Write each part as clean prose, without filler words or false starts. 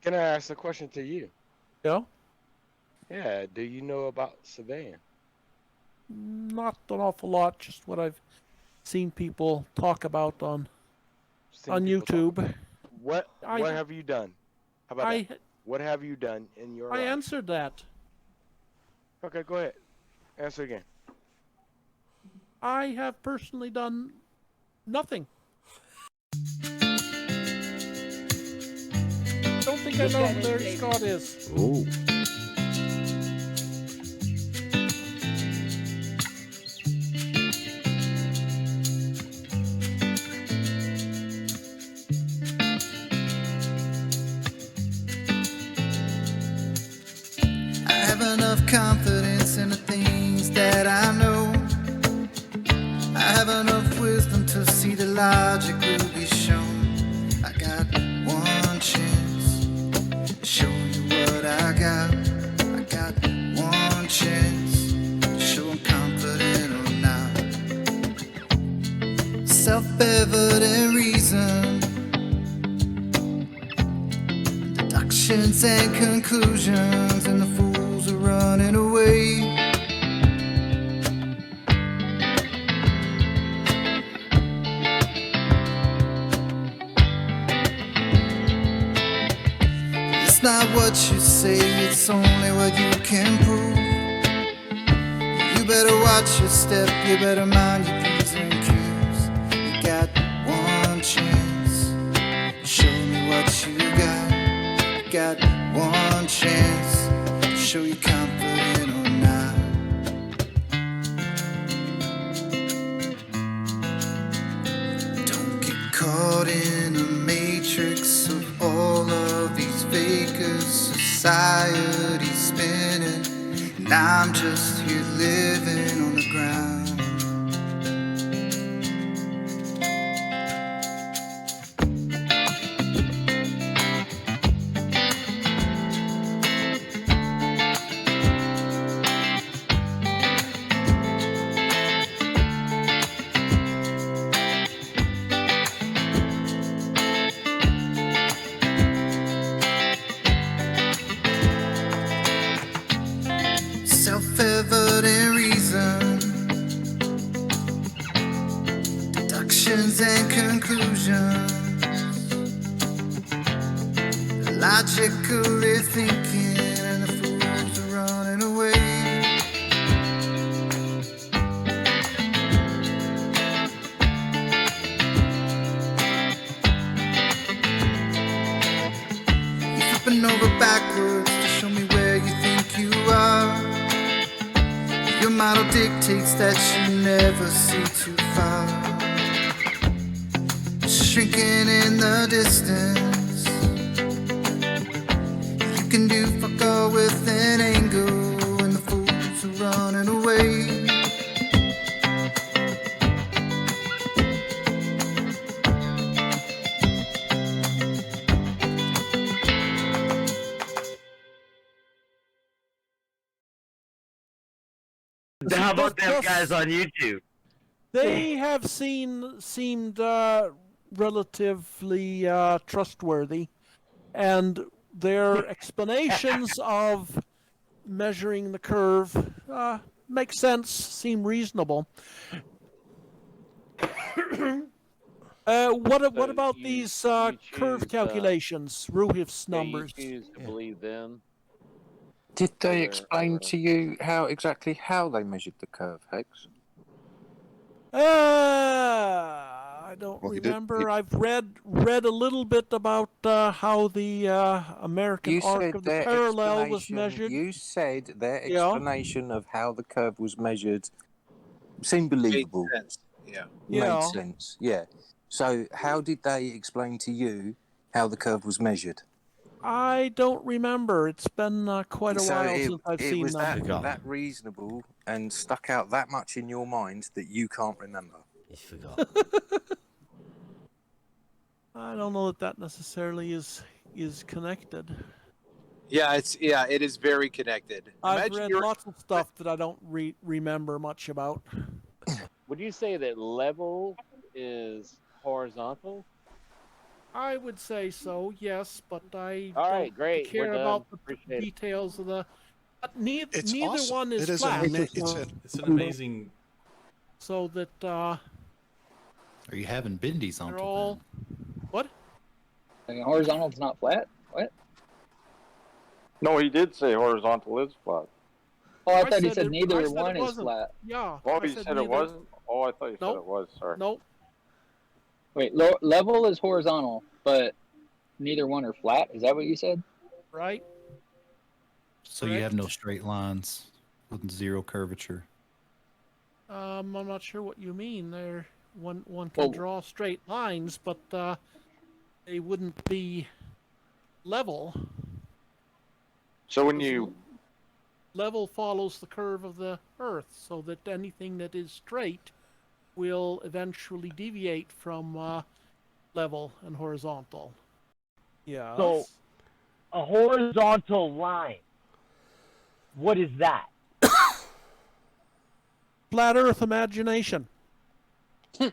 Can I ask a question to you? Yeah. Yeah. Do you know about Savannah? Not an awful lot, just what I've seen people talk about Seen on people talk YouTube. about. What I have you done? How about that? I What have you done in your I life? answered that. Okay, go ahead. Answer again. I have personally done nothing. Don't think I know who Larry Scott is. Oh. I have enough confidence in the things that I know. I have enough wisdom to see the logic will be shown. I got one chance to show you what I got. I got one chance to show I'm confident or not. Self-evident reason, deductions and conclusions, and the fools are running away. It's not what you say, it's only what you can prove. You better watch your step, you better mind your P's and Q's. You got one chance, show me what you got. You got one chance to show you confident or not. Don't get caught in a matrix of all of these fakers. Society's spinning, and I'm just here living on the ground. Self-evident reason, deductions and conclusions, logically thinking, and the fools are running away. You're flipping over backwards to show me where you think you are. Your model dictates that you never see too far. Shrinking in the distance, you can do fuck all with an angle, and the fools are running away. How about them Just- guys on YouTube? They have seemed relatively trustworthy, and their explanations of measuring the curve make sense, seem reasonable. What about these curve calculations, Ruhif's numbers? You choose to believe them. Did they Or, explain to you exactly how they measured the curve, Hex? I don't Well, he did- remember. I've read a little bit about how the American You arc said of the their parallel was explanation. measured. You said their Yeah. explanation of how the curve was measured seemed Made believable. sense. Yeah. Yeah. Made sense. Yeah. So how did they explain to you how the curve was measured? I don't remember. It's been quite a So while it, since I've it seen was them. that reasonable and stuck out that much in your mind that you can't remember. You forgot. I don't know that necessarily is connected. Yeah, it is very connected. I've Imagine read you're lots of stuff that I don't remember much about. Would you say that level is horizontal? I would say so, yes, but I All don't right, great. We're care done. about the Appreciate it. details of the. But It's neither awesome. one is It is flat, It's an amazing. so that Are you having Bendyzontal? they're all. What? Horizontal's not flat? What? No, he did say horizontal is flat. Oh, I I thought he said said it- I neither said it one is wasn't. flat. Yeah. Oh, I you said it neither. wasn't? Oh, I thought you said Nope. it was. Sorry. Nope. Wait, level is horizontal, but neither one are flat. Is that what you said? Right. So you have no straight lines with zero curvature. I'm not sure what you mean there. One can Well- draw straight lines, but they wouldn't be level. So when you Level follows the curve of the Earth, so that anything that is straight will eventually deviate from level and horizontal. Yeah. So, a horizontal line. What is that? Flat Earth imagination. No,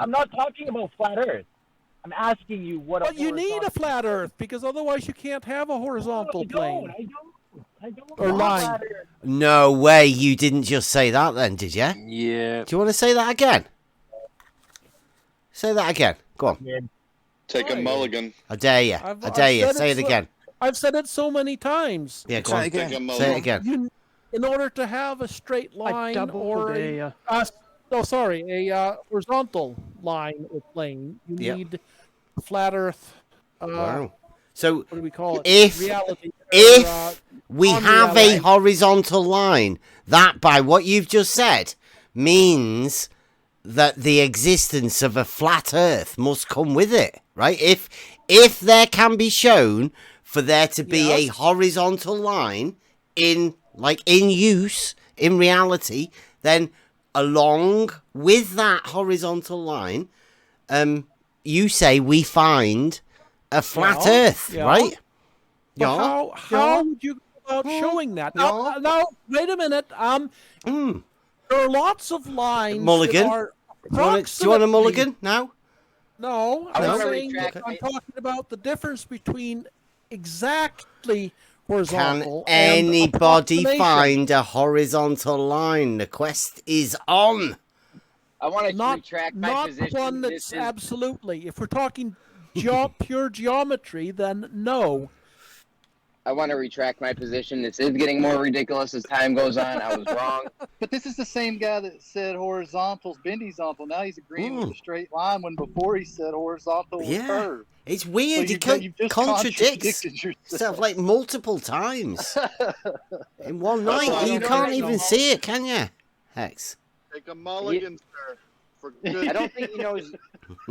I'm not talking about flat Earth. I'm asking you what a But you need a horizontal- flat Earth because otherwise you can't have a horizontal plane I don't or want line. flat Earth. No way, you didn't just say that then, did you? Yeah. Do you want to say that again? Say that again. Go on. take a mulligan. I dare you. I've I dare you. said Say it it so- again. I've said it so many times. Yeah, go Say on. it again. Say it again. In order to have a straight line or a horizontal line or plane, you Yep. need a flat Earth. Wow. So What do we call it? if Reality. if we on have reality. a horizontal line, that by what you've just said means that the existence of a flat Earth must come with it, right? If there can be shown for there to be a horizontal line in use in reality, then along with that horizontal line, you say we find a flat Earth, Yeah. right? But how would you go about showing that? Now, wait a minute. There are lots of lines Mulligan? that are Do you want a approximately- mulligan now? No, I I'm wanna saying retract I'm my- talking about the difference between exactly Can horizontal and anybody approximation. find a horizontal line? The quest is on. I want to not retract my not position. one This that's is- absolutely. If we're talking pure geometry, then no. I want to retract my position. This is getting more ridiculous as time goes on. I was wrong. But this is the same guy that said horizontal's Bendyzontal. Now he's agreeing with the straight line when before he said horizontal was Yeah. curved. It's weird. So It just contradicts contradicted yourself. itself like multiple times in one That's night. why I You don't can't think even so. see it, can you? Hex. take a mulligan, sir. For good. I don't think he knows.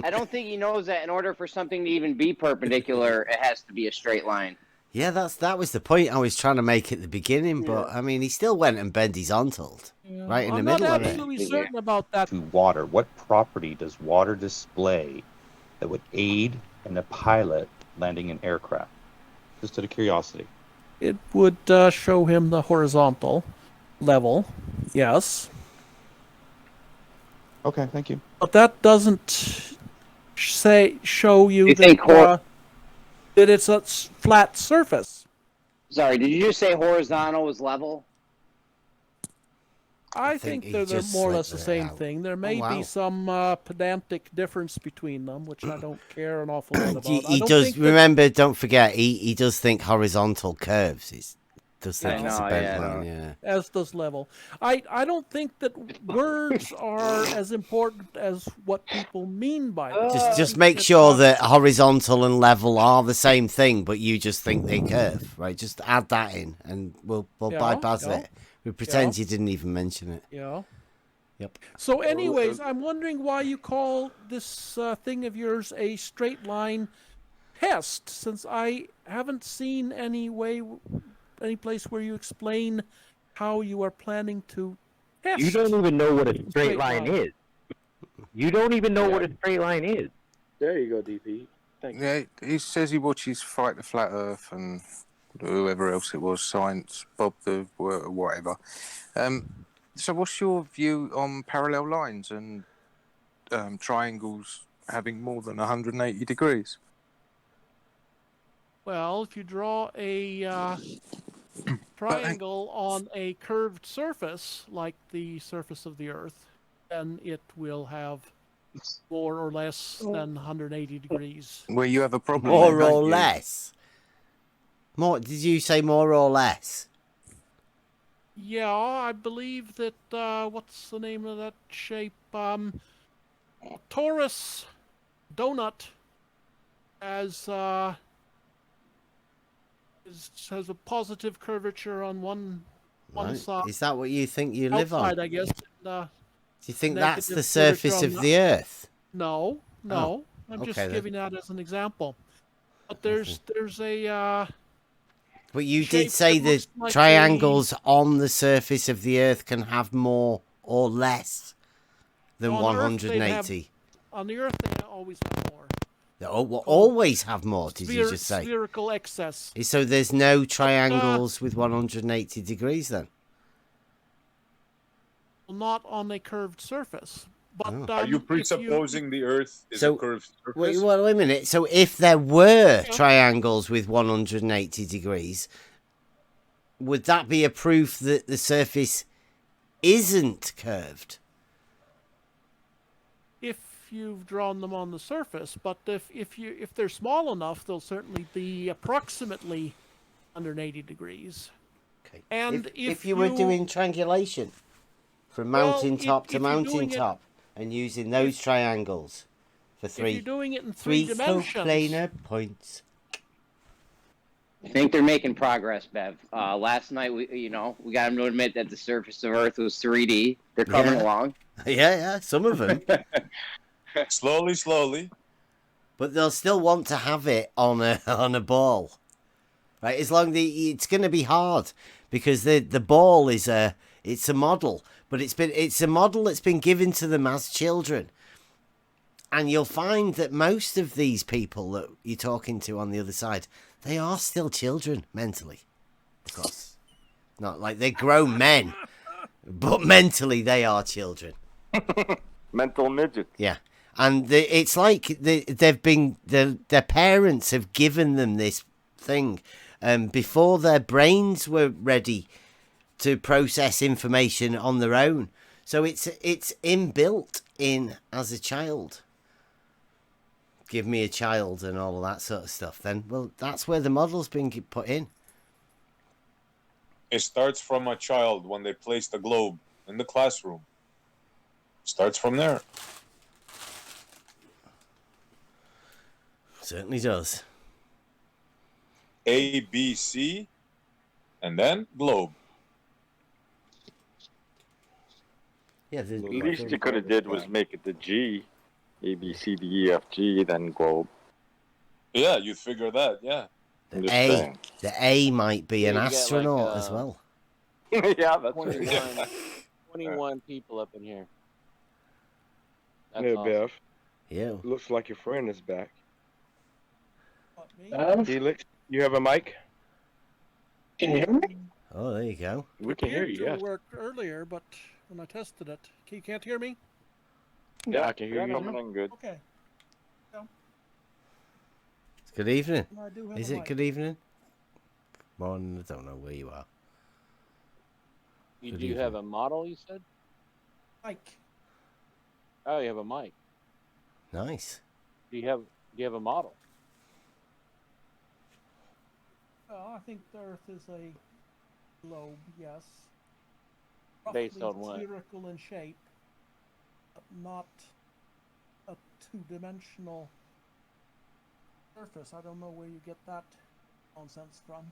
I don't think he knows that in order for something to even be perpendicular, it has to be a straight line. Yeah, that was the point I was trying to make at the beginning, but I mean, he still went and Bendyzontal right in I'm the middle not of it. absolutely certain about that. To water. What property does water display that would aid in a pilot landing an aircraft? Just out of curiosity. It would show him the horizontal level, yes, Okay, thank you. but that doesn't show you You think that it's a flat surface. Sorry, did you just say horizontal was level? I think think he they're just more or less the slipped it same out. thing. There may wow. be some pedantic difference between them, which I don't care an awful lot about. He I don't does think that- remember. Don't forget, he does think horizontal curves. He does think Yeah, it's no, a bent yeah, line. no. Yeah. as does level. I don't think that words are as important as what people mean by them. Just make sure that horizontal and level are the same thing, but you just think they curve, right? Just add that in, and we'll Yeah, bypass yeah. it. We pretend you didn't even mention it. Yeah. Yep. So, anyways, I'm wondering why you call this thing of yours a straight line test, since I haven't seen any place where you explain how you are planning to test. You don't even know what a Straight straight line line. is. You don't even know what a straight line is. There you go, DP. Thank you. Yeah, he says he watches Fight the Flat Earth and whoever else it was, Science, Bob the whatever. So what's your view on parallel lines and triangles having more than 180 degrees? Well, if you draw a triangle on a curved surface, like the surface of the Earth, then it will have more or less than 180 degrees. Well, you have a problem. More then, or don't you? less. More? Did you say more or less? Yeah, I believe that, what's the name of that shape? Torus donut has has a positive curvature on one Right. side. Is that what you think you live on? Outside, I guess. Do you think that's negative the surface curvature of on the Earth? No, no. I'm okay just then. giving that as an example. But there's a But you shape did say that that looks like triangles on the surface of the Earth can have more or less than on Earth they'd 180. on the Earth they always have more. They will always have more, did you just say? Spherical excess. So there's no triangles with 180 degrees then? Not on a curved surface. But Are you presupposing the Earth is a curved surface? Wait a minute. So if there were triangles with 180 degrees, would that be a proof that the surface isn't curved? If you've drawn them on the surface, but if they're small enough, they'll certainly be approximately 180 degrees. Okay. And if you were doing triangulation from mountaintop to mountaintop and using those triangles for if you're doing it in three dimensions, coplanar points. I think they're making progress, Bev. Last night, we got them to admit that the surface of Earth was 3D. They're coming along. Yeah, some of them. Slowly. But they'll still want to have it on a ball, right? As long as it's going to be hard because the ball is a model, but it's a model that's been given to them as children. And you'll find that most of these people that you're talking to on the other side, they are still children mentally. Of course. Not like they're grown men, but mentally they are children. Mental midget. Yeah. And it's like their parents have given them this thing before their brains were ready to process information on their own. So it's inbuilt in as a child. Give me a child and all of that sort of stuff. Then, well, that's where the model's been put in. It starts from a child when they place the globe in the classroom. Starts from there. Certainly does. A, B, C, and then globe. Yeah, the least you could have did was make it the G. A, B, C, D, E, F, G, then globe. Yeah, you'd figure that, yeah. The A might be an astronaut as well. Yeah, that's 21 people up in here. That's Yeah, awesome. Bev. Yeah. Looks like your friend is back. Bev? Felix, you have a mic? Can you hear me? Oh, there you go. We can hear Appeared you, to yes. work earlier, but when I tested it, you can't hear me? Yeah, I can hear you. Coming in good. Okay. Good evening. I do have Is a it mic. good evening? Morning, I don't know where you are. You Good do evening. have a model, you said? Mic. Oh, you have a mic. Nice. Do you have a model? I think the Earth is a globe, yes. Based Roughly on what? spherical in shape, but not a two-dimensional surface. I don't know where you get that nonsense from.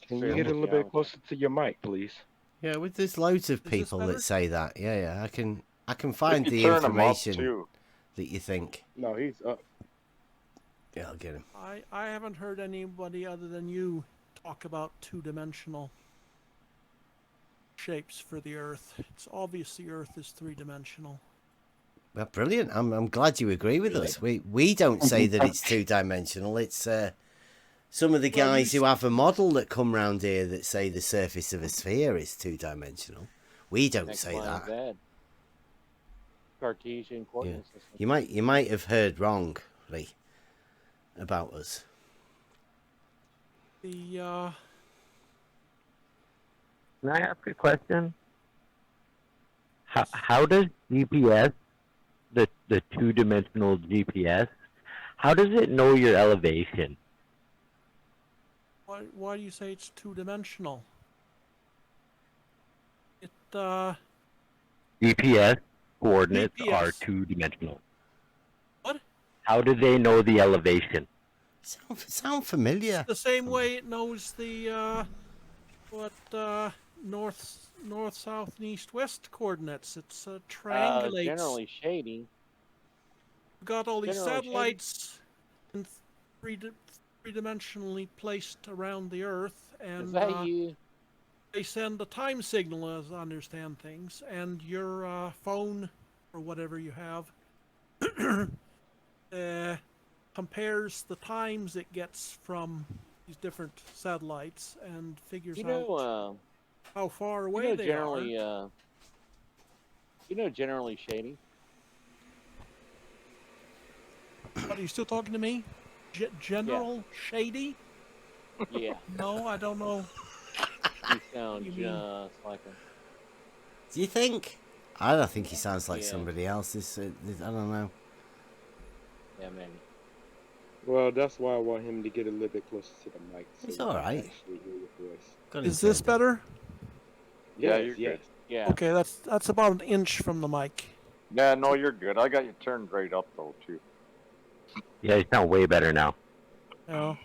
Can you get a little bit closer to your mic, please? Yeah, there's loads of this people better? that say that. Yeah, I can find If you the turn 'em up, information too. that you think. No, he's up. Yeah, I'll get him. I haven't heard anybody other than you talk about two-dimensional shapes for the Earth. It's obvious the Earth is three-dimensional. Well, brilliant. I'm glad you agree with us. We don't say that it's two-dimensional. It's some of the guys who have a model that come round here that say the surface of a sphere is two-dimensional. We don't X, say Y, and that. Z. Cartesian coordinate system. You might have heard wrong, Lee, about us. The Can I ask a question? How does GPS, the two-dimensional GPS, how does it know your elevation? why do you say it's two-dimensional? It GPS coordinates are GPS. two-dimensional. What? How do they know the elevation? Sound familiar? The same way it knows the north, south, and east, west coordinates. It's triangulates. Generally shady. We've got all these Generally shady. satellites in three-dimensionally placed around the Earth, and Is that you? they send a time signal, as I understand things, and your phone or whatever you have compares the times it gets from these different satellites and figures out how far away they generally, are. Generally shady. But are you still talking to me? General Shady? Yeah. No, I don't know. You sound You mean- just like him. Do you think? I don't think he sounds like Yeah. somebody else. I don't know. Yeah, maybe. Well, that's why I want him to get a little bit closer to the mic. So He's we all can right. actually hear your voice. Got Is him this turned better? Yeah, Yes, you're yes. good. Yeah. Okay, that's about an inch from the mic. Yeah, no, you're good. I got you turned right up, though, too. Yeah, you sound way better now. Yeah.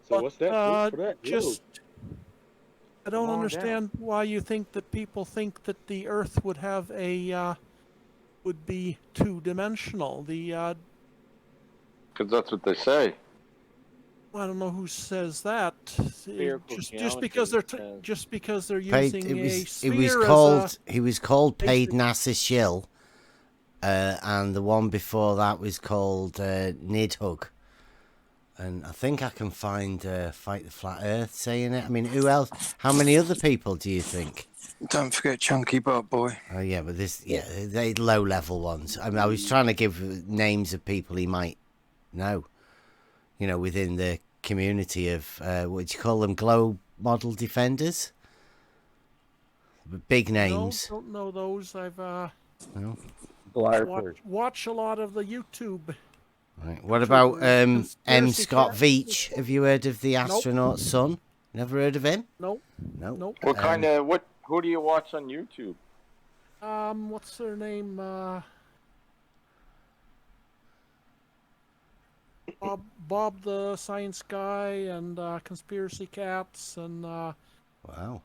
So what's that? Look for that Just, I don't Come on understand why you think that people think that the Earth would have would be two-dimensional. Because that's what they say. I don't know who says that. Spherical Just because they're geometry says- just because they're Paid, using it a was sphere called as he was called Paid basic- NASA Shill, and the one before that was called Nidhug. And I think I can find Fight the Flat Earth saying it. I mean, who else? How many other people do you think? Don't forget Chunky Butt Boy. Oh yeah, but they low level ones. I mean, I was trying to give names of people he might know. You know, within the community of what do you call them? Globe model defenders. Big names. No, don't know those. I've No? watch a lot of the YouTube. Right. What about M. Conspiracy Scott theories. Veach? Have you heard of the astronaut's son? Never heard of him? Nope. No. Nope. What kind of who do you watch on YouTube? What's their name? Bob the Science Guy and Conspiracy Cats and Wow.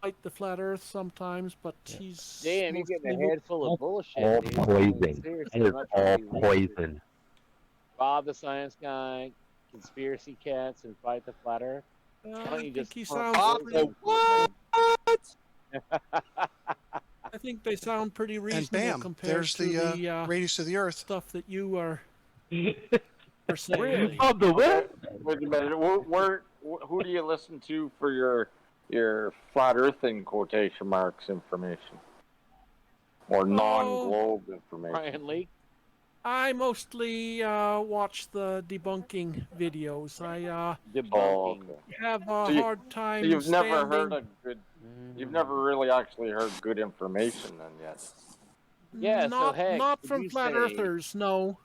Fight the Flat Earth sometimes, but he's Damn, you're getting a mostly- head full of bullshit, All dude. poison. Seriously, It is I'm not all trying to be racist. poison. Bob the Science Guy, Conspiracy Cats, and Fight the Flat Earth. Why I don't you think just he pump sounds poison pretty. into the I think they sound pretty reasonable bam, compared there's to the radius of the Earth stuff that you are saying. Really? Bob the what? Wait a minute. Who do you listen to for your flat earthing quotation marks information? Or non-globe information? Brian Lee. I mostly watch the debunking videos. I Debunking. have a So you- hard time. So you've never standing- heard a good. You've never really actually heard good information then yet. Yeah, so not heck, not would from you flat say- earthers. No.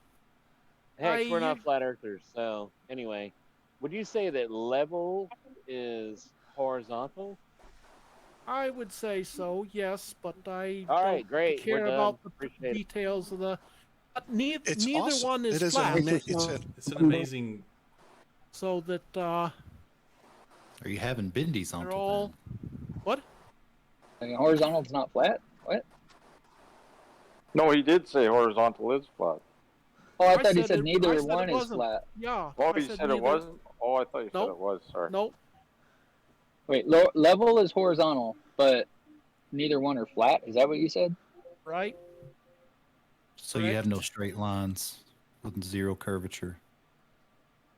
Heck, we're not I- flat earthers. So anyway, would you say that level is horizontal? I would say so. Yes, but I All don't right, great. care We're done. about the Appreciate it. details of the. But neither It's neither awesome. one is It is flat. It's an amazing. So that Are you having Bendyzontal? they're all. What? Horizontal's not flat? What? No, he did say horizontal is flat. Oh, I thought he said said it- neither I said one it is wasn't. flat. Yeah. Oh, I you said neither. it wasn't? Oh, I thought you said Nope. it was. Sorry. Nope. Wait, level is horizontal, but neither one are flat. Is that what you said? Right. So you have no straight lines with zero curvature.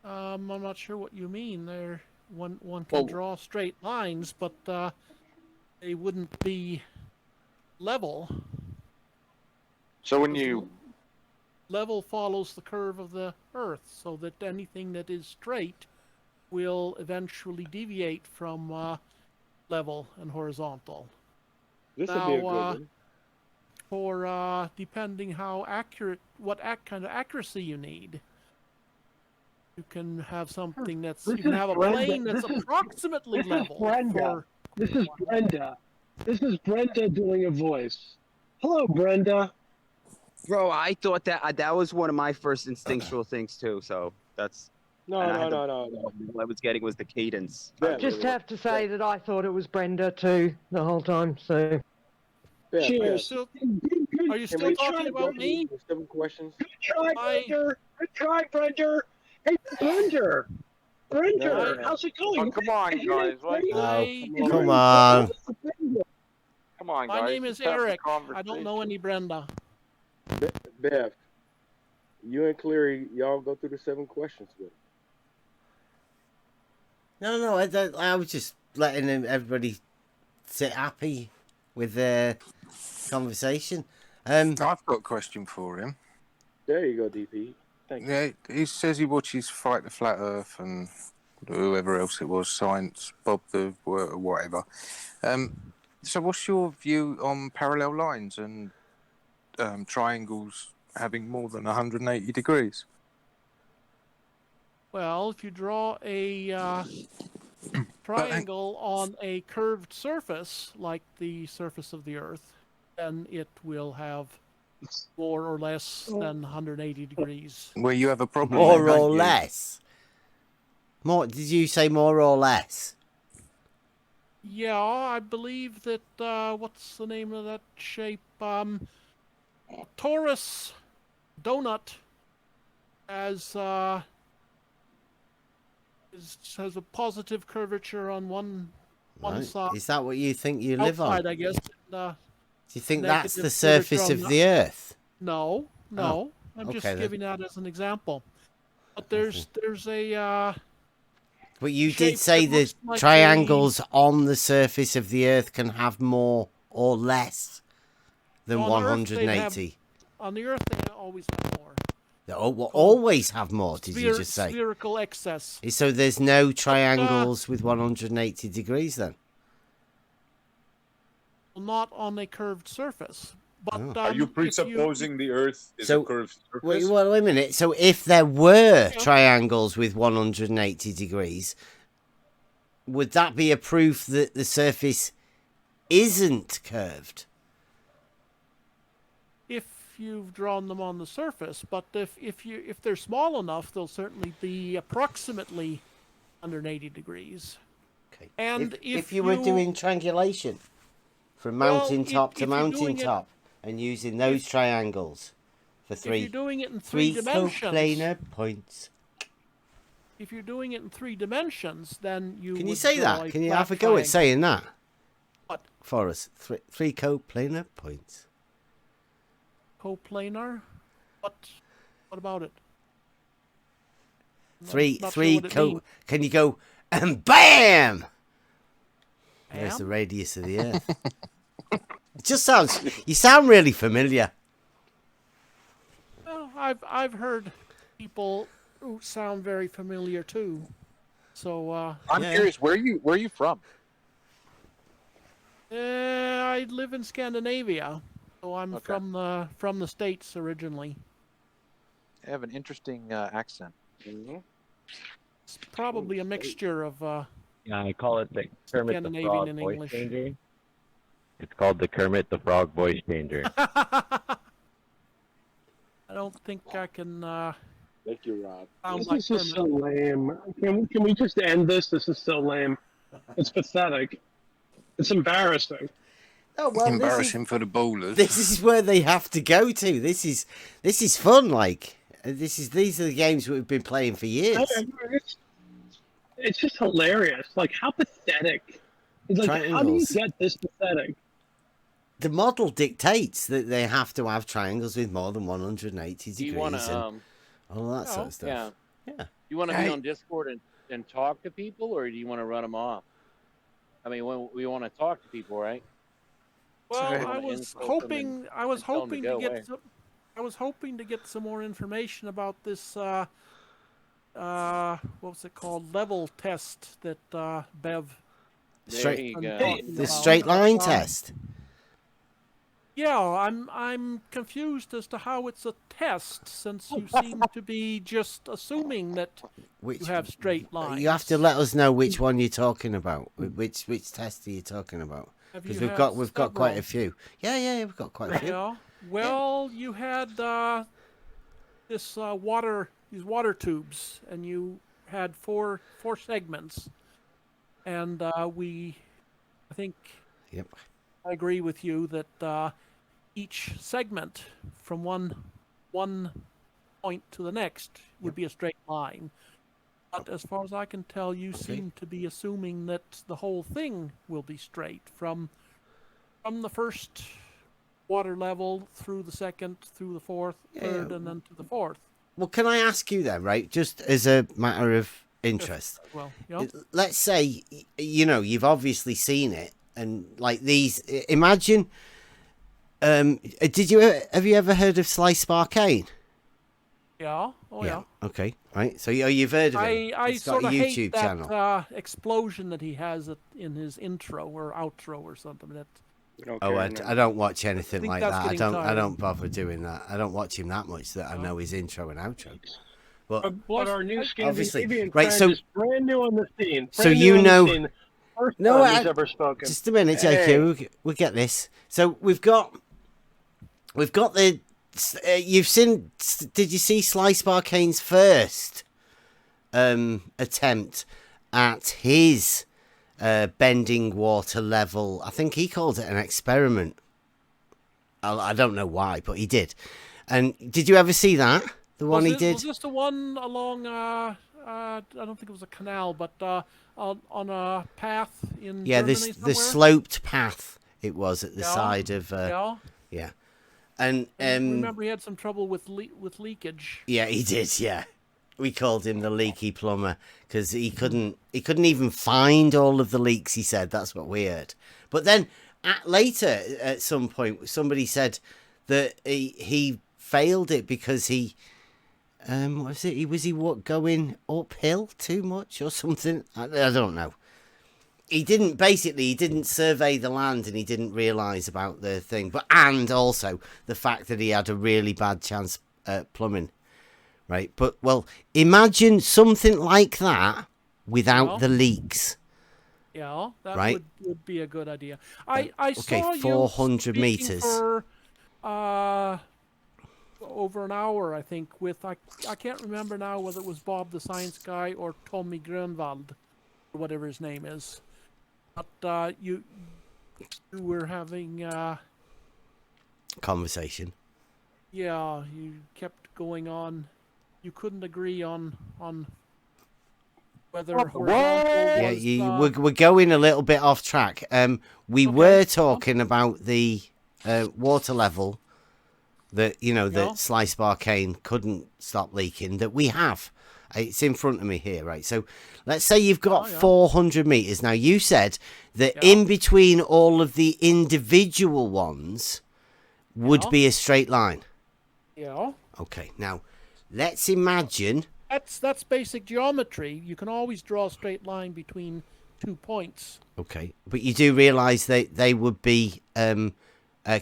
I'm not sure what you mean there. One can draw straight lines, but they wouldn't be level. So when you Level follows the curve of the Earth, so that anything that is straight will eventually deviate from level and horizontal. This would be a good Now, one. for depending how accurate, what kind of accuracy you need, you can have something that's This you can is have a Brenda. plane that's This is- approximately This is level. Brenda. This is Brenda. This is Brenda doing a voice. Hello, Brenda. Bro, I thought that was one of my first instinctual things too. So that's No, and I no, had to- no, no, no. What I was getting was the cadence. Bev, Just have to say that I thought it was Brenda too the whole time. So Bev, Are you Bev, still, Good- are you can still we talking about me? 7 questions? Good try, I- Brenda. Good try, Brenda. Hey, Brenda. Brenda, No. how's it going? Oh, come on, Is your name guys. Like, Brenda? Oh, I- Is your come name on. Brenda? come on, My guys. name is let's have a Eric. I don't know conversation. any Brenda. Bev, you and Cleary, y'all go through the 7 questions with him. No, I was just letting everybody sit happy with their conversation. I've got a question for him. There you go, DP. Thank you. Yeah, he says he watches Fight the Flat Earth and whoever else it was, Science, Bob the whatever. So what's your view on parallel lines and triangles having more than 180 degrees? Well, if you draw a triangle on a curved surface, like the surface of the Earth, then it will have more or less than 180 degrees. Well, you have a problem. More then, don't or you? less. More? Did you say more or less? Yeah, I believe that, what's the name of that shape? Torus donut has has a positive curvature on one Right. side. Is that what you think you live on? Outside, I guess. Do you think that's the negative surface curvature of on the Earth? No. Oh, I'm okay just then. giving that as an example. But there's a But you shape did say that the looks like triangles on the surface of the Earth can have more or less than on Earth they'd have- 180. on the Earth, they always have more. They will always have more, did you just say? Spherical excess. So there's no triangles with 180 degrees then? Not on a curved surface. But Are you if presupposing the Earth is So- a curved surface? Wait a minute. So if there were triangles with 180 degrees, would that be a proof that the surface isn't curved? if you've drawn them on the surface, but if they're small enough, they'll certainly be approximately 180 degrees. Okay. And If you were doing triangulation from mountain top to if you're mountain doing it- top and using those triangles for if you're doing it in three three dimensions, coplanar points. if you're doing it in 3 dimensions, then you Can you would say draw that? a Can you flat have a go at triangle. saying that? What? For us. Three coplanar points. Coplanar? What about it? I'm Three not sure what it means. Can you go and BAM? There's Bam? the radius of the Earth. It just sounds. You sound really familiar. Well, I've heard people who sound very familiar too. So I'm curious, where are you from? I live in Scandinavia, so I'm Okay. from the States originally. I have an interesting accent. It's probably a mixture of Yeah, I call it the Kermit the Scandinavian Frog and voice English. changer. It's called the Kermit the Frog voice changer. I don't think I can Thank you, Rob. sound This like is just so Kermit. lame. Can we just end this? This is so lame. It's pathetic. It's embarrassing. Oh well, Embarrassing for the bowlers. This is where they have to go to. This is fun. Like these are the games we've been playing for years. It's just hilarious. Like, how pathetic. It's like, how do you Triangles. get this pathetic? The model dictates that they have to have triangles with more than 180 Do you degrees want and to all that sort of stuff. Yeah. You want to be on Discord and talk to people, or do you want to run them off? I mean, we want to talk to people, right? Well, Okay. I was hoping to go get away. I was hoping to get some more information about this what was it called, level test that Bev There you go. The straight line test. Yeah, I'm confused as to how it's a test, since you seem to be just assuming that you have straight lines. You have to let us know which one you're talking about. Which test are you talking about? Because we've got quite a few. Yeah, we've got quite a few. Yeah. Well, you had these water tubes, and you had four segments, and I think. Yep. I agree with you that each segment from one point to the next would be a straight line. But as far as I can tell, you seem to be assuming that the whole thing will be straight from the first water level through the second, through the fourth, third, and then to the fourth. Well, can I ask you then, right? Just as a matter of interest. Well, yeah. Let's say you've obviously seen it, and like these. Imagine. Have you ever heard of Slice Barcane? Yeah. Oh yeah. Okay. Right. So you've heard of him. I He's got sort a of YouTube hate that channel. explosion that he has in his intro or outro or something. That. I don't watch anything think like that's that. I getting don't tiring. bother doing that. I don't watch him that much that I know his intro and outro. But our new obviously, Scandinavian right? friend So is brand new on the scene. So Brand new you on the know. scene. First No, time he's ever spoken. just a minute, JQ. Hey. We'll get this. So we've got the. You've seen? Did you see Slice Barcane's first attempt at his bending water level? I think he called it an experiment. I don't know why, but he did. And did you ever see that? The one he did? Was this the one along? I don't think it was a canal, but on a path in Germany the somewhere? sloped path. It was at the Yeah, side of. yeah. And remember, he had some trouble with leakage. Yeah, he did. Yeah, we called him the leaky plumber because he couldn't even find all of the leaks. He said that's what we heard. But then later, at some point, somebody said that he failed it because he what was it? Was he going uphill too much or something? I don't know. He didn't survey the land, and he didn't realise about the thing. And also the fact that he had a really bad chance at plumbing, right? But imagine something like that without the leaks. Yeah, that right? would be a good idea. I Okay, saw 400 you meters. for over an hour, I think. With I can't remember now whether it was Bob the Science Guy or Tommy Grönwald, or whatever his name is. But you were having conversation. Yeah, you kept going on. You couldn't agree on whether horizontal was, we're going a little bit off track. We were talking about the water level that that Slice Barcane couldn't stop leaking. That we have. It's in front of me here, right? So let's say you've got 400 meters. Now, you said that in between all of the individual ones would be a straight line. Yeah. Okay, now let's imagine. That's basic geometry. You can always draw a straight line between 2 points. Okay, but you do realise that they would be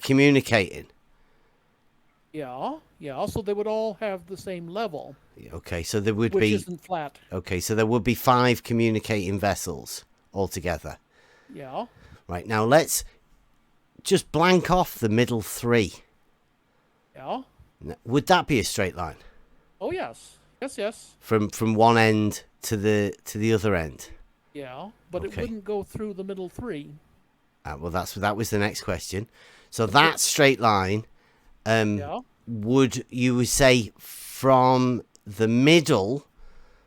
communicating. Yeah. So they would all have the same level. Okay, so there would which be. Isn't flat. Okay, so there would be 5 communicating vessels altogether. Yeah. Right, now let's just blank off the middle 3. Yeah. Would that be a straight line? Oh yes. Yes. From one end to the other end. Yeah, but it wouldn't go through the middle 3. Well, that was the next question. So that straight line, would you say from the middle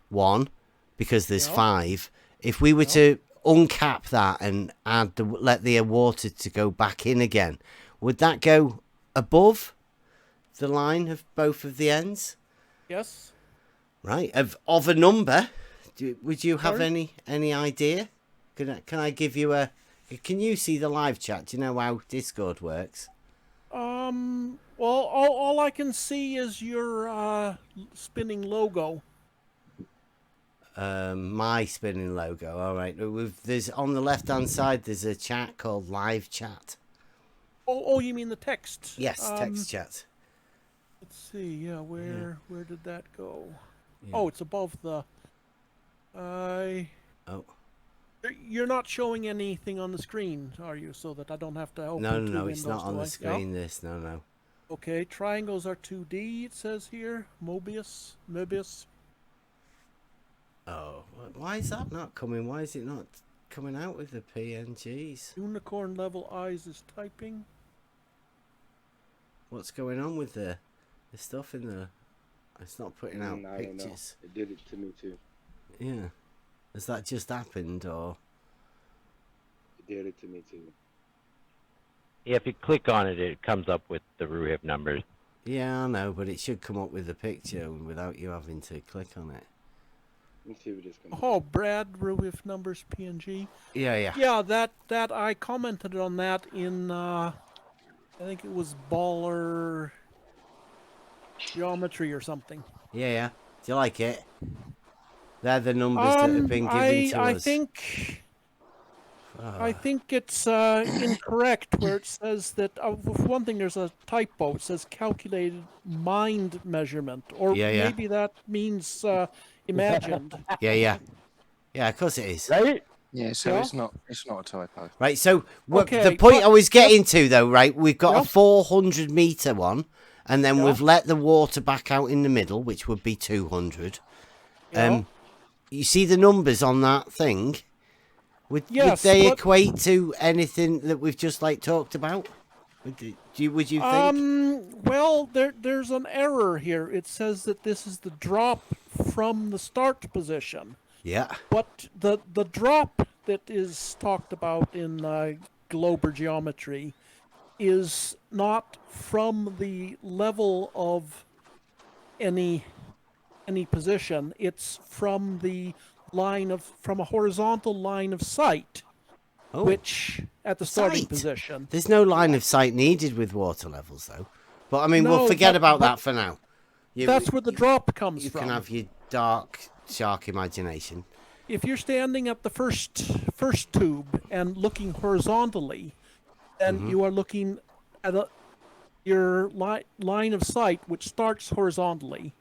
one, because there's 5, if we were to uncap that and let the water to go back in again, would that go above the line of both of the ends? Yes. Right, of a number. Would you have any idea? Can I give you a Can you see the live chat? Do you know how Discord works? Well, all I can see is your spinning logo. My spinning logo. All right. There's on the left-hand side. There's a chat called live chat. Oh, you mean the text? Yes, text chat. Let's see. Yeah, where did that go? Yeah. Oh, it's above the. Oh. You're not showing anything on the screen, are you? So that I don't have to open No, two no, windows, it's not on do the I? screen. Yeah? This, no. Okay, triangles are 2D. It says here, Mobius. Oh, why is that not coming? Why is it not coming out with the PNGs? Unicorn level eyes is typing. What's going on with the stuff in the? It's not putting out I don't know. pictures. It did it to me too. Yeah, has that just happened or? It did it to me too. Yeah, if you click on it, it comes up with the RUHIP numbers. Yeah, I know, but it should come up with the picture without you having to click on it. Let me see if it just comes. Oh, Brad, RUHIF numbers PNG. Yeah. Yeah, that I commented on that in I think it was Baller Geometry or something. Yeah. Do you like it? They're the numbers that have been given to us. I think it's incorrect where it says that, for one thing, there's a typo. It says calculated mind measurement. Or maybe that means imagined. Yeah, of course it is. Right? Yeah, so Yeah. it's not a typo. Right, so Okay, the point but I was getting to, though, right, we've got Yeah. a 400 metre one, and then Yeah. we've let the water back out in the middle, which would be 200. Yeah. You see the numbers on that thing? Would Yes, they but- equate to anything that we've just talked about? Would you think? Well, there's an error here. It says that this is the drop from the start position. Yeah. But the drop that is talked about in Glober geometry is not from the level of any position. It's from the from a horizontal line of sight, which at the starting Sight? position. There's no line of sight needed with water levels, though. But I mean, No, we'll forget but- about but that for now. That's where the drop comes You from. can have your dark shark imagination. If you're standing at the first tube and looking horizontally, then Mm-hmm. you are looking at your line of sight, which starts horizontally,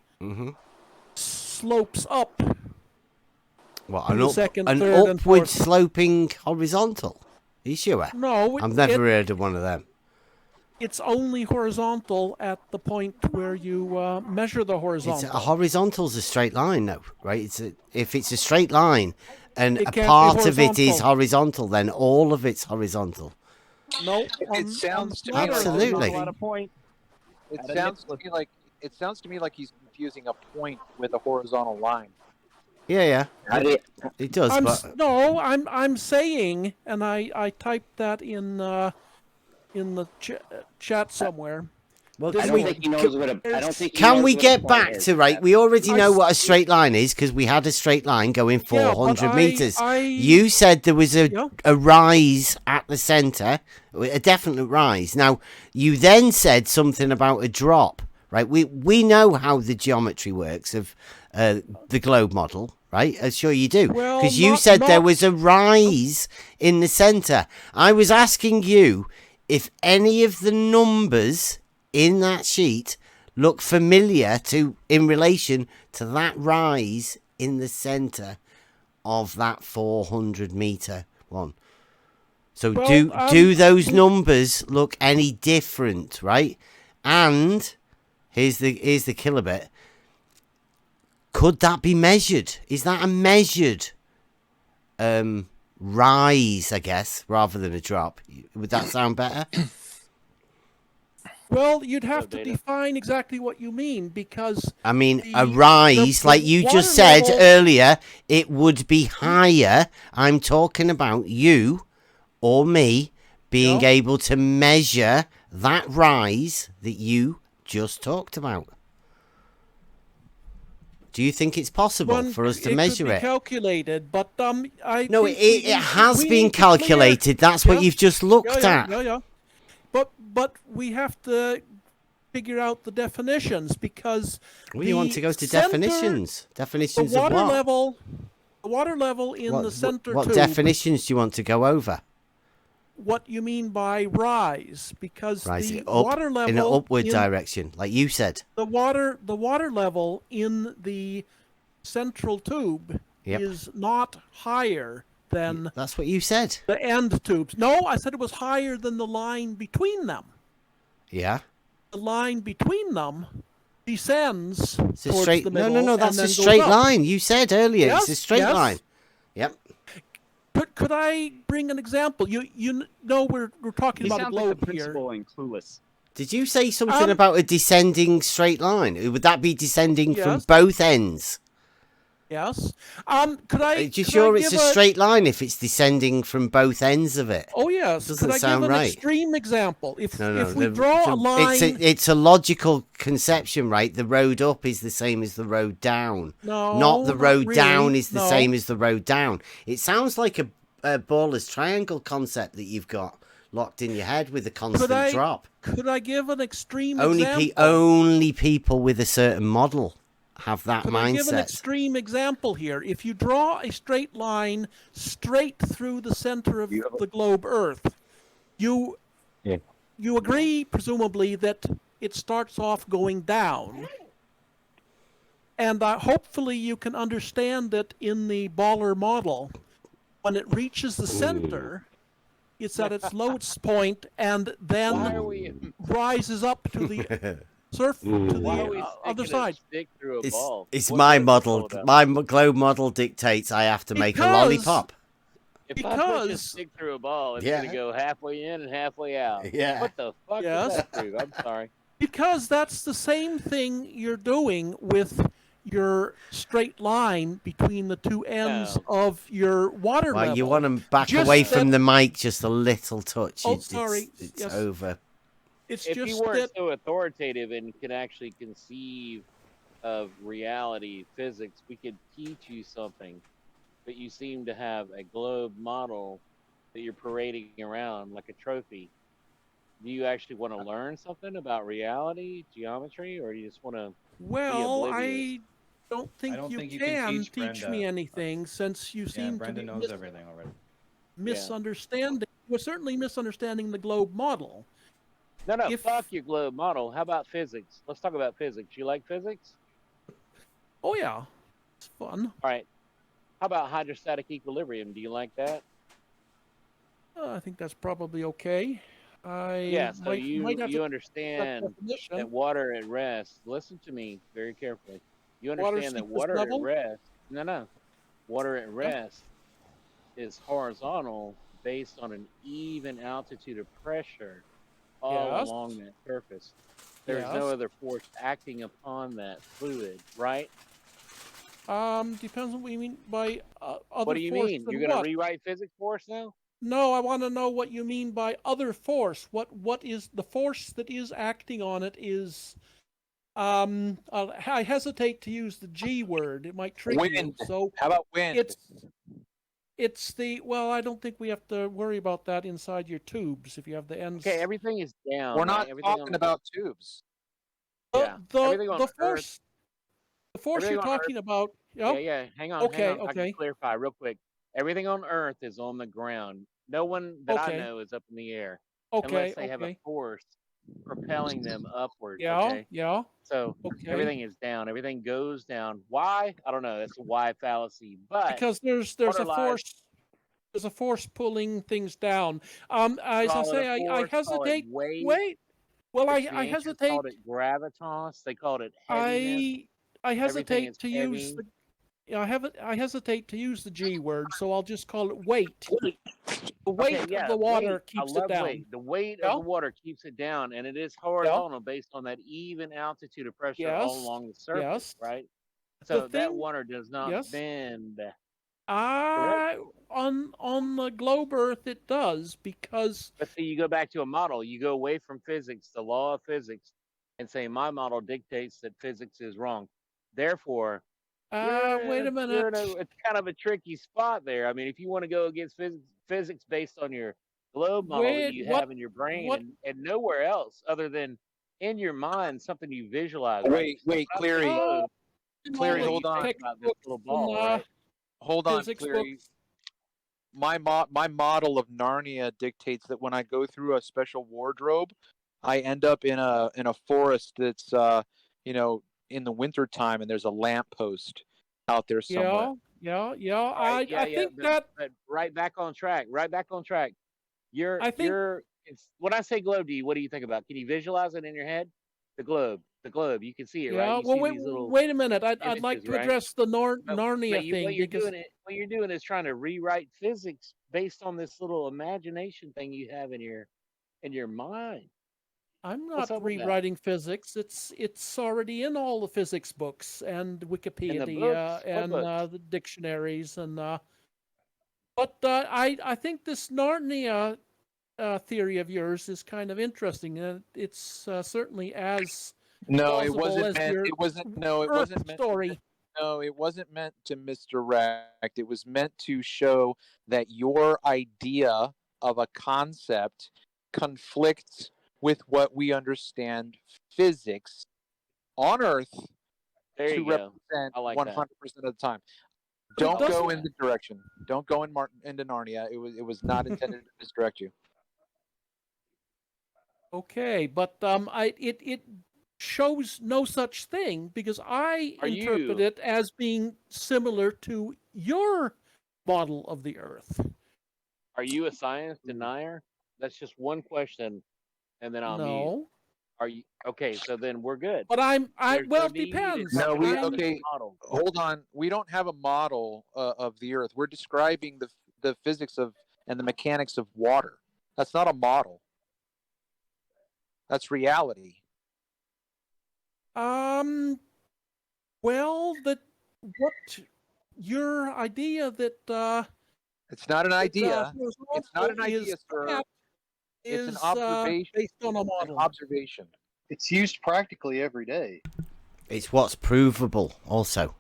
slopes up. What, to an, the up, second, an third, and upward fourth. sloping horizontal? Are you sure? No, I've never heard of one of them. It's only horizontal at the point where you measure the horizontal. A horizontal's a straight line, though, right? If it's a straight line and It a can't be part of it is horizontal. horizontal, then all of it's horizontal. No, It sounds to me flat like Earth, Absolutely. it's not a point. It At a sounds to nickel- me like he's confusing a point with a horizontal line. Yeah. It does, but I'm saying, and I typed that in the chat somewhere. Well, I don't think he knows what a. I don't think. he can knows we what a get point back is. to right? We already know what a straight line is because we had a straight line going Yeah, but 400 meters. I- You said there was Yeah. a rise at the center, a definite rise. Now you then said something about a drop, right? We know how the geometry works of the globe model, right? I'm sure you do, Well, because you not- said there not- was a rise in the center. I was asking you if any of the numbers in that sheet look familiar in relation to that rise in the center of that 400 meter one. So Well, do those numbers look any different, right? And here's the killer bit. Could that be measured? Is that a measured rise, I guess, rather than a drop? Would that sound better? Well, you'd have to define exactly what you mean, because I mean, the- a rise, the like you water just said level- earlier, it would be higher. I'm talking about you or me being Yeah. able to measure that rise that you just talked about. Do you think it's possible for us to measure It could be it? calculated, but I No, think it has been calculated. That's what you've just looked at. Yeah. But we have to figure out the definitions because We want to go to definitions. Definitions the of what? The water level in the center what tube. definitions do you want to go over? What you mean by rise? Because Rise the it up water level in an upward direction, like you said. The water level in the central tube is not higher than. That's what you said. The end tubes. No, I said it was higher than the line between them. Yeah. The line between them descends It's a towards straight. the middle. No. That's and a then straight goes up. line. You said earlier it's a Yes, straight yes. line. Yep. Could I bring an example? You know we're talking He about a sounds like globe the principal in Clueless. Did you say something about a descending straight line? Would that be descending from Yes. both ends? Yes. Could I? Are you could sure I it's a give straight line if it's descending from both ends of it? Oh yes. Doesn't Could I sound give an right. extreme example? If No, if we draw a line. It's a logical conception, right? The road up is the same as the road down. No, not the not road really. down is the No. same as the road down. It sounds like a baller's triangle concept that you've got locked in your head with a constant drop. Could I give an extreme Only example? only people with a certain model have that Could I give an mindset. extreme example here? If you draw a straight line straight through the center of the globe Earth, you agree, presumably, that it starts off going down. And hopefully you can understand that in the Baller model, when it reaches the center, it's at its lowest point and then rises up to the Why are we other sticking a side. stick through a ball? It's What- my what's this all model. about? My globe model dictates I have to make a Because- lollipop. If I push a stick through a ball, it's Yeah. gonna go halfway in and halfway out. Yeah. What the fuck Yes. does that prove? I'm sorry. Because that's the same thing you're doing with your straight line between the two ends of your water Well, level. you want to back Just away from that- the mic just a little touch. Oh, sorry. It's Yes. over. It's If just you weren't that so authoritative and can actually conceive of reality, physics, we could teach you something. But you seem to have a globe model that you're parading around like a trophy. Do you actually want to learn something about reality, geometry, or do you just want to well, be oblivious? I don't think don't you think you can can teach teach me Brenda. anything since you Yeah, seem Brenda to be knows everything already. misunderstanding. You're certainly misunderstanding the globe model. No, fuck your globe model. How about physics? Let's talk about physics. You like physics? Oh yeah, it's fun. All right. How about hydrostatic equilibrium? Do you like that? I think that's probably okay. Yeah, so might you have to understand definition. that water at rest, listen to me very carefully. You Water understand that surface water level? at rest, no. Water at rest is horizontal based on an even altitude of pressure all Yes. along that surface. There's Yes. no other force acting upon that fluid, right? Depends on what you mean by other What do you force mean? than You're going to what? rewrite physics for us now? No, I want to know what you mean by other force. What is the force that is acting on it is I hesitate to use the G word. It might trigger you. Wind. So How about wind? It's the well, I don't think we have to worry about that inside your tubes if you have the ends. Okay, everything is down. We're right? not Everything talking on- about tubes. Yeah, everything on the Earth- force the force everything you're on Earth- talking about. Yeah, Yep. yeah. Hang on. Okay, I okay. can clarify real quick. Everything on Earth is on the ground. No one that Okay. I know is up in the air. Okay, Unless they have a okay. force propelling them upward. Yeah, Okay. yeah. So Okay. everything is down. Everything goes down. Why? I don't know. That's a why fallacy. But Because there's water a lies- force. There's a force pulling things down. As I call it a say, I force, call it hesitate. weight. Wait. Well, Which the I ancients hesitate. called it gravitas. They called it heaviness. I Everything hesitate is to use heavy. the. I hesitate to use the G word, so I'll just call it weight. The weight Okay, yeah, of the water weight. keeps I love it down. weight. The weight Yeah. of the water keeps it down, and it is horizontal based on that even altitude of pressure all Yes, along the surface, yes. right? So that thing- water does not yes. bend. On the globe Earth it does because But see, you go back to a model. You go away from physics, the law of physics, and say my model dictates that physics is wrong. Therefore, Wait a minute. It's kind of a tricky spot there. I mean, if you want to go against physics based on your globe model that Wait, you what? have in your brain What? and nowhere else other than in your mind, something you visualize, right? Wait, So when wait, I say Cleary. globe, Cleary, you hold on. think about this little ball, right? Hold on, physics Cleary. books. My model of Narnia dictates that when I go through a special wardrobe, I end up in a forest that's in the wintertime, and there's a lamppost out there somewhere. Yeah. All right, I yeah, think that but right back on track. Right back on track. I think It's when I say globe to you, what do you think about? Can you visualize it in your head? The globe. You can see it, right? yeah. You Well, see wait, these little wait a minute. I'd like images, to right? address the But Narnia you thing because what you're doing is trying to rewrite physics based on this little imagination thing you have in your mind. I'm What's not up with that? rewriting physics. It's already in all the physics books and In the Wikipedia books? What and books? the dictionaries and but I think this Narnia theory of yours is kind of interesting, and it's certainly as No, it plausible wasn't as meant. your It wasn't. No, it Earth wasn't meant to. story. No, it wasn't meant to misdirect. It was meant to show that your idea of a concept conflicts with what we understand physics on Earth There to you go. represent I like 100% that. of the time. But it Don't go doesn't. in the direction. Don't go into Narnia. It was not intended to misdirect you. Okay, but it shows no such thing because I Are interpret you it as being similar to your model of the Earth. are you a science denier? That's just one question, and then I'll mute. No, Are you okay? So then we're good. but There's well, no it need in depends. No, talking we about this okay. model. Hold on. We don't have a model of the Earth. We're describing the physics of and the mechanics of water. That's not a model. That's reality. Well, what your idea that It's not an idea. It's not an is idea, sir. flat It's an is observation. based on a An model. observation. It's used practically every day. It's what's provable also.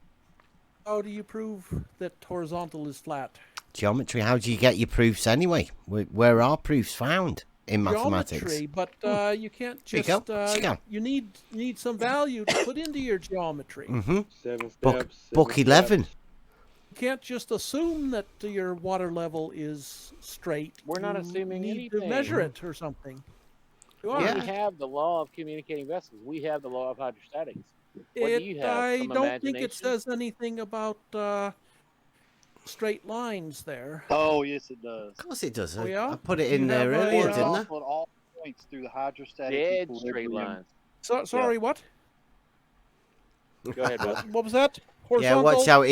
How do you prove that horizontal is flat? Geometry. How do you get your proofs anyway? Where are proofs found in mathematics? Geometry, but you can't There you just go. you need some value to put into your geometry. Mm-hmm. 7 Book steps. book 11. You can't just assume that your water level is straight. We're not You assuming need to anything. measure it or something. You We are. have the law of communicating vessels. We have the law of hydrostatics. What do you have? I Some don't think it imagination? says anything about straight lines there. Oh, yes, it does. Of course it does. Oh, yeah? I put it You in there have a, earlier, didn't I? Horizontal at all points through the hydrostatic Dead straight equilibrium. lines. Sorry, what? Go ahead, bud. What was that? Yeah, Horizontal? watch out.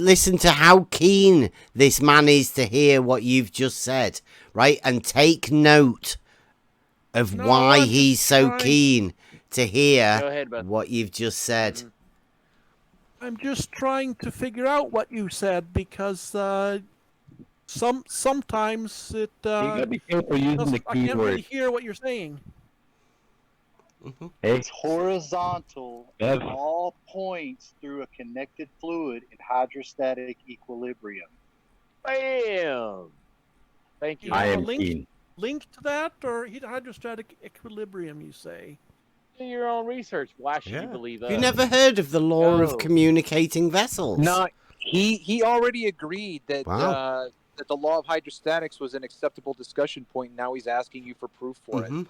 Listen to how keen this man is to hear what you've just said, right? And take note of No, why I'm he's just so trying- keen to hear Go ahead, bud. what you've just said. I'm just trying to figure out what you said because sometimes it You gotta be careful using the I can't really keyword. hear what you're saying. It's horizontal Yes. at all points through a connected fluid in hydrostatic equilibrium. Bam! Thank You you. I have a am link keen. to that or hydrostatic equilibrium? You say? Do your own research. Why should you Yeah. believe Have you us? never heard of the law No. of communicating vessels? No, he already agreed that Wow. that the law of hydrostatics was an acceptable discussion point. Now he's asking you for proof for it.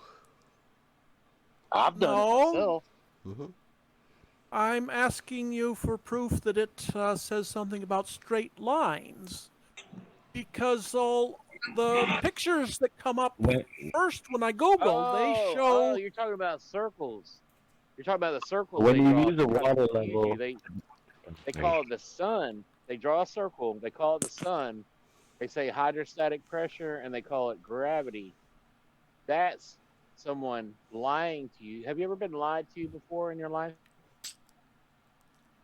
I've done it No. myself. Mm-hmm. I'm asking you for proof that it says something about straight lines, because all the pictures that come up first when I Google, they show. you're talking about circles. You're talking about the circles When they you draw. use the to try to water confuse level- you. They call it the sun. They draw a circle. They call it the sun. They say hydrostatic pressure, and they call it gravity. That's someone lying to you. Have you ever been lied to before in your life?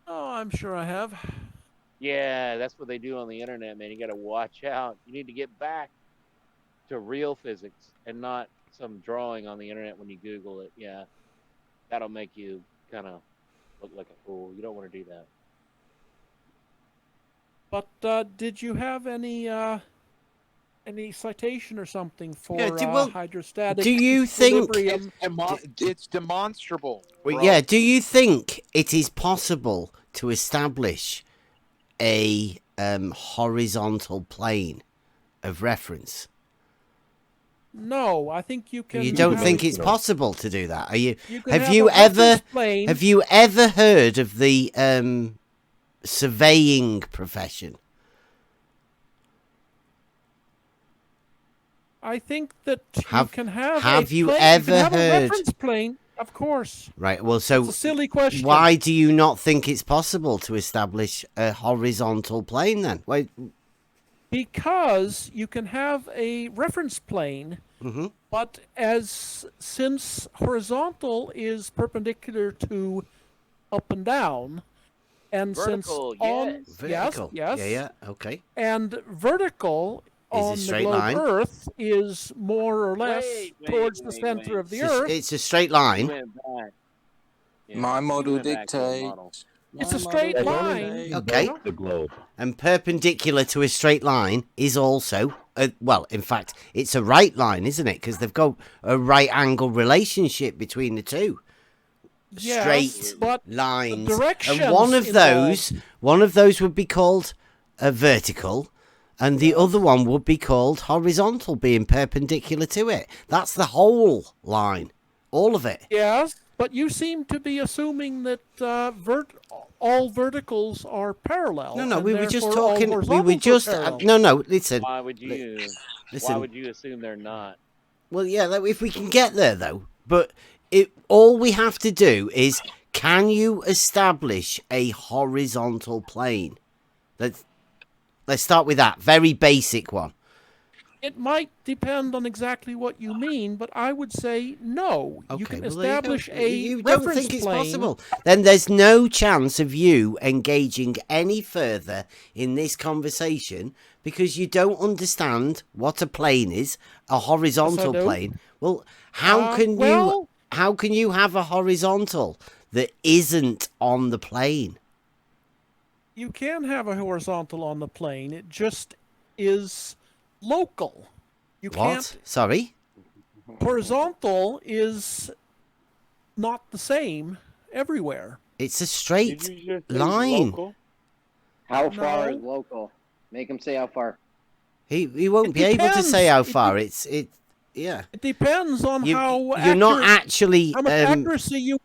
Oh, I'm sure I have. Yeah, that's what they do on the internet, man. You got to watch out. You need to get back to real physics and not some drawing on the internet when you Google it. Yeah, that'll make you kind of look like a fool. You don't want to do that. But did you have any citation or something for hydrostatic do you think- equilibrium? It's demonstrable. Well, bro. yeah. Do you think it is possible to establish a horizontal plane of reference? No, I think you can. You don't have think a- it's possible to do that? Are you? You can Have have you a reference ever? plane. Have you ever heard of the surveying profession? I think that you Have- can have. have a you plane, ever you can have heard- a reference plane? Of course. Right. Well, so It's a silly question. why do you not think it's possible to establish a horizontal plane then? Wait. Because you can have a reference plane, Mhm. but since horizontal is perpendicular to up and down, and Vertical, since on Vertical. yes, Yeah. Yeah. Okay. and vertical Is a on the straight globe line. Earth is more or less Wait, towards the center of the Earth. It's a straight You line. went back. Yeah, My you model went back to the model. dictates. It's a straight line. Okay. The globe. And perpendicular to a straight line is also, well, in fact, it's a right line, isn't it? Because they've got a right angle relationship between the two. Yes, Straight but lines. the directions And one of those would be called a vertical, and the other one would be called horizontal, being perpendicular to it. That's the whole line, all of it. Yes, but you seem to be assuming that all verticals are parallel. No, and we were just therefore all talking. We were horizontals are just parallel. no. Listen. Why would you? Listen. Why would you assume they're not? Well, yeah, if we can get there though, but all we have to do is, can you establish a horizontal plane? Let's start with that very basic one. It might depend on exactly what you mean, but I would say no. Okay, You can well, there you go. establish a You don't reference think it's plane. possible? Then there's no chance of you engaging any further in this conversation because you don't understand what a plane is, a horizontal do. plane. Well, how can you have a horizontal that isn't on the plane? You can have a horizontal on the plane. It just is local. You What? can't. Sorry? Horizontal is not the same everywhere. It's a straight Did you just say line. local? How far No. is local? Make him say how far. He won't It be able to depends. say how far. Yeah. It depends on how You're not accurate- actually. how much accuracy you.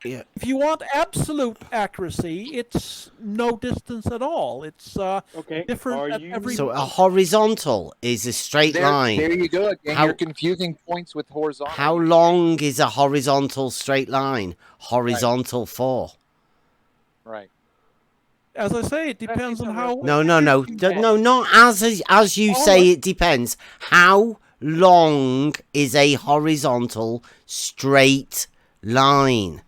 Yeah. If you want absolute accuracy, it's no distance at all. It's Okay. different at every. So a horizontal is a straight line. There you go again. How- You're confusing points with horizontal. How long is a horizontal straight line? Horizontal for? Right. As I say, it depends on how. No. No, not as you say it depends. How long is a horizontal straight line?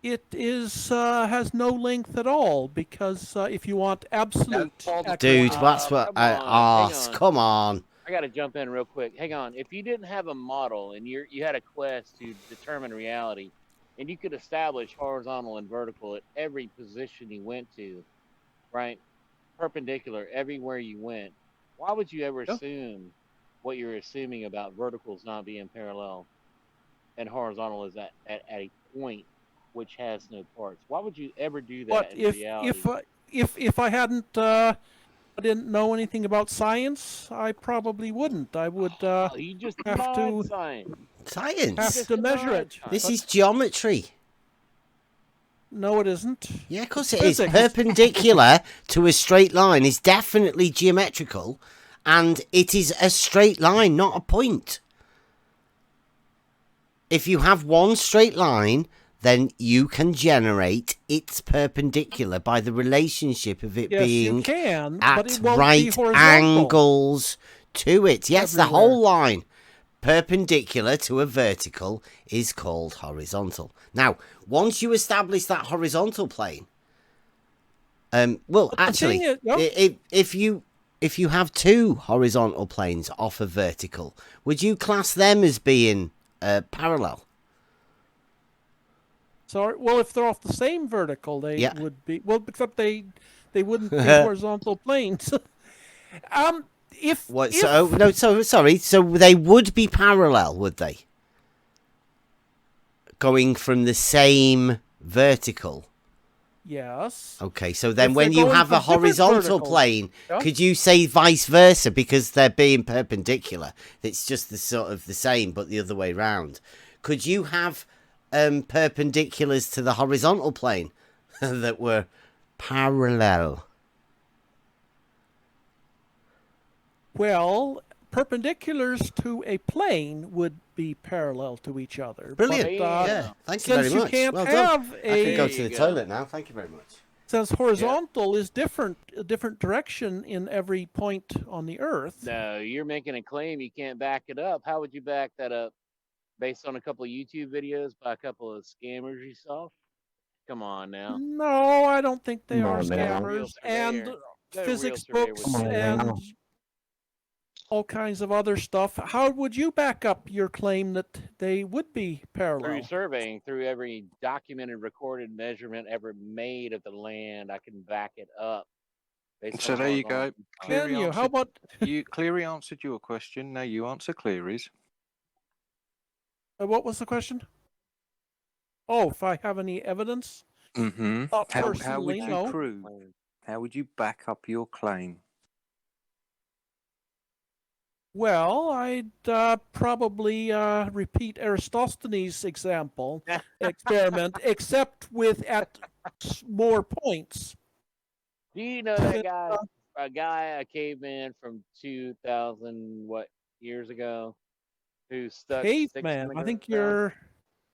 It is has no length at all because if you want absolute, Dude, accuracy- that's what I hang asked. on. Come on. I got to jump in real quick. Hang on. If you didn't have a model and you had a quest to determine reality, and you could establish horizontal and vertical at every position you went to, right, perpendicular everywhere you went, why would you ever assume what you're assuming about verticals not being parallel, and horizontal is at a point which has no parts? Why would you ever do that But in reality? if I hadn't I didn't know anything about science, I probably wouldn't. I would you just have denied to science. Science. have to measure it. This But is geometry. no, it isn't. Yeah, of course it is. Physics. Perpendicular to a straight line is definitely geometrical, and it is a straight line, not a point. If you have one straight line, then you can generate its perpendicular by the relationship of it Yes, you being can, but at it won't be right horizontal. angles to it. Yes, the Everywhere. whole line perpendicular to a vertical is called horizontal. Now, once you establish that horizontal plane, well, But the actually, thing is- if you have two horizontal planes off a vertical, would you class them as being parallel? Sorry. Well, if they're off the same vertical, they Yeah. would be. Well, except they They wouldn't be horizontal planes. If What? if So no. So sorry. So they would be parallel, would they? Going from the same vertical. yes. Okay. So then, If when they're you going have a from different horizontal verticals, plane, yeah? could you say vice versa because they're being perpendicular? It's just the sort of the same, but the other way round. Could you have perpendiculars to the horizontal plane that were parallel? Well, perpendiculars to a plane would be parallel to each other. Brilliant. But, Yeah. Thank you very since much. you can't Well done. have I can go a to the toilet now. Thank you very much. since horizontal is a different direction in every point on the Earth. No, you're making a claim. You can't back it up. How would you back that up? Based on a couple of YouTube videos by a couple of scammers you saw? Come on now. No, I don't think they Come are on now. No real scammers. And surveyor. No real physics surveyor would books Come do on that. and now. all kinds of other stuff. How would you back up your claim that they would be Through parallel? surveying, through every documented, recorded measurement ever made of the land, I can back it up. Based So on there you horizontal go. design. Can Cleary you? How answered, about Cleary answered your question. Now you answer Cleary's. what was the question? Oh, if I have any evidence? Mm-hmm. Not How personally, would you no. prove? How would you back up your claim? Well, I'd probably repeat Aristophanes' experiment, except with at more points. Do you know that guy? A caveman from 2000 what years ago, who stuck sticks in Caveman. the I think ground? your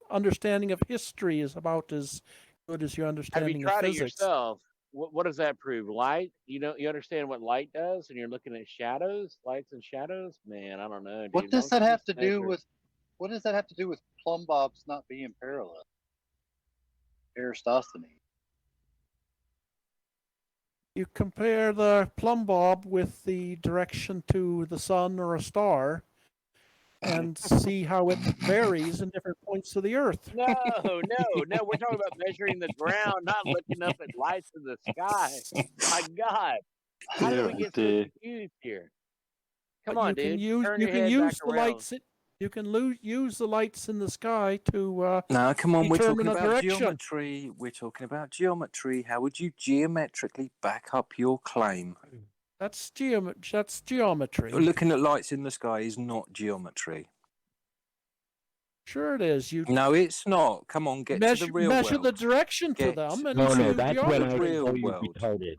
understanding of history is about as good as your Have you understanding of tried it physics. yourself? What does that prove? Light? You know, you understand what light does, and you're looking at shadows, lights and shadows. Man, I don't know, dude. What does Don't that you have just to do measure? with? What does that have to do with plumb bobs not being parallel? Aristophanes. You compare the plumb bob with the direction to the sun or a star and see how it varies in different points of the Earth. No, no. We're talking about measuring the ground, not looking up at lights in the sky. My God, how did we get so confused here? Come But on, you can dude. use Turn you your can head back use the around. lights. You can use the lights in the sky to No, come on. We're determine talking a about direction. geometry. We're talking about geometry. How would you geometrically back up your claim? That's geometry. Looking at lights in the sky is not geometry. Sure, it is. You No, it's not. Come on, get to the real measure world. the direction to Get them, and No, you no, do that's when I geometry. call you world. retarded.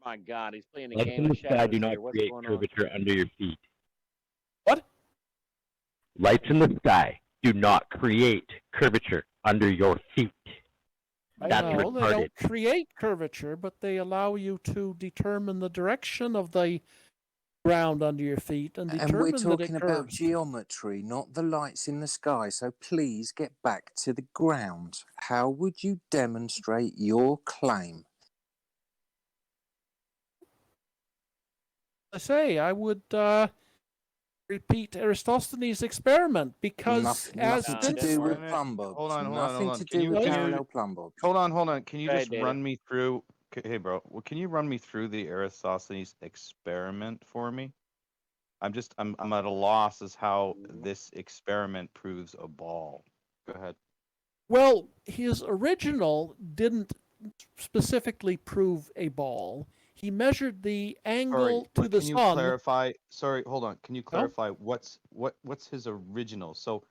My God, he's playing a Lights game in of the sky shadows do not here. What's create going on? curvature under your feet. What? Lights in the sky do not create curvature under your feet. That's No, they retarded. don't create curvature, but they allow you to determine the direction of the ground under your feet and And we're determine that talking it about curves. geometry, not the lights in the sky. So please get back to the ground. How would you demonstrate your claim? I say I would repeat Aristophanes' experiment because Nothing to do with plumb bobs. Hold on. Nothing to Can do you, with can parallel you plumb bobs. hold on? Can you Go just ahead, Data. run me through? Hey, bro. Well, can you run me through the Aristophanes experiment for me? I'm at a loss as how this experiment proves a ball. Go ahead. Well, his original didn't specifically prove a ball. He measured the angle to but the can you sun. clarify? Sorry, hold on. Can you clarify what's his original? So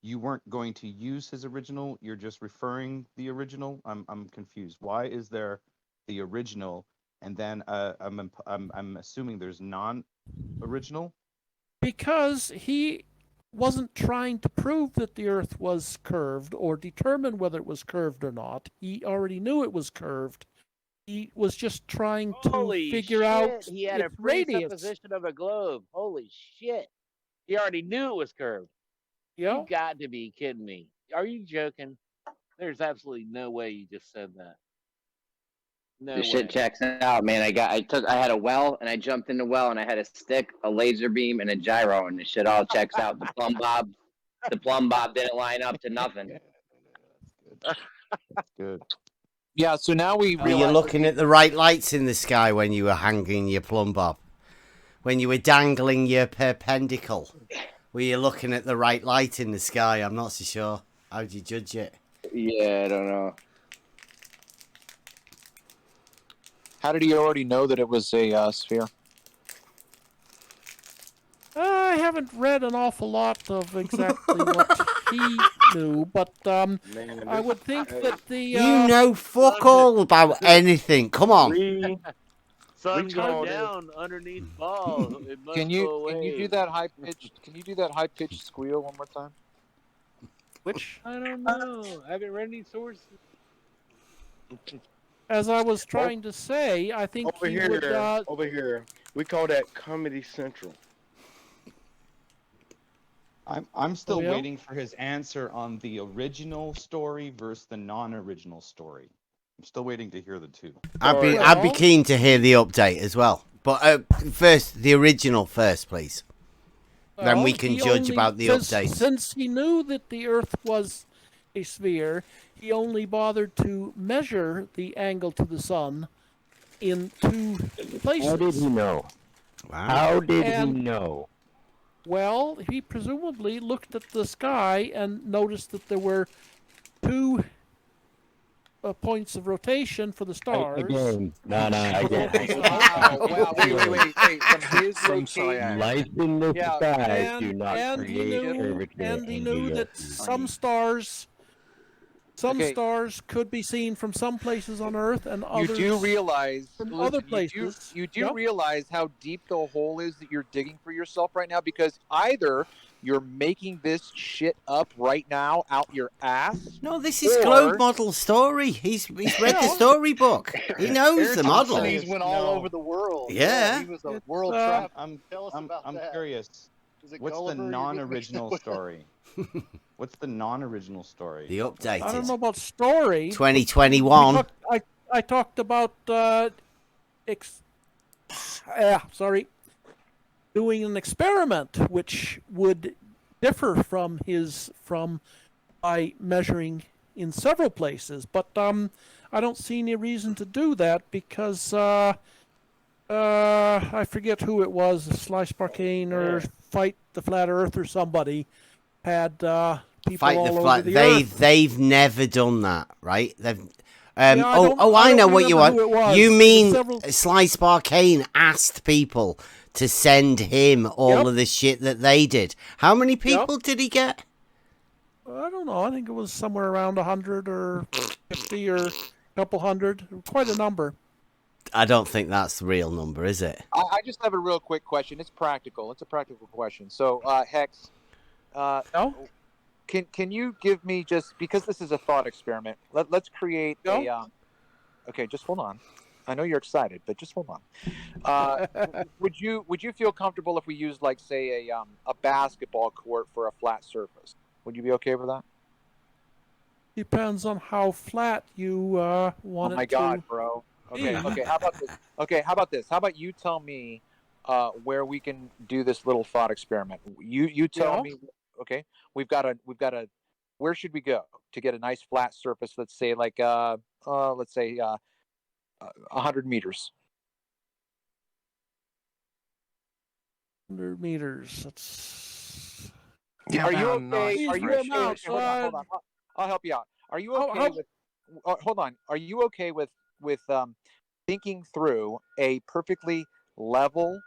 you weren't going to use his original. You're just referring the original. I'm confused. Why is there the original, and then I'm assuming there's non-original? Because he wasn't trying to prove that the Earth was curved or determine whether it was curved or not. He already knew it was curved. He was just trying to Holy figure shit! out He had a its radius. presupposition of a globe. Holy shit! He already knew it was curved. Yeah. You got to be kidding me. Are you joking? There's absolutely no way you just said that. No The way. shit checks out, man. I had a well and I jumped in the well and I had a stick, a laser beam, and a gyro, and the shit all checks out. The plumb bob didn't line up to nothing. That's good. Yeah, so now we Were you realize. looking at the right lights in the sky when you were hanging your plumb bob? When you were dangling your perpendicle? Were you looking at the right light in the sky? I'm not so sure. How do you judge it? Yeah, I don't know. How did he already know that it was a sphere? I haven't read an awful lot of exactly what he knew, but I would think that the You know fuck all about anything. Come on. We Sun go told down underneath ball. It must Can go you away. do that high pitched? Can you do that high pitched squeal one more time? which, I don't know. I haven't read any sources. as I was trying to say, I think over he would. here, over here, we call that Comedy Central. I'm still yeah? waiting for his answer on the original story versus the non-original story. I'm still waiting to hear the two. I'd be keen to hear the update as well. But first, the original first, please. Then we Well, can he judge only- about the since- updates. Since he knew that the Earth was a sphere, he only bothered to measure the angle to the sun in two places. How did he know? Wow. How did he And- know? Well, he presumably looked at the sky and noticed that there were two points of rotation for the stars. Again. No, again. Wow, wait. From his location. Lights in the Yeah, sky do not and he create knew, curvature. and he and knew do that not some stars, Okay. stars could be seen from some places on Earth, and You others do realize from listen, other places. You do Yep. realize how deep the hole is that you're digging for yourself right now, because either you're making this shit up right now out your ass. No, this is Globe Model story. He's read the storybook. He knows the model. He's went all over the world. Yeah. He was a world I'm, traveler. Tell us about I'm that. curious. Was it What's Gulliver? the You're non-original with- story? What's the non-original story? The updated. I don't know about story. 2021. I talked about doing an experiment which would differ from by measuring in several places, but I don't see any reason to do that because I forget who it was, Sly Sparkane or Fight the Flat Earth or somebody had people Fight all the over flat. the Earth. They've never done that, right? They've. Yeah, I know what you remember want. who it was. You It was mean several- Sly Sparkane asked people to send him all of the shit that they did. How many people did he get? I don't know. I think it was somewhere around 100 or 50 or a couple hundred. Quite a number. I don't think that's the real number, is it? I just have a real quick question. It's practical. It's a practical question. So, Hex, can you give me, just because this is a thought experiment, let's create a. Okay, just hold on. I know you're excited, but just hold on. Would you feel comfortable if we used, like, say, a basketball court for a flat surface? Would you be okay with that? Depends on how flat you want it to. Oh my God, bro. Okay. How about this? How about you tell me where we can do this little thought experiment? You tell me. Okay, we've got a. Where should we go to get a nice flat surface? Let's say 100 meters. 100 meters. That's. Are you okay? Nice Are you threshold. okay? Hold on. I'll help you out. Are you okay with? Hold on. Are you okay with thinking through a perfectly level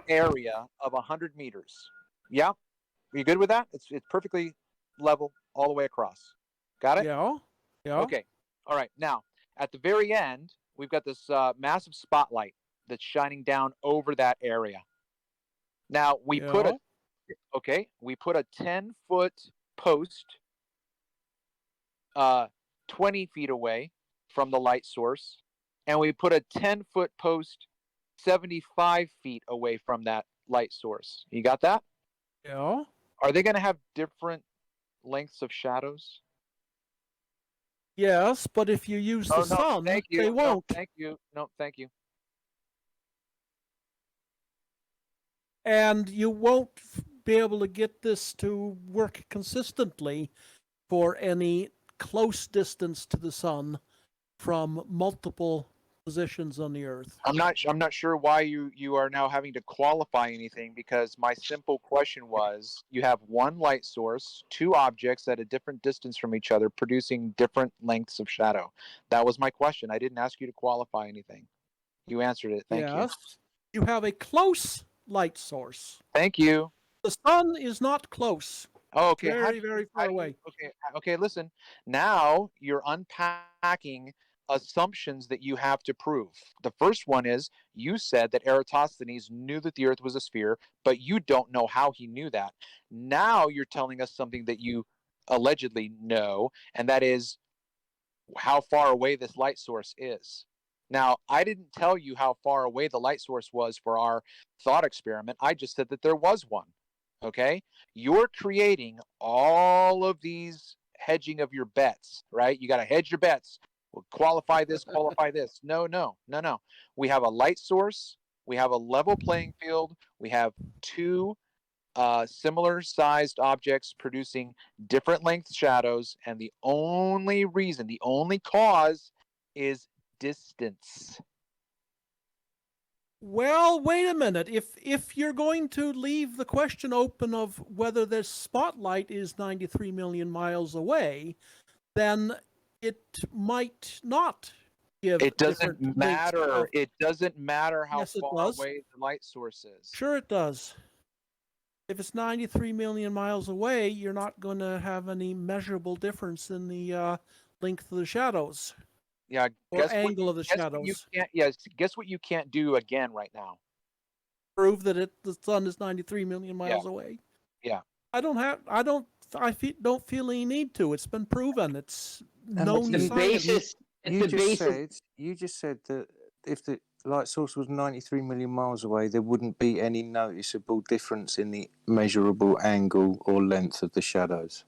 area of 100 meters? Yeah. Are you good with that? It's perfectly level all the way across. Got it? Yeah. Okay. All right. Now, at the very end, we've got this massive spotlight that's shining down over that area. Now, we put a 10-foot post 20 feet away from the light source, and we put a 10-foot post 75 feet away from that light source. You got that? Yeah. Are they going to have different lengths of shadows? Yes, but if you use the sun, thank you. they won't. No, thank you. No, thank you. And you won't be able to get this to work consistently for any close distance to the sun from multiple positions on the Earth. I'm not sure why you are now having to qualify anything, because my simple question was, you have one light source, two objects at a different distance from each other producing different lengths of shadow. That was my question. I didn't ask you to qualify anything. You answered it. Thank you. Yes. You have a close light source. Thank you. The sun is not close. Oh, okay. Very, very far away. Okay, listen. Now you're unpacking assumptions that you have to prove. The first one is, you said that Eratosthenes knew that the Earth was a sphere, but you don't know how he knew that. Now you're telling us something that you allegedly know, and that is how far away this light source is. Now, I didn't tell you how far away the light source was for our thought experiment. I just said that there was one. Okay? You're creating all of these hedging of your bets, right? You got to hedge your bets. Well, qualify this, qualify this. No. We have a light source. We have a level playing field. We have two similar sized objects producing different length shadows. And the only reason, the only cause is distance. Well, wait a minute. If you're going to leave the question open of whether this spotlight is 93 million miles away, then it might not give. It doesn't matter. It doesn't matter how Yes, it far does. away the light source is. Sure, it does. If it's 93 million miles away, you're not going to have any measurable difference in the length of the shadows. Yeah, or angle of the shadows. Guess what you can't do again right now? Prove that the sun is 93 million miles away. Yeah. I don't feel any need to. It's been proven. It's known the science. You just said that if the light source was 93 million miles away, there wouldn't be any noticeable difference in the measurable angle or length of the shadows.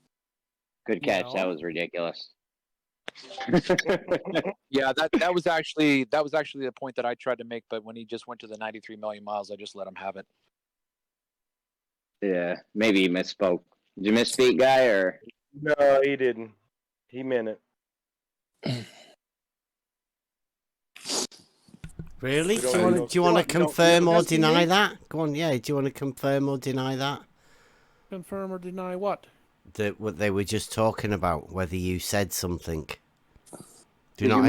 Good catch. No. That was ridiculous. Yeah, that was actually the point that I tried to make, but when he just went to the 93 million miles, I just let him have it. Yeah, maybe he misspoke. Did you misspeak, guy, or? No, he didn't. He meant it. Really? Do you want to confirm or deny that? Go on, yeah. Do you want to confirm or deny that? Confirm or deny what? What they were just talking about, whether you said something. Do you not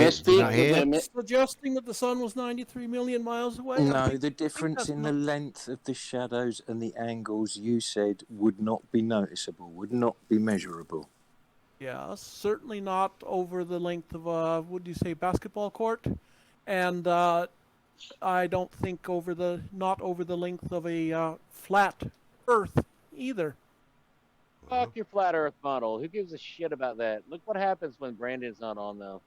hear? Suggesting that the sun was 93 million miles away? No, the difference in the length of the shadows and the angles you said would not be noticeable, would not be measurable. Yeah, certainly not over the length of a, would you say, basketball court? And I don't think not over the length of a flat Earth either. Fuck your flat Earth model. Who gives a shit about that? Look what happens when Brandon's not on, though.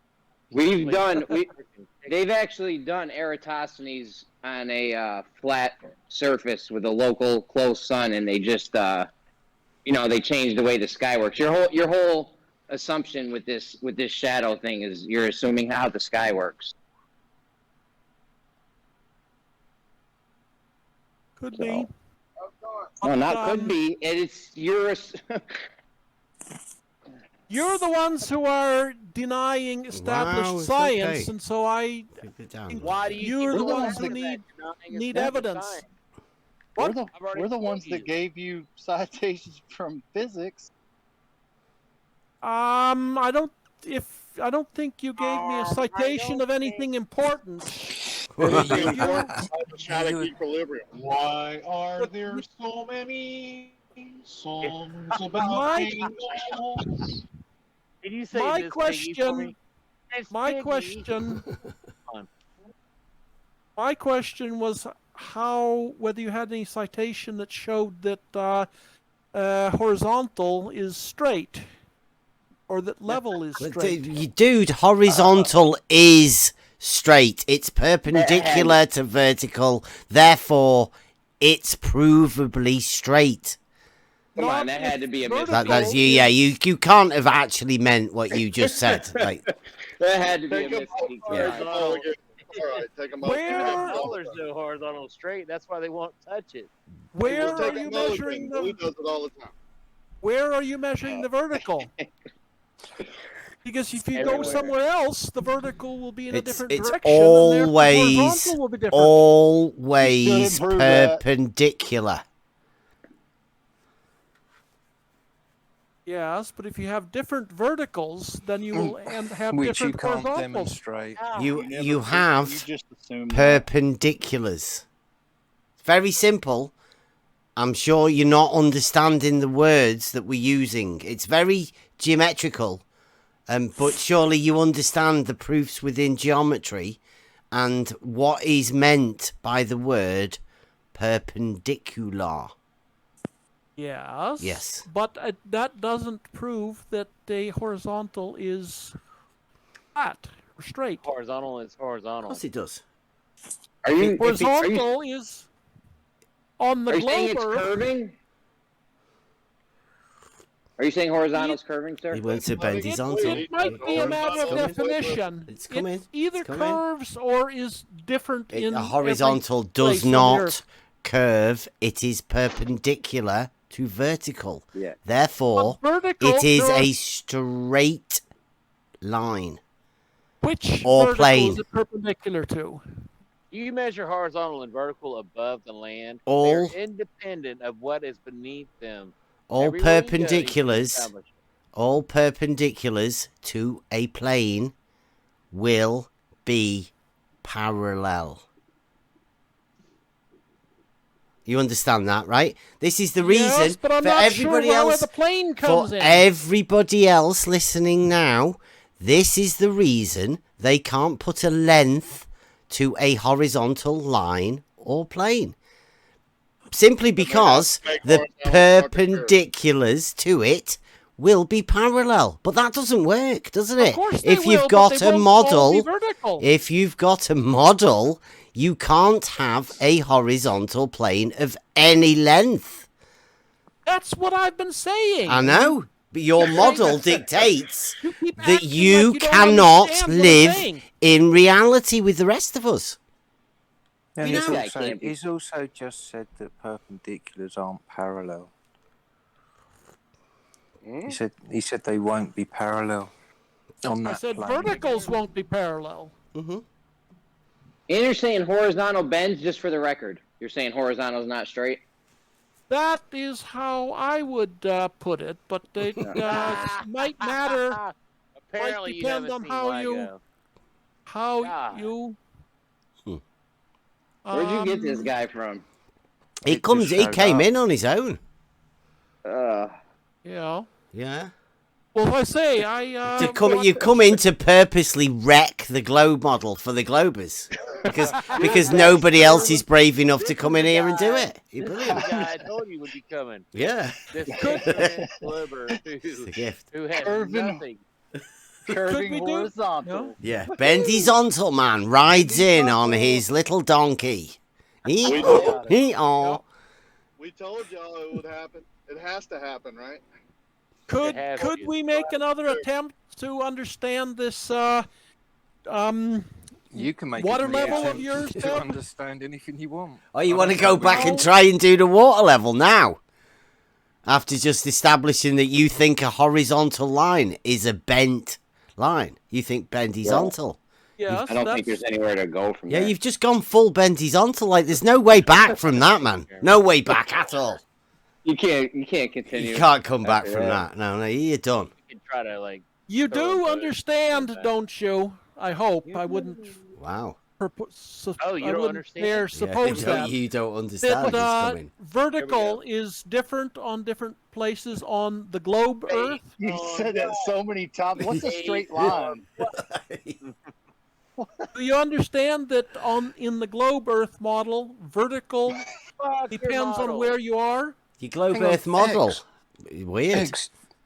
They've actually done Eratosthenes on a flat surface with a local close sun, and they just, they changed the way the sky works. Your whole assumption with this shadow thing is you're assuming how the sky works. Could be. No, not could be. It's You're the ones who are denying established science, and so I think you're the ones who need evidence. We're the ones that gave you citations from physics. I don't think you gave me a citation of anything important. Static equilibrium. Why are there so many songs about angels? Did you say my this, question? My question was whether you had any citation that showed that horizontal is straight, or that level is straight. Dude, horizontal is straight. It's perpendicular to vertical. Therefore, it's provably straight. Come on, that had to be a mistake. That's you. Yeah, you can't have actually meant what you just said. Like that had to be a mistake. Yeah. All right, take them there's no horizontal straight. That's why they won't touch it. Where are you measuring He does it all the time. Where are you measuring the vertical? Because if you go Everywhere. somewhere else, the vertical will be in a It's different it's direction, and therefore always horizontal will be different. always improve that. perpendicular. Yes, but if you have different verticals, then you will have Which you different can't horizontals. demonstrate. You have just assume perpendiculars. Very simple. I'm sure you're not understanding the words that we're using. It's very geometrical, but surely you understand the proofs within geometry and what is meant by the word perpendicular. Yes. Yes. But that doesn't prove that a horizontal is flat or straight. Horizontal is Of horizontal. course it does. Are you Horizontal is on the Are you saying globe it's Earth. curving? Are you saying horizontal is curving, sir? He went to Bendyzontal. It might be a matter of definition. It's coming. It either It's coming. curves or is different in A horizontal every does place on the not Earth. curve. It is perpendicular to vertical. Yeah. Therefore, But vertical, it is there are- a straight line. Which or vertical plane. is it perpendicular to? You measure horizontal and vertical above the land. All- They're independent of what is beneath them. All Everywhere you go, you can perpendiculars, establish it. all perpendiculars to a plane will be parallel. You understand that, right? This is the reason Yes, but I'm for not everybody sure where else. the plane For comes in. everybody else listening now, this is the reason they can't put a length to a horizontal line or plane. Simply because the perpendiculars to it will be parallel. But that doesn't work, doesn't it? course they If will, you've but got they a won't all be model, vertical. if you've got a model, you can't have a horizontal plane of any length. That's what I've been saying. I know, but your model dictates keep that acting you like you don't cannot understand what I'm live saying. in reality with the rest of us. And You he's know. also, he's also just said that perpendiculars aren't parallel. He said they won't be parallel on that I said plane. verticals won't be parallel. Mm-hmm. And you're saying horizontal bends, just for the record. You're saying horizontal is not straight? That is how I would put it, but it might matter. Apparently, might you depend haven't on seen how God. you. Where'd you get this guy from? He came in on his own. Yeah. Yeah. Well, if I say You come in to purposely wreck the globe model for the Globers because nobody else is brave enough to come in here and do it. You're This is brilliant. the guy I told you would be coming. Yeah. This ignorant Globber the gift. who has Curving- nothing. Curving horizontal. Yeah. Bendyzontal man rides in on his little donkey. We Hee-haw, told- hee-haw. We told y'all it would happen. It has to happen, right? Could we make another attempt to understand this You can make water as many level of attempts yours, to Deb? understand anything you want. Oh, you want to go back and try and do the water level now? After just establishing that you think a horizontal line is a bent line. You think Bendyzontal. Yes, I don't think there's anywhere to go from Yeah, there. you've just gone full Bendyzontal. Like, there's no way back from that, man. No way back at all. You can't continue. You can't come back after from that. No, you're done. You can try to like. You do understand, don't you? I hope. I wouldn't. Wow. Oh, you I don't wouldn't understand? dare Yeah, suppose that. you don't understand. That He's coming. vertical is different on different places on the globe Earth. You said that so many times. What's a straight line? Do you understand that in the globe Earth model, vertical depends on where you are? Your globe Hang on, Earth model. Hex. Weird.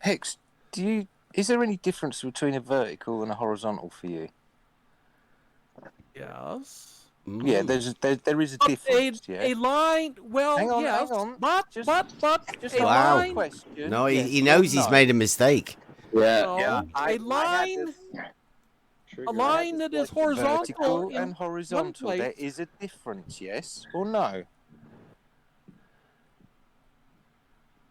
Hex, is there any difference between a vertical and a horizontal for you? Yes. Yeah, there is a difference. A line, well, Hang on, yes, hang on. but Just a Wow. line, question. No, Yes he or knows he's no? made a mistake. no, I a line, a line that is horizontal Vertical in and horizontal. one There place. is a difference, yes or no?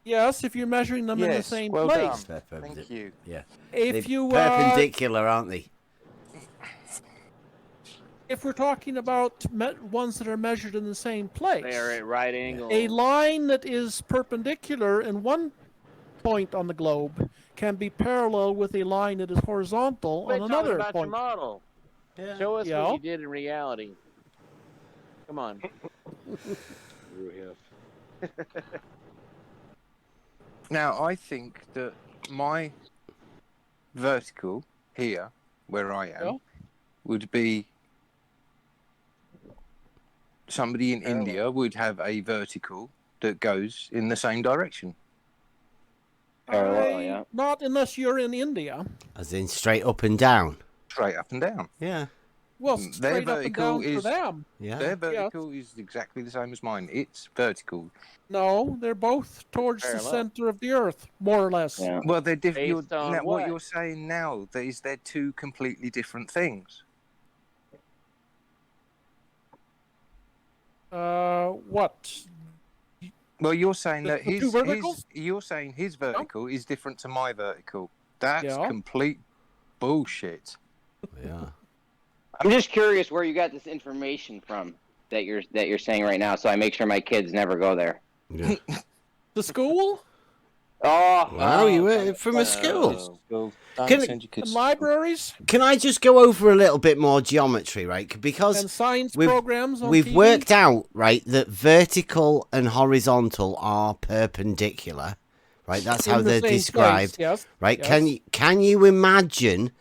Yes, if you're measuring them in the Yes, same well place. done. Thank you. Yeah. If They're you perpendicular, aren't they? if we're talking about ones that are measured in the same place, They are at right angles. a line that is perpendicular in one point on the globe can be parallel with a line that is horizontal Quit on talking another about your point. model. Show us what you did in reality. Come on. Now, I think that my vertical here, where I am, would be somebody in India would have a vertical that goes in the same direction. Not unless you're in India. As in straight up and down. Straight up and down. Yeah. Well, Their straight up and vertical down for them. Yeah. Their vertical is exactly the same as mine. It's vertical. No, they're both towards the center of the Earth, more or less. Well, they're different. Based on What what? you're saying now is they're two completely different things. What? Well, you're saying that the two verticals? you're saying his vertical is different to my vertical. That's Yeah. complete bullshit. Yeah. I'm just curious where you got this information from that you're saying right now, so I make sure my kids never go there. Yeah. The school? Oh, Wow, you were from a school. Libraries? Can I just go over a little bit more geometry, right? Because And science programs on we've TV? worked out, right, that vertical and horizontal are perpendicular, right? That's In how the they're same described, place, yes, right? yes. Can you imagine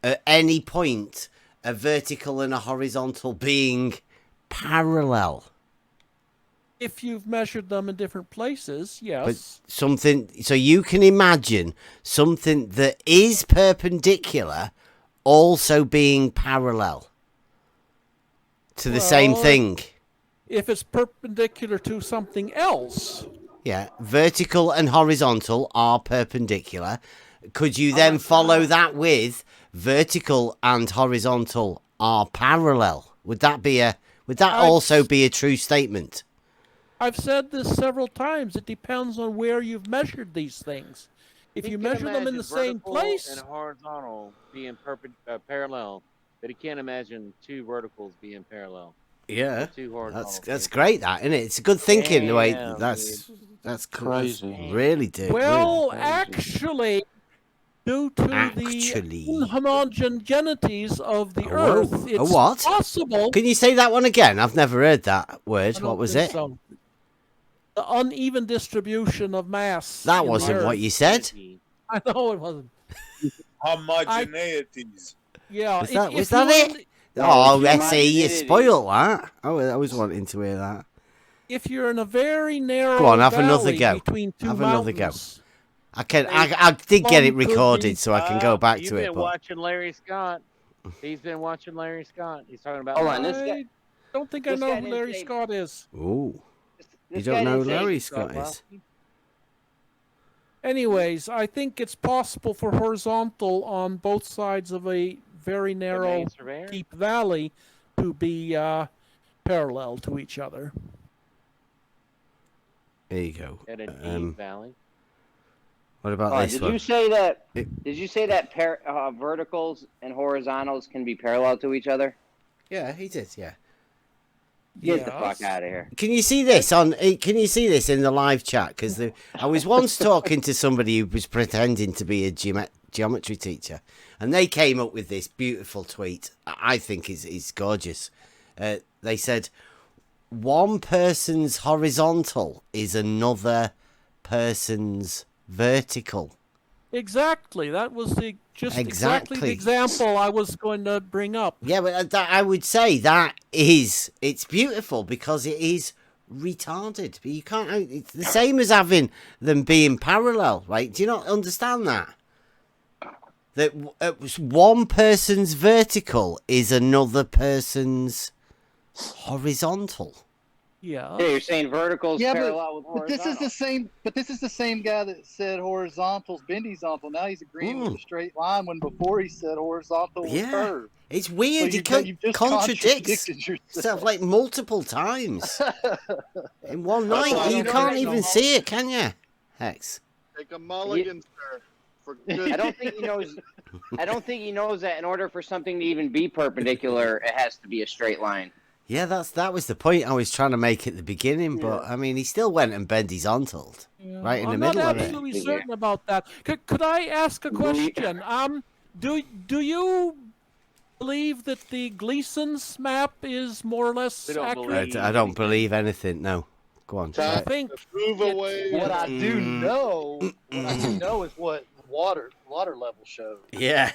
at any point a vertical and a horizontal being parallel? If you've measured them in different places, yes. But something, so you can imagine something that is perpendicular also being parallel to the same Well, thing. If it's perpendicular to something else. Yeah, vertical and horizontal are perpendicular. Could you then follow that with vertical and horizontal are parallel? Would that also be a true statement? I've said this several times. It depends on where you've measured these things. If He you can measure them in imagine the same vertical place, and horizontal being parallel, but he can't imagine two verticals being parallel. Yeah, Or two horizontals that's being great. That, isn't it? It's a good thinking. The way Damn, that's crazy. That's really deep. well, actually, due to the inhomogenities of the Earth, a it's what? possible. Can you say that one again? I've never heard that word. I What don't was think it? so. The uneven distribution of mass. That in the wasn't what Earth. you said. I know it wasn't. Homogeneities. Yeah. Was that, if was that you're it? in- Oh, SE, you spoiled that. I was wanting to hear that. If you're in a very narrow Go on, have another valley go. between two Have another go. mountains, I did get it One could recorded, be- so I can go back You've to it. been But watching Larry Scott. He's been watching Larry Scott. He's talking about. Hold on, this I guy. don't think I this know guy who didn't Larry say- Scott is. ooh, you This don't guy know didn't who say- Larry Scott is? Anyways, I think it's possible for horizontal on both sides of a very narrow, main surveyor? deep valley to be parallel to each other. There you go. At a deep valley. What about Oh, this did one? you say that? Did you say that verticals and horizontals can be parallel to each other? Yeah, he did. Yeah. Get the fuck out of here. Can you see this on? Can you see this in the live chat? Because I was once talking to somebody who was pretending to be a geometry teacher, and they came up with this beautiful tweet. I think is gorgeous. They said, "One person's horizontal is another person's vertical." Exactly. That was exactly Exactly. the example I was going to bring up. Yeah, but I would say it's beautiful because it is retarded. But you can't. It's the same as having them being parallel, right? Do you not understand that? That one person's vertical is another person's horizontal. Yeah. Yeah, you're saying verticals Yeah, parallel with but this horizontal. is the same. But this is the same guy that said horizontals, Bendyzontal. Now he's agreeing with the straight line when before he said horizontal was Yeah. curved. It's weird. So It you've just contradicts contradicted yourself. itself like multiple times in one That's night. why I You don't can't think even so. see it, can you? Hex. Take a mulligan, sir. For good. I don't think he knows. I don't think he knows that in order for something to even be perpendicular, it has to be a straight line. Yeah, that was the point I was trying to make at the beginning, but I mean, he still went and Bendyzontal right in the middle I'm of not it. absolutely certain about that. Could I ask a question? Do you believe that the Gleason's map is more or less accurate? I don't believe anything. No, go on. I Say it. think Move away. What I do know, is what water level shows. Yeah.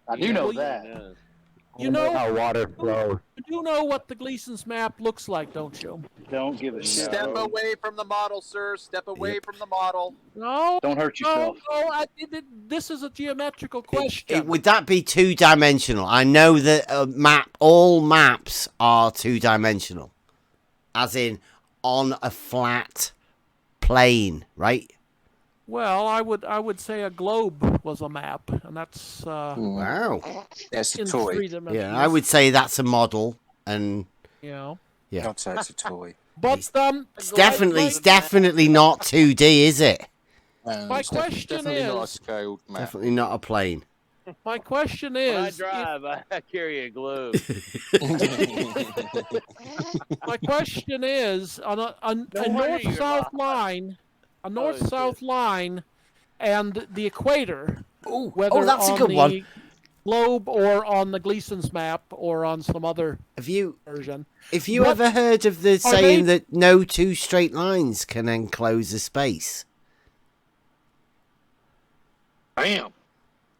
I do know that. You know how water flows. You know what the Gleason's map looks like, don't you? Don't give a shit. Step away from the model, sir. Step away from the model. No. Don't hurt yourself. No, this is a geometrical question. Would that be two-dimensional? I know that all maps are two-dimensional, as in on a flat plane, right? Well, I would say a globe was a map, and that's wow. That's a in toy. 3 dimensions. Yeah, I would say that's a model, and Yeah. yeah, I'd say it's a toy. But it's definitely not 2D, is it? My question definitely not a is, scaled map. Definitely not a plane. my question When I is, drive, I carry a globe. my question is, on a north-south line, line, and the equator, whether that's a on good the one. globe or on the Gleason's map or on some other version. Have you ever heard of the saying that no two straight lines can enclose a space? Bam.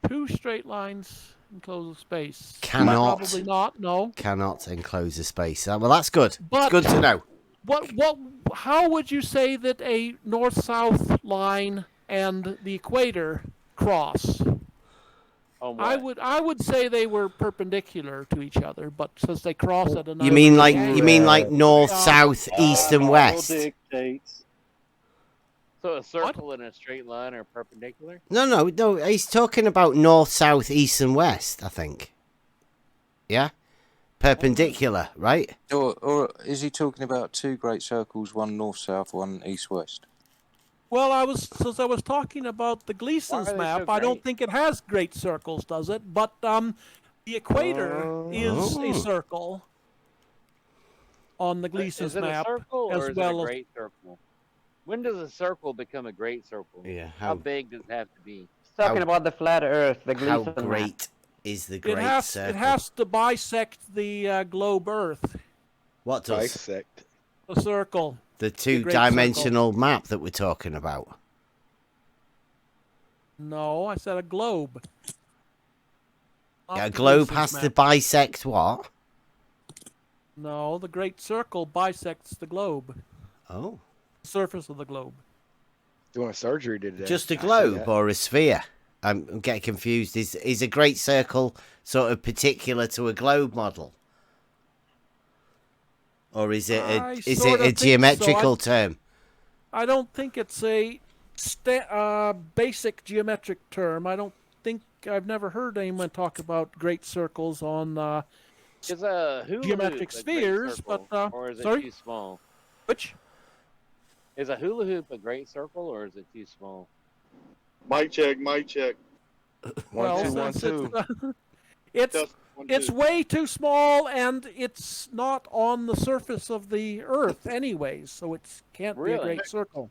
2 straight lines enclose a space? Cannot. Probably not. No. Cannot enclose a space. Well, that's good. But it's good to know. How would you say that a north-south line and the equator cross? I would say they were perpendicular to each other, but since they cross at another, You mean like north, south, east, and west? So a circle and a straight line are perpendicular? No. He's talking about north, south, east, and west. I think. Yeah, perpendicular, right? Or is he talking about 2 great circles, one north-south, one east-west? Well, since I was talking about the Gleason's map, I don't think it has great circles, does it? But the equator is a circle on the Gleason's Is it map, a circle as or is well it a great circle? When does a circle become a great circle? Yeah. How big does it have to be? Talking about the flat Earth, the How Gleason great map. is the It great has to bisect the globe Earth. What does? Bisect. A circle. The great two-dimensional map that we're talking about. No, I said a globe. Not Yeah, a the globe Gleason's has to map. bisect what? No, the great circle bisects the globe. Oh. Surface of the globe. Doing surgery today. Just a I see globe that. or a sphere? I'm getting confused. Is a great circle sort of particular to a globe model? Or is it a geometrical term? I don't think it's a basic geometric term. I've never heard anyone talk about great circles on Is a hula geometric hoop a great spheres, circle, but or is it sorry? too small? Which? Is a hula hoop a great circle or is it too small? Mic check. Mic check. Well, since it's Test, 1, it's 2. way too small, and it's not on the surface of the Earth anyways, so it can't be a Really? great circle.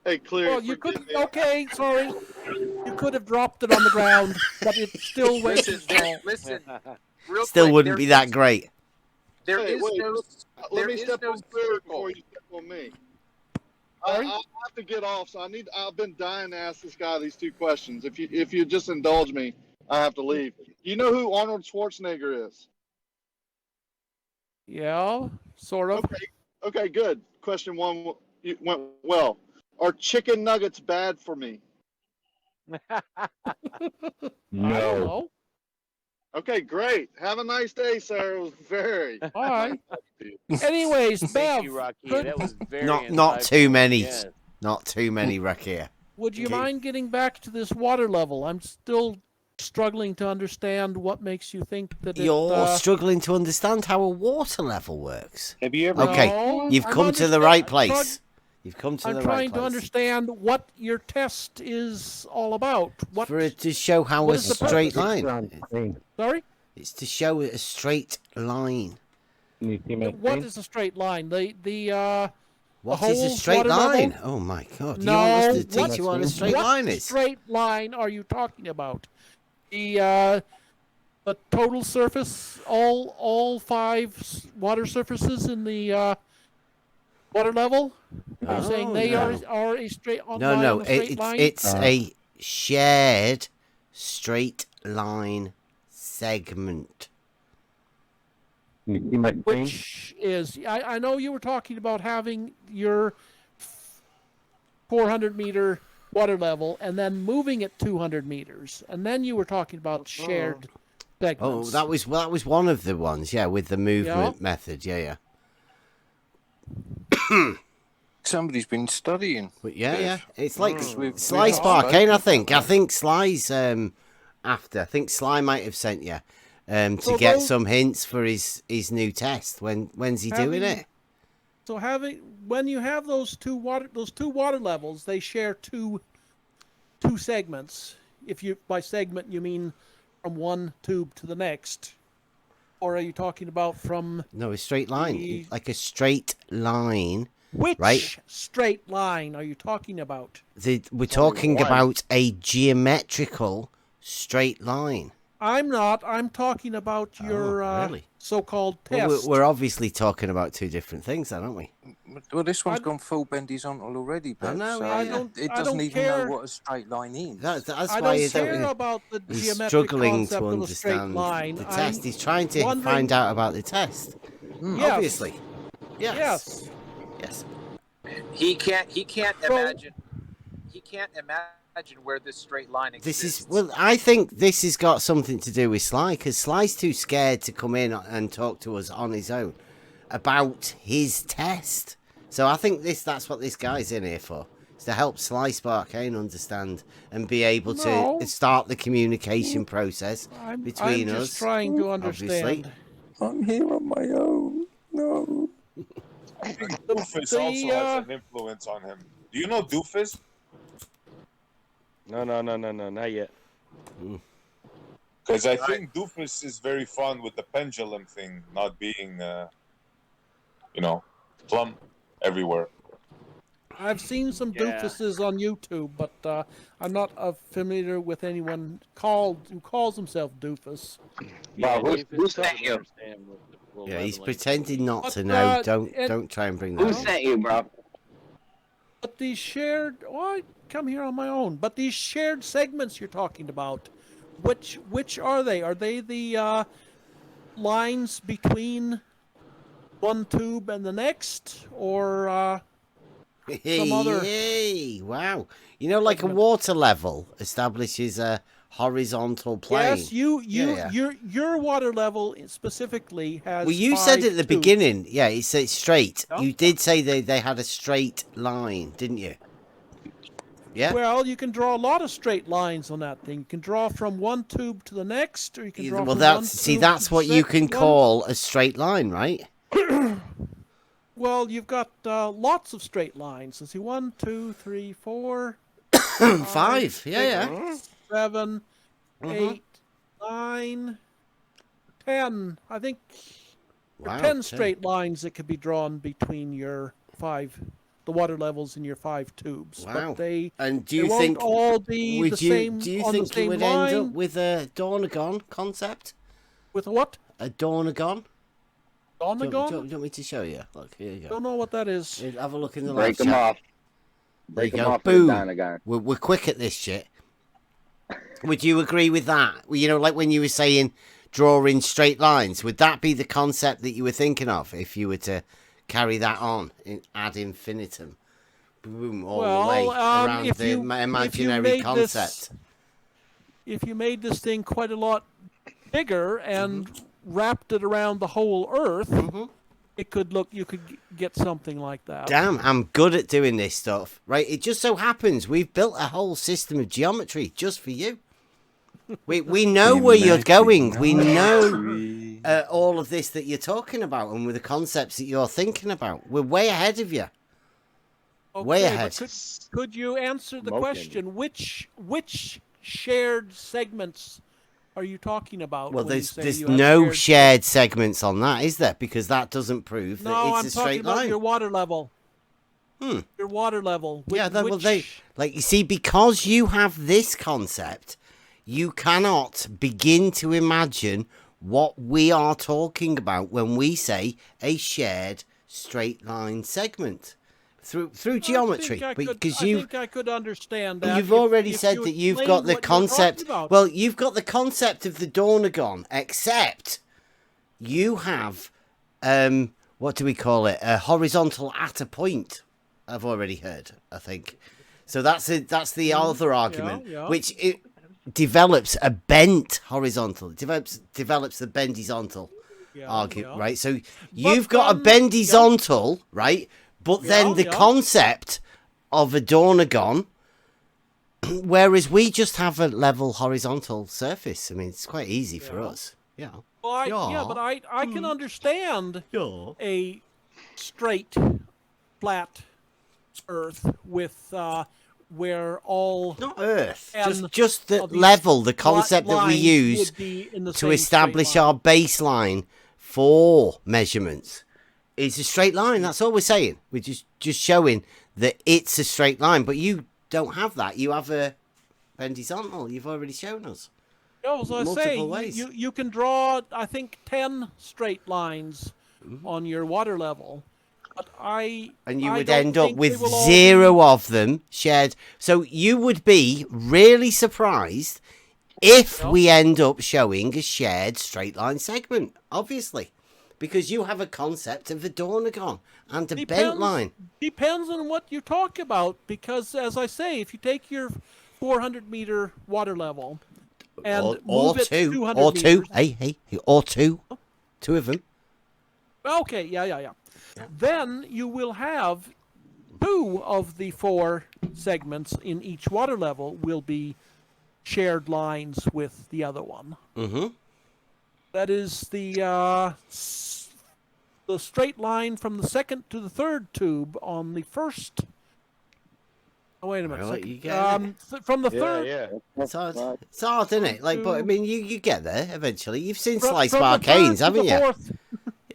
Hey, clear. Well, you could. Okay, sorry. You could have dropped it on the ground, but it's still way too small. Listen, real Still quick, wouldn't be that great. There Hey, is wait, no. Let There me is step no on clear circle. before you step on me. I have to get off, so I've been dying to ask this guy these 2 questions. If you just indulge me, I have to leave. You know who Arnold Schwarzenegger is? Yeah, sort of. Okay, good. Question 1 went well. Are chicken nuggets bad for me? I don't know. Okay, great. Have a nice day, sir. It was very. All right. Anyways, Thank Bev, you, Rocky. could- That was very Not too insightful. many. Yes. Not too many, Rakia. would you Okay. mind getting back to this water level? I'm still struggling to understand what makes you think that You're it. struggling to understand how a water level works. Have you ever? Okay, No, you've I'm come to the right place. You've come to I'm the right trying place. to understand what your test is all about. What For it to show how what a is the straight purpose? line. Sorry? It's to show a straight line. What is a straight line? What the is a whole straight water line? level? Oh my god! Do No. you want us to teach you what a straight line What is? straight line are you talking about? The total surface, all 5 water surfaces in the water level. Are you saying they are a straight line No, on a straight line? it's a shared straight line segment. Which is, I know you were talking about having your 400-meter water level and then moving it 200 meters, and then you were talking about shared segments. Oh, that was one of the ones, yeah, with the movement method, yeah. Somebody's been studying. But yeah, it's like Sly's we've Barcane, I spoken think. about I think Sly's after. I think Sly might have sent you to So get those- some hints for his new test. When's he doing it? So when you have those two water levels, they share two segments. If you by segment you mean from one tube to the next, or are you talking about from? No, a straight line, like a straight line. Which right? straight line are you talking about? We're talking about a geometrical straight line. I'm not. I'm talking about your really? so-called Well, test. we're obviously talking about two different things, aren't we? Well, this one's gone full Bendyzontal already, Bev, know, so yeah. it I doesn't don't even care. know what a straight line is. That's I why don't care about the he's geometric struggling concept to of a straight understand line. the I'm test. He's trying to wondering- find out about the test. Yes. Obviously. Yes. He can't imagine. He can't imagine where this straight line exists. This is I think this has got something to do with Sly, because Sly's too scared to come in and talk to us on his own about his test. So I think that's what this guy's in here for. Is to help Sly Sparkane understand and be able No. to start the communication process between I'm us. just trying to obviously. understand. I'm here on my own. No. Doofus also has an influence on him. Do you know Doofus? No, not yet. Because I think Doofus is very fond with the pendulum thing, not being, plumb everywhere. I've seen some doofuses on YouTube, but I'm not familiar with anyone who calls himself doofus. Who sent you? Yeah, he's pretending not to But, know. Don't try and bring that Who up. sent you, bro? But these shared, I come here on my own. But these shared segments you're talking about, which are they? Are they the lines between one tube and the next, or some other? Hey, wow. You know, like a water level establishes a horizontal plane. Yes, Yeah. your water level specifically has. Well, you said 5 at the tubes. beginning, yeah, it's straight. Yeah. You did say they had a straight line, didn't you? Yeah. Well, you can draw a lot of straight lines on that thing. You can draw from one tube to the next, or you can draw Well, from that's one tube that's to the what you can second one. call a straight line, right? Well, you've got lots of straight lines. Let's see, 1, 2, 3, 4, 5. Yeah. 7, Mhm. 8, 9, 10. I think there are Wow, 10 10. straight lines that could be drawn between the water levels in your 5 tubes. Wow. But they And do they you won't think all be would the you same do you on think the you same would line? end up with a Dornagon concept? With a what? A Dornagon? Do you Donagon? want me to show you? Look, here you go. Don't know what that is. Have a look in the Break live them chat. off. There you Break 'em go. off with a Boom. Donagon. We're quick at this shit. Would you agree with that? Well, you know, like when you were saying drawing straight lines, would that be the concept that you were thinking of if you were to carry that on ad infinitum? Boom, all the way around if the you imaginary made concept. If you made this thing quite a lot bigger and wrapped it around the whole Earth, it could you could get something like that. Damn, I'm good at doing this stuff. Right, it just so happens we've built a whole system of geometry just for you. We know where you're going. We know all of this that you're talking about and with the concepts that you're thinking about. We're way ahead of you. Way Okay, ahead. but could you answer the Smoking. question? Which shared segments are you talking about Well, when you say there's you have no shared shared segments on that, is there? Because that doesn't prove that No, it's I'm a talking straight about line. your water level. Your water level. Yeah, well, like you see, because you have this concept, you cannot begin to imagine what we are talking about when we say a shared straight line segment through geometry. I Because think I could understand that. you've already if said you that you've got explained the what you were talking concept. about. Well, you've got the concept of the Dornagon, except you have what do we call it? A horizontal at a point. I've already heard, I think. So that's the other argument, yeah. which it develops a bent horizontal. It develops the Bendyzontal argument, right? So you've got a Bendyzontal, right? But then the concept of a Dornagon, whereas we just have a level horizontal surface. I mean, it's quite easy for us. Yeah. Well, but I can understand a straight, flat Earth with where all not Earth, and just the of these level, the concept that we lines use would be in the to same establish straight line. our baseline for measurements is a straight line. That's all we're saying. We're just showing that it's a straight line, but you don't have that. You have a Bendyzontal. You've already shown us. As I say, multiple ways. you can draw, I think, 10 straight lines on your water level. But And you I would don't end up think with they will all zero be- of them shared. So you would be really surprised if we end up showing a shared straight line segment, obviously. Because you have a concept of a Dornagon and a bent line. Depends on what you talk about. Because, as I say, if you take your 400-meter water level and move it 200 or meters... two. Hey, or two. Two of them. Okay, yeah. Then you will have 2 of the 4 segments in each water level will be shared lines with the other one. Mm-hmm. That is the straight line from the second to the third tube on the first. Oh, wait a minute. Well, second. you get it. From the third. It's hard, isn't it? Like, but I mean, you get there eventually. You've seen From Sliced the third Arcanes, to haven't the you? fourth.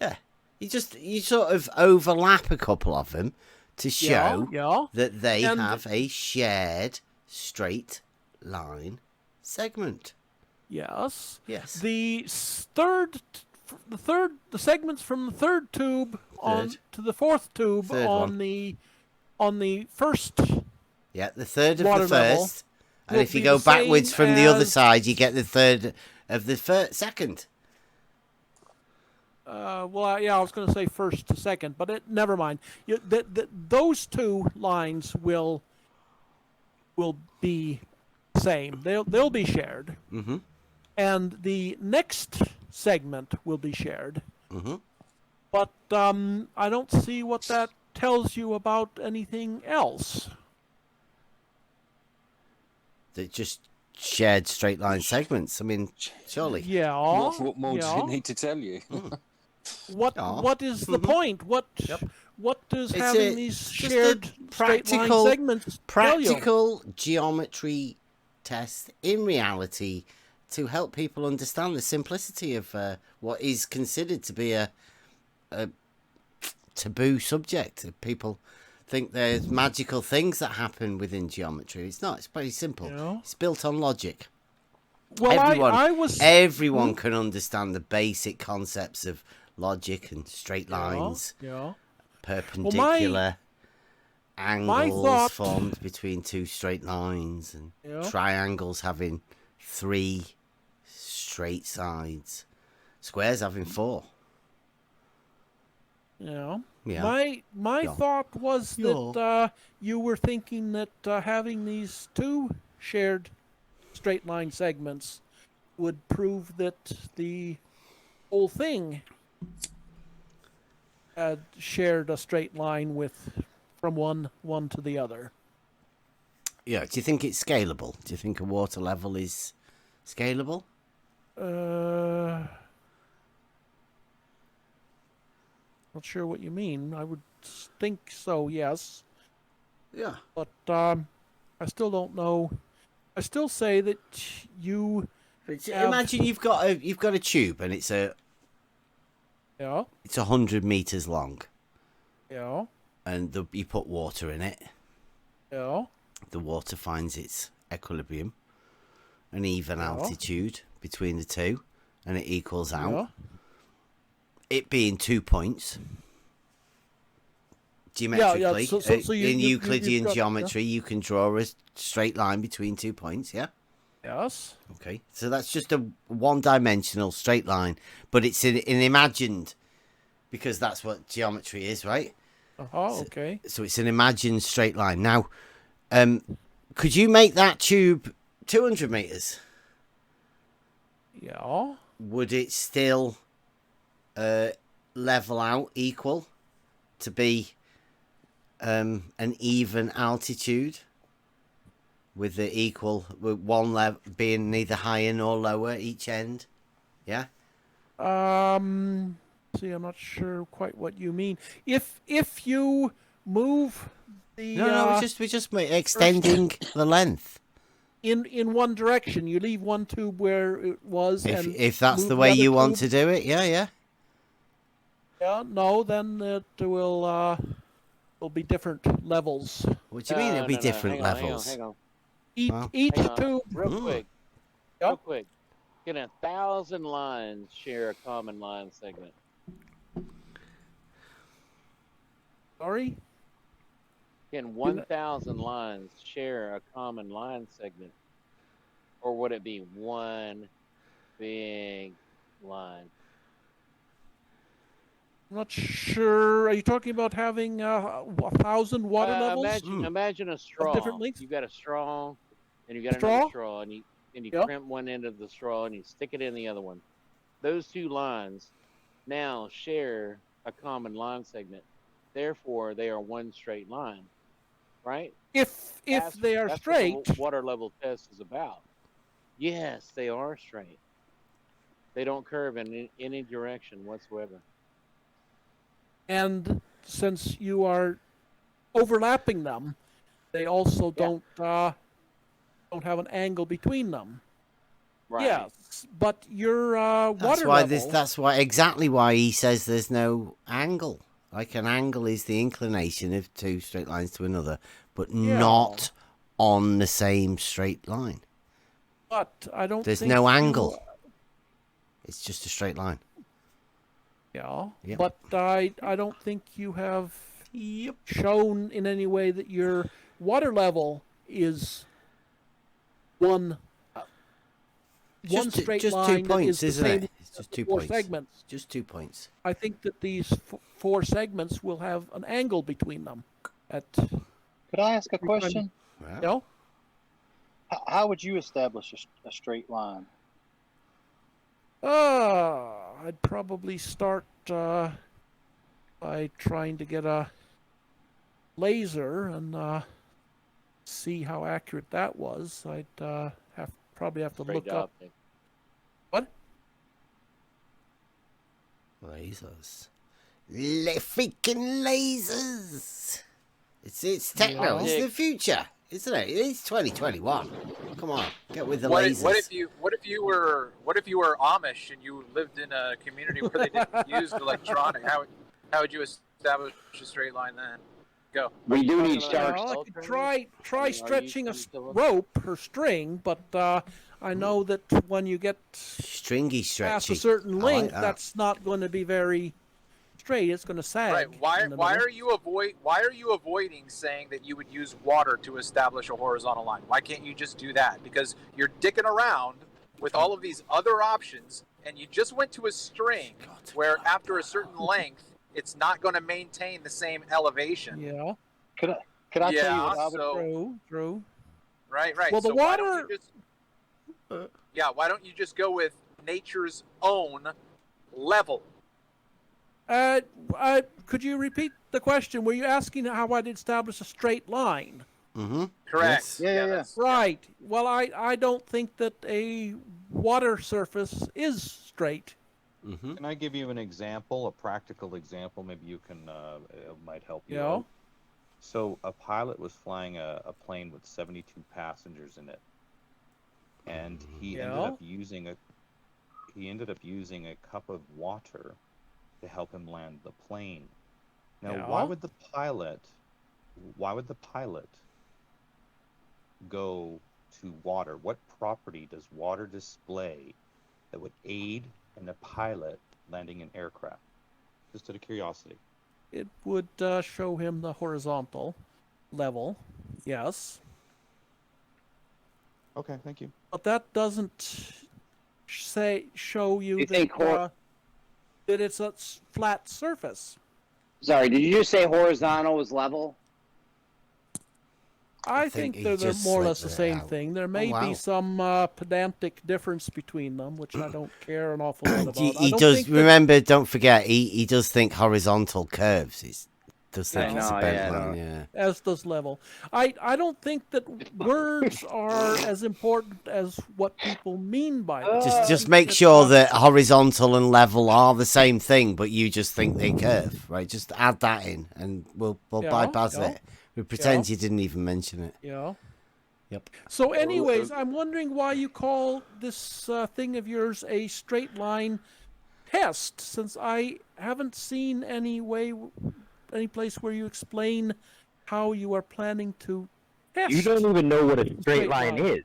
Yeah. You sort of overlap a couple of them to show that they have a shared straight line segment. Yes. Yes. The segments from the third tube on to the fourth tube Third on one. the first. Yeah, the third of water the level first, and will if you be go the same backwards from the other as- side, you get the third of the second. Well, I was going to say first to second, but never mind. Those 2 lines will be same. They'll be shared, and the next segment will be shared. But I don't see what that tells you about anything else. That just shared straight line segments. I mean, surely. Yeah. What more do you need to tell you? What is the point? What does It's having a- these just shared a straight line segments tell you? practical geometry test in reality to help people understand the simplicity of what is considered to be a taboo subject. People think there's magical things that happen within geometry. It's not. It's pretty simple. It's built on logic. Well, everyone can understand the basic concepts of logic and straight lines, perpendicular angles formed between 2 straight lines, and triangles having 3 straight sides, squares having 4. Yeah. Yeah. My thought was that you were thinking that having these 2 shared straight line segments would prove that the whole thing had shared a straight line from one to the other. Yeah. Do you think it's scalable? Do you think a water level is scalable? Not sure what you mean. I would think so, yes. Yeah. But I still don't know. I still say that you Imagine you've got a tube and it's 100 meters long. Yeah. And you put water in it. Yeah. The water finds its equilibrium, an even altitude between the two, and it equals out. It being 2 points. Geometrically, in Euclidean geometry, you can draw a straight line between 2 points, yeah? Yes. Okay, so that's just a one-dimensional straight line, but it's an imagined, because that's what geometry is, right? Okay. So it's an imagined straight line. Now, could you make that tube 200 meters? Yeah. Would it still level out equal to be an even altitude with one level being neither higher nor lower each end? Yeah. See, I'm not sure quite what you mean. If you move the No, we're just extending the length. In one direction, you leave one tube where it was, and if that's move the way you want tube. to do it, yeah. Yeah, no, then it will be different levels. What do you mean it'll be different levels? Hang on. Each Hang on. tube. Real quick. Can 1,000 lines share a common line segment? Sorry? Can 1,000 lines share a common line segment? Or would it be one big line? I'm not sure. Are you talking about having 1,000 water levels? Imagine a straw. Different lengths? You got a straw, and you got Straw? another straw, and you crimp one end of the straw, and you stick it in the other one. Those two lines now share a common line segment. Therefore, they are one straight line, right? If they are straight. What the water level test is about. Yes, they are straight. They don't curve in any direction whatsoever. And since you are overlapping them, they also don't have an angle between them. Right. Yes, but your That's exactly why he says there's no angle. Like an angle is the inclination of two straight lines to another, but not on the same straight line. But I don't. There's no angle. It's just a straight line. Yeah. Yep. But I don't think you have shown in any way that your water level is one straight just line 2 points, that is isn't the it? same It's just 2 four points. segments. Just 2 points. I think that these 4 segments will have an angle between them. Could I ask a question? Yeah. How would you establish a straight line? I'd probably start by trying to get a laser and see how accurate that was. I'd probably have to look up. What? Lasers. Freaking lasers! It's techno. It's the future, isn't it? It's 2021. Come on, get with the lasers. What if you were Amish and you lived in a community where they didn't use electronic? How would you establish a straight line then? Go. We do need sharks. Well, I could try stretching a rope or string, but I know that when you get stringy past a certain length, that's not going to be very straight. It's going to sag. Right. Why are you avoiding saying that you would use water to establish a horizontal line? Why can't you just do that? Because you're dicking around with all of these other options, and you just went to a string where after a certain length, it's not going to maintain the same elevation. Yeah. Could I tell you what I would True. Right. Well, the water. Why don't you just go with nature's own level? Could you repeat the question? Were you asking how I'd establish a straight line? Mm-hmm. Correct. Yes. Yeah. Right. Well, I don't think that a water surface is straight. Mm-hmm. Can I give you an example, a practical example? Maybe you can, it might help you. Yeah. Out. So a pilot was flying a plane with 72 passengers in it, and he ended Yeah. up using a cup of water to help him land the plane. Now, Yeah. why would the pilot go to water? What property does water display that would aid in a pilot landing an aircraft? Just out of curiosity. It would show him the horizontal level, yes. Okay, thank you. But that doesn't show you, You that think that it's a flat surface. Sorry, did you just say horizontal was level? I think think he they're just more or less the slipped it same out. thing. There Oh, may wow. be some pedantic difference between them, which I don't care an awful lot about. He I don't does, think that- remember, don't forget, he does think horizontal curves. He does think Yeah. it's a No, bent yeah, line, no. yeah. as does level. I don't think that words are as important as what people mean by them. Just make sure that horizontal and level are the same thing, but you just think they curve, right? Just add that in, and we'll Yeah, bypass yeah, it. We pretend yeah. you didn't even mention it. Yeah. Yep. So, anyways, I'm wondering why you call this thing of yours a straight line test, since I haven't seen any place where you explain how you are planning to test. You don't even know what a the straight line line. is.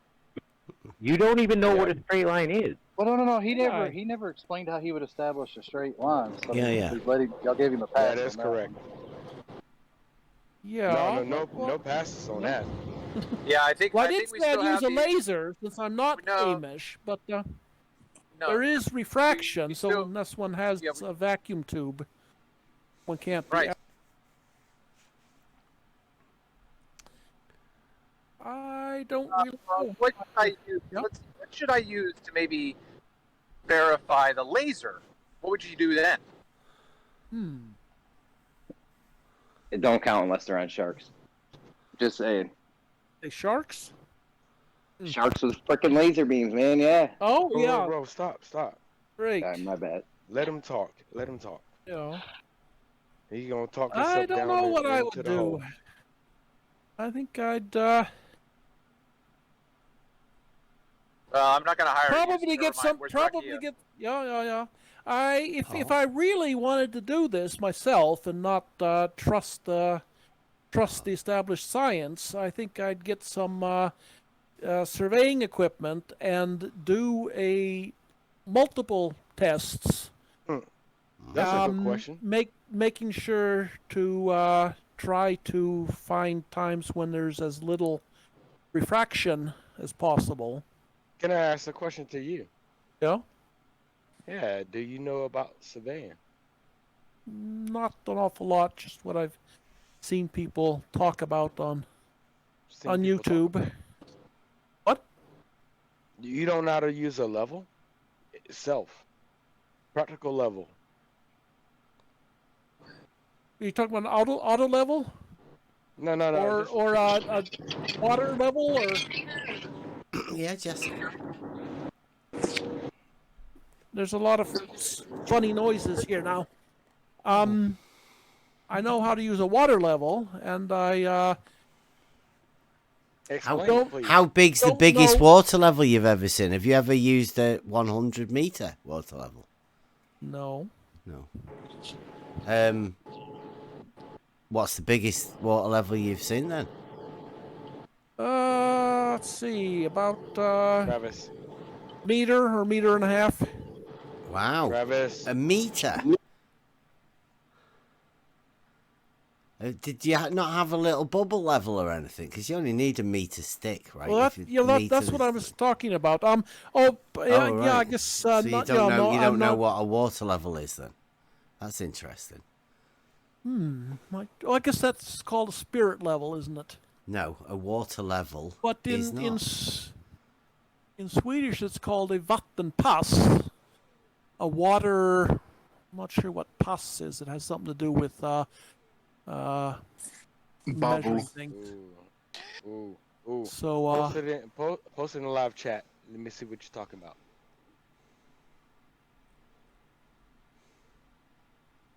You don't even know what a straight line is. Well, no. He Yeah. never explained how he would establish a straight line. So Yeah. y'all gave him a pass. That is on that correct. one. Yeah. No passes on that. Yeah, I think Well, I I did think we say I'd still use have a the laser, since I'm not No. Amish, but no. there is refraction, you so still- unless one has a vacuum tube, one can't be. Right. I don't really know. What should I use? Yeah. What should I use to maybe verify the laser? What would you do then? It don't count unless they're on sharks. Just saying. The sharks? Sharks with freaking laser beams, man. Yeah. Oh, yeah. Bro, stop. Great. Sorry, my bad. Let him talk. Yeah. He gonna talk I himself don't down know what I into would the hole. do. I think I'd I'm not going to hire probably you. get some. Where's Probably Rakia? get. Yeah. If I really wanted to do this myself and not trust the established science, I think I'd get some surveying equipment and do multiple tests. That's a good question. Making sure to try to find times when there's as little refraction as possible. Can I ask a question to you? Yeah. Yeah. Do you know about surveying? Not an awful lot, just what I've seen people talk about on YouTube. What? You don't know how to use a level itself, practical level. Are you talking about an auto level? No. Or a water level, or Yeah, Jessica. there's a lot of funny noises here now. I know how to use a water level, and I How big's the biggest water level you've ever seen? Have you ever used a 100-meter water level? No. What's the biggest water level you've seen then? Let's see, about Travis. meter or meter and a half. Wow. Travis. A meter? Did you not have a little bubble level or anything? Because you only need a meter stick, right? Well, If you that's meter what I is- was talking about. Oh, Yeah, right. I guess. So you not, don't know. no, You I'm don't know not- what a water level is then. That's interesting. I guess that's called a spirit level, isn't it? No, a water level But is in not. in Swedish, it's called a vattenpass. A water. I'm not sure what pass is. It has something to do with measuring things. Ooh. So, post it in the live chat. Let me see what you're talking about.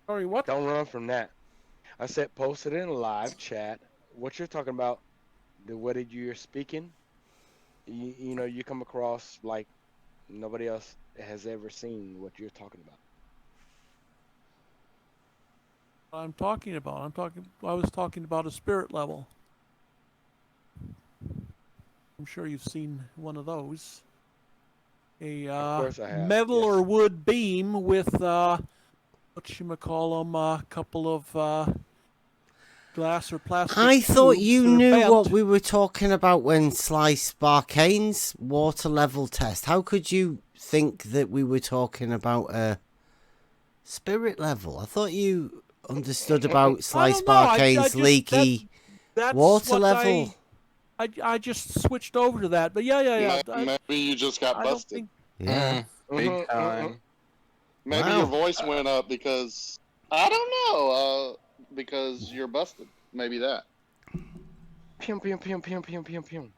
Sorry, what? Don't run from that. I said post it in live chat. What you're talking about, the way that you're speaking, you know, you come across like nobody else has ever seen what you're talking about. I'm talking about. I was talking about a spirit level. I'm sure you've seen one of those. A Of course I have. metal Yes. or wood beam with whatchamacallem, a couple of glass or plastic I thought tubes you that are knew bent. what we were talking about when Slice Barkane's water level test. How could you think that we were talking about a spirit level? I thought you understood about Slice Barkane's leaky That's water what level. I just switched over to that, but yeah. Maybe you just got I don't busted. think. Yeah. Big time. Maybe Wow. your voice went up because I don't know. Because you're busted. Maybe that. Pew pew pew pew pew pew pew.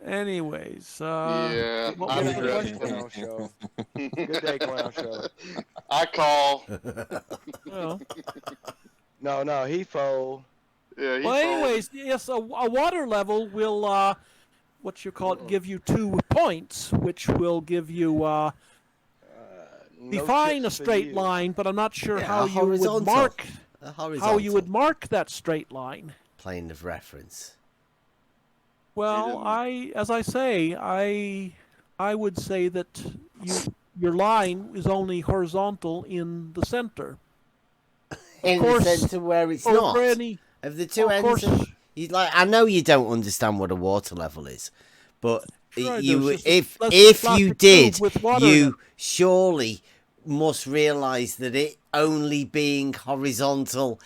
Anyways, Yeah, what I'm was the regretting question? Clown show. Good day, clown show. I call. Well, No, he fold. Yeah, he well, folded. anyways, yes, a water level will what you call it, give you 2 points, which will give you No define a tips for straight you. line, but I'm not sure Yeah, how a you would horizontal. mark A how you horizontal would mark that straight line. plane of reference. Well, as I say, I would say that your line is only horizontal in the center. In the centre where it's not. Of the two ends, you like. I know you don't understand what a water level is, but Sure I do. you, It's just a if you plastic did, tube with water in it. you surely must realise that it only being horizontal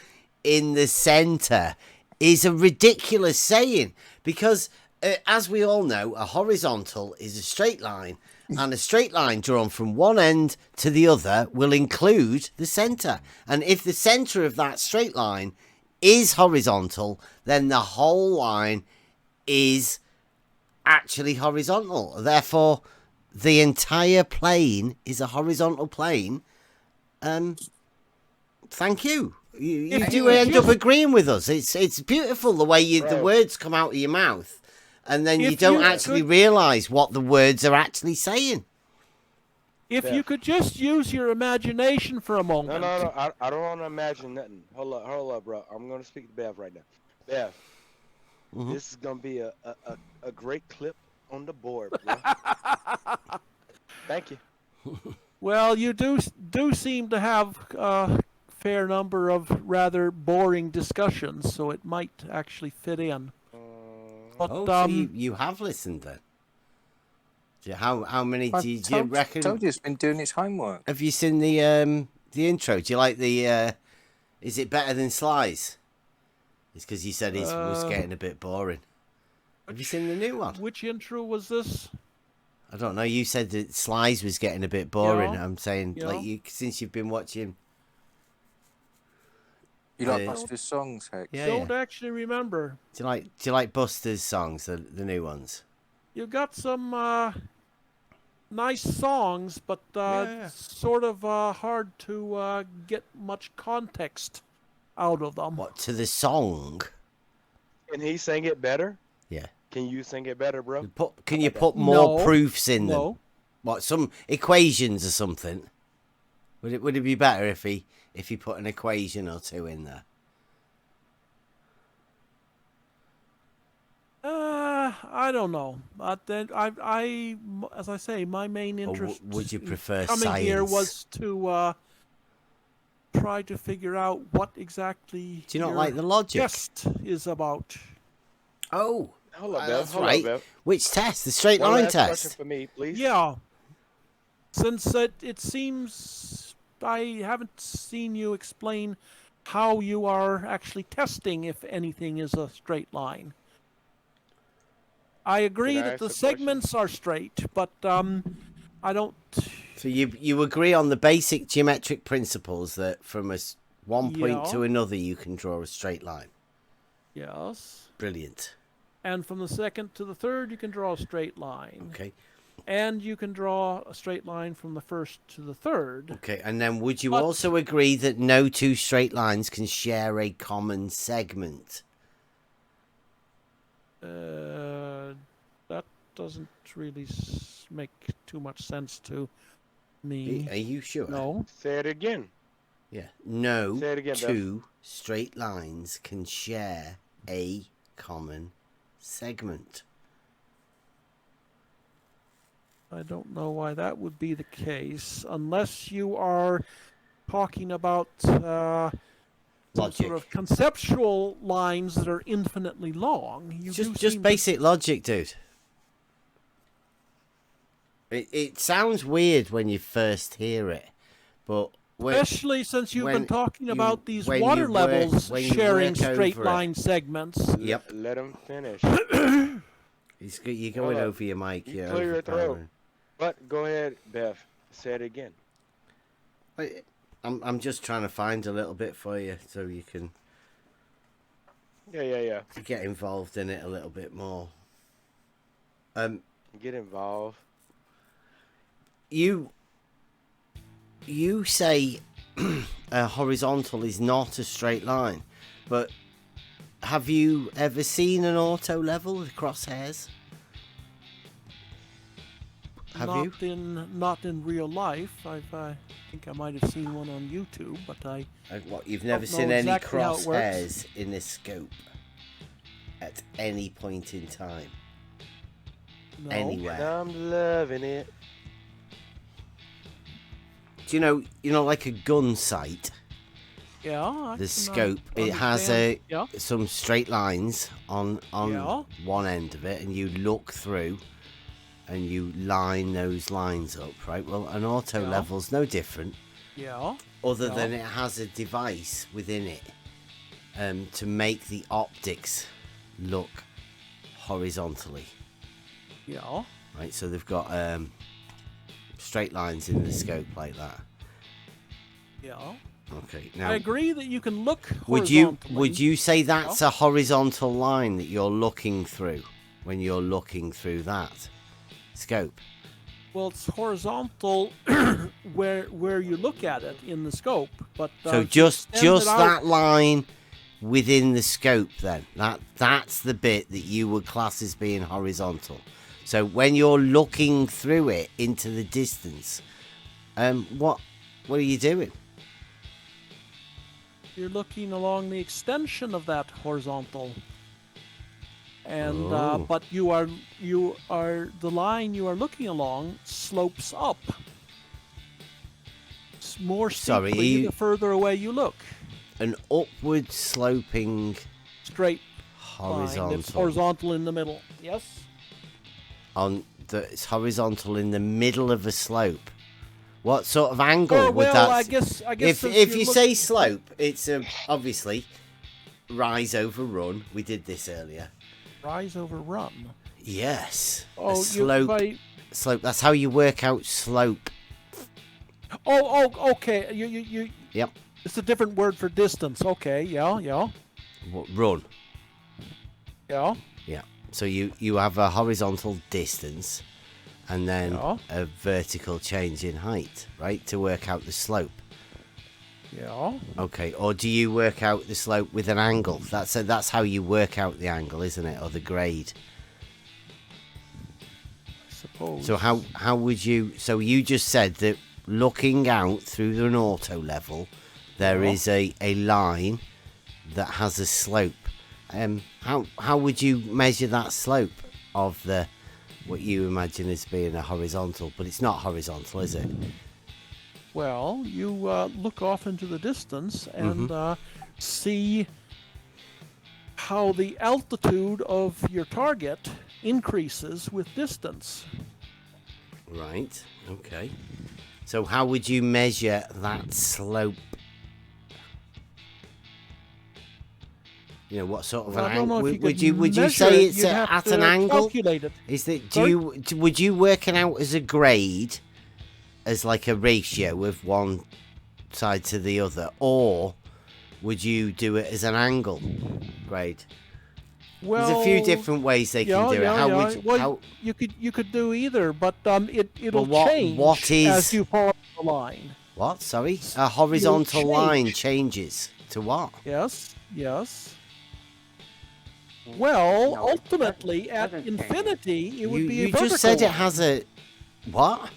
in the centre is a ridiculous saying, because as we all know, a horizontal is a straight line, and a straight line drawn from one end to the other will include the centre. And if the centre of that straight line is horizontal, then the whole line is actually horizontal. Therefore, the entire plane is a horizontal plane. Thank you. You do end up agreeing with us. It's beautiful the way the words come out of your mouth, and then you don't actually realise what the words are actually saying. If you could just use your imagination for a moment. No. I don't want to imagine nothing. Hold up, bro. I'm going to speak to Bev right now. Bev, this is going to be a great clip on the board, bro. Thank you. Well, you do seem to have a fair number of rather boring discussions, so it might actually fit in. But, so you have listened then? How many do you reckon? Told you it's been doing its homework. Have you seen the intro? Do you like the? Is it better than Slice? It's because you said it was getting a bit boring. Have you seen the new one? Which intro was this? I don't know. You said that Slice was getting a bit boring. Yeah. I'm saying Yeah. since you've been watching. You like Buster's songs, Hex? Yeah, Don't actually remember. Do you like Buster's songs, the new ones? You've got some nice songs, but sort of hard to get much context out of them. What, to the song? Can he sing it better? Yeah. Can you sing it better, bro? Can you put more proofs in them? No. What, some equations or something? Would it be better if he put an equation or two in there? I don't know. But then I, as I say, my main interest would you prefer coming here science? was to try to figure out what exactly Do you not your like the logic? test is about. Oh, Hold up, Bev. that's Hold right. up, Bev. Which test? The straight One line last test. question for me, please. Yeah. Since it seems I haven't seen you explain how you are actually testing if anything is a straight line. I agree Can I that ask the a question? segments are straight, but I don't. So you agree on the basic geometric principles that from one point Yeah. to another you can draw a straight line. Yes. Brilliant. And from the second to the third, you can draw a straight line. Okay. and you can draw a straight line from the first to the third. Okay, and then would you also agree that no two straight lines can share a common segment? That doesn't really make too much sense to me. Are you sure? No. Say it again. Yeah. No Say it again, two straight lines can share a common segment. I don't know why that would be the case, unless you are talking about some sort of conceptual lines that are infinitely long. You Just basic logic, dude. It sounds weird when you first hear it, but especially since you've been talking about these water levels sharing straight line segments. Yep. Let him finish. You're going over your mic. You clear your throat. But go ahead, Beth. Say it again. I'm just trying to find a little bit for you so you can Yeah. get involved in it a little bit more. Get involved. You say a horizontal is not a straight line, but have you ever seen an auto level with crosshairs? Not in real life. I think I might have seen one on YouTube, but What, you've never seen any crosshairs in this scope at any point in time? No. Anywhere? I'm loving it. Do you know, like a gun sight? Yeah. The scope, it has some straight lines on one end of it, and you look through, and you line those lines up, right? Well, an auto level's no different. Yeah. Other than it has a device within it to make the optics look horizontally. Yeah. Right, so they've got straight lines in the scope like that. Yeah. Okay. Now, I agree that you can look horizontally. Would you say that's a horizontal line that you're looking through when you're looking through that scope? Well, it's horizontal where you look at it in the scope, but so just that line within the scope, then that's the bit that you would class as being horizontal. So when you're looking through it into the distance, what are you doing? You're looking along the extension of that horizontal, and but you are the line you are looking along slopes up. It's more steeply the further away you look. An upward sloping straight horizontal. Line. It's horizontal in the middle. Yes. It's horizontal in the middle of a slope. What sort of angle would that? I guess if you say slope, it's obviously rise over run. We did this earlier. Rise over run. Yes. Oh, slope. Slope. That's how you work out slope. Oh, okay. You. Yep. It's a different word for distance. Okay. Yeah. What, run. Yeah. Yeah. So you have a horizontal distance, and then a vertical change in height, right, to work out the slope. Yeah. Okay. Or do you work out the slope with an angle? That's how you work out the angle, isn't it, or the grade? I suppose. So how would you? So you just said that looking out through an auto level, there is a line that has a slope. How would you measure that slope of what you imagine as being a horizontal? But it's not horizontal, is it? Well, you look off into the distance and see how the altitude of your target increases with distance. Right. Okay. So how would you measure that slope? You know, what sort of an angle would you say it's at an angle? Is that would you work it out as a grade, as like a ratio of one side to the other, or would you do it as an angle grade? Well, there's a few different ways they can do it. How would you, well, you could do either, but it'll well, change what is as you follow the line. What? Sorry, a horizontal line changes to what? Yes. Well, No, ultimately, at infinity, it would be a You vertical just said it line. has a what?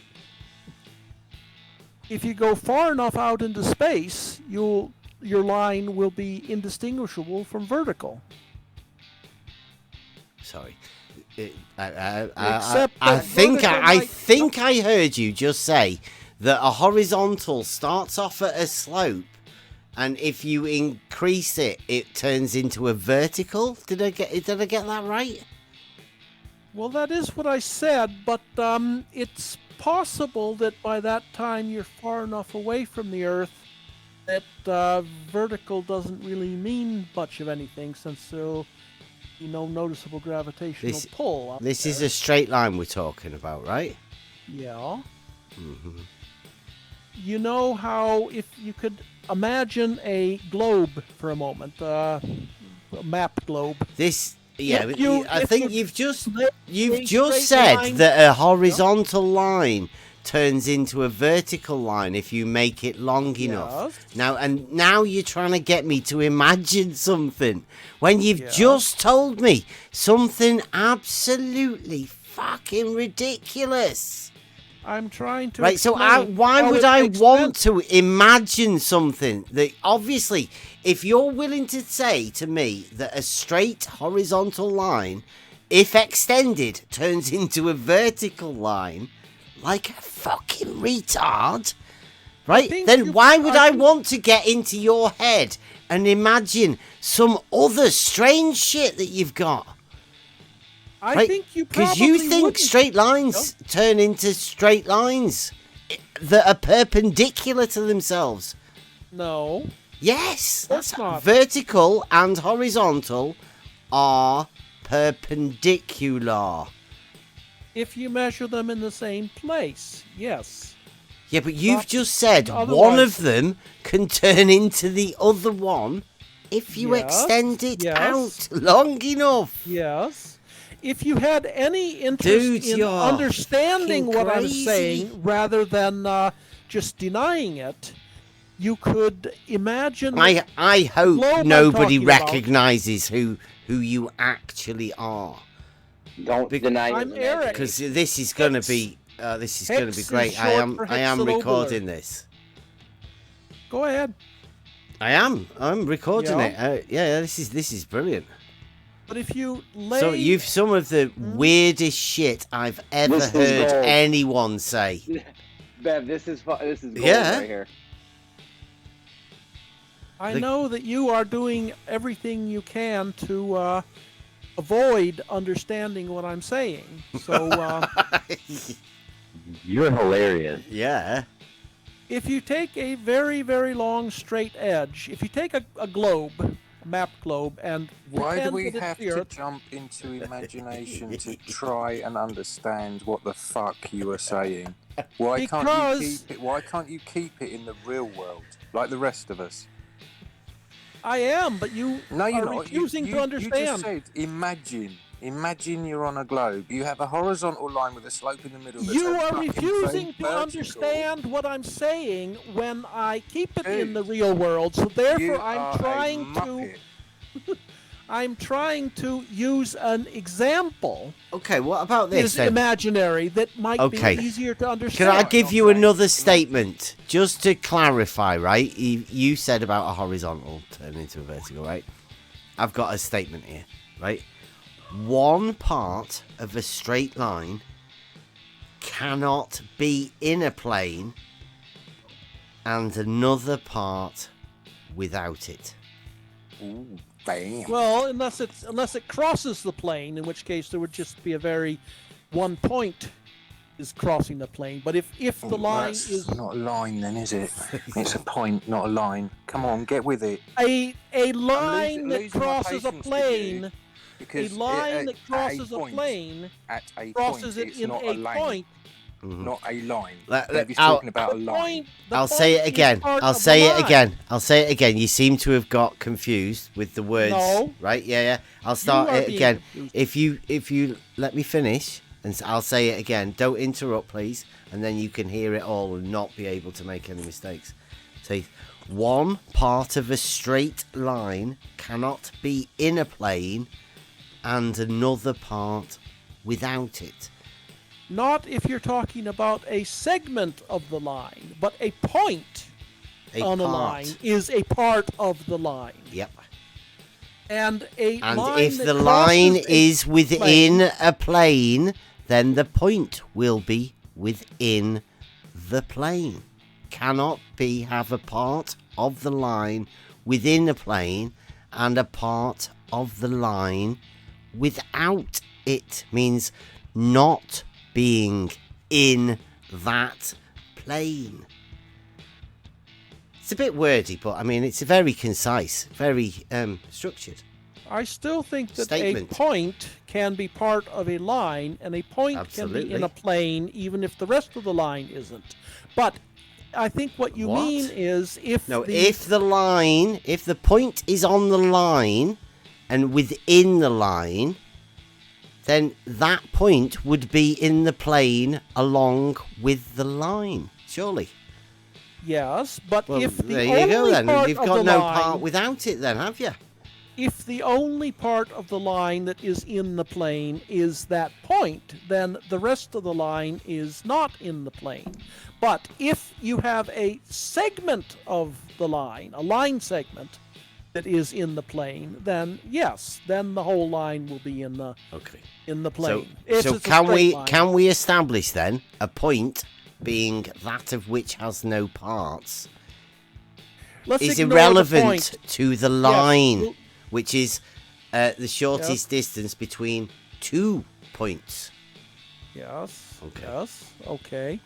If you go far enough out into space, your line will be indistinguishable from vertical. Sorry. Except I that think vertical I might- think I heard you just say that a horizontal starts off at a slope, and if you increase it, it turns into a vertical. Did I get that right? Well, that is what I said, but it's possible that by that time you're far enough away from the Earth that vertical doesn't really mean much of anything, since there'll be no noticeable gravitational pull. This is a straight line we're talking about, right? Yeah. Mm-hmm. You know how if you could imagine a globe for a moment, a map globe. I think you've just straight said line- that a horizontal line turns into a vertical line if you make it long enough. Now you're trying to get me to imagine something when you've just told me something absolutely fucking ridiculous. I'm trying to Right, so explain why how would it I makes want sense. to imagine something that obviously, if you're willing to say to me that a straight horizontal line, if extended, turns into a vertical line, like a fucking retard, right? Then why would I want to get into your head and imagine some other strange shit that you've got? I think you Because probably you think wouldn't. straight lines turn into straight lines that are perpendicular to themselves. No. Yes, that's not. vertical and horizontal are perpendicular. If you measure them in the same place, yes. Yeah, but you've Not- just said one otherwise- of them can turn into the other one if you Yes, extend it yes. out long enough. Yes. If you had any interest Dude, in you're understanding fucking what I'm crazy. saying rather than just denying it, you could imagine. I hope globe I'm nobody talking about. recognizes who you actually are. Don't deny your I'm Eric. Because this is going to be Hex is great. I short am for recording hexalobular. this. Go ahead. I'm recording Yeah. it. This is brilliant. But if you lay. So you've some of the weirdest shit I've ever This is heard gold. anyone say. Bev, this is gold Yeah. right here. I know that you are doing everything you can to avoid understanding what I'm saying. So You're hilarious. Yeah. if you take a very, very long straight edge, if you take a globe, a map globe, and Why do pretend we that it's have the to Earth, jump into imagination to try and understand what the fuck you are saying? Why can't you keep it in the real world like the rest of us? I am, but you No, you're are not. refusing You to understand. just said imagine. Imagine you're on a globe. You have a horizontal line with a slope in the middle. That's You a are fucking refusing to vertical. understand what I'm saying when I keep it in Dude, the real world. So therefore, you I'm are a trying to. muppet. I'm trying to use an example. Okay, what about this Is then? imaginary that might Okay. be easier to Can understand. I give you another statement just to clarify, right? You said about a horizontal turn into a vertical, right? I've got a statement here, right? One part of a straight line cannot be in a plane and another part without it. Ooh, bam. Well, unless it crosses the plane, in which case there would just be a very one point is crossing the plane. But if the line That's is not a line, then is it? It's a point, not a line. Come on, get with it. a line that losing my crosses a patience with you plane, a because line at that crosses a point- plane at a crosses point, it it's in not a a lane. point not a line. Let- Maybe he's I'll- talking about a line. I'll say it again. I'll say it again. I'll say it again. You seem to have got confused with the words. No. Right? Yeah. I'll start are it being again. confused. If you let me finish, and I'll say it again. Don't interrupt, please, and then you can hear it all and not be able to make any mistakes. Say, one part of a straight line cannot be in a plane, and another part without it. Not if you're talking about a segment of the line, but a point on a line is a part of the line. Yep. And And if the line is within a plane, then the point will be within the plane. Cannot have a part of the line within a plane and a part of the line without it. Means not being in that plane. It's a bit wordy, but I mean, it's very concise, very structured. I still think that Statement. a point can be part of a line, and a point can be in Absolutely. a plane, even if the rest of the line isn't. But I think what you mean is if if the point is on the line and within the line, then that point would be in the plane along with the line, surely. Yes, but Well, if the there you only go then. part You've of got the no line, part without it then, have you? if the only part of the line that is in the plane is that point, then the rest of the line is not in the plane. But if you have a segment of the line, a line segment that is in the plane, then yes, then the whole line will be in the plane. So can we establish then a point being that of which has no parts is irrelevant to the line, which is the shortest distance between 2 points? Yes. Okay. Yes. Okay.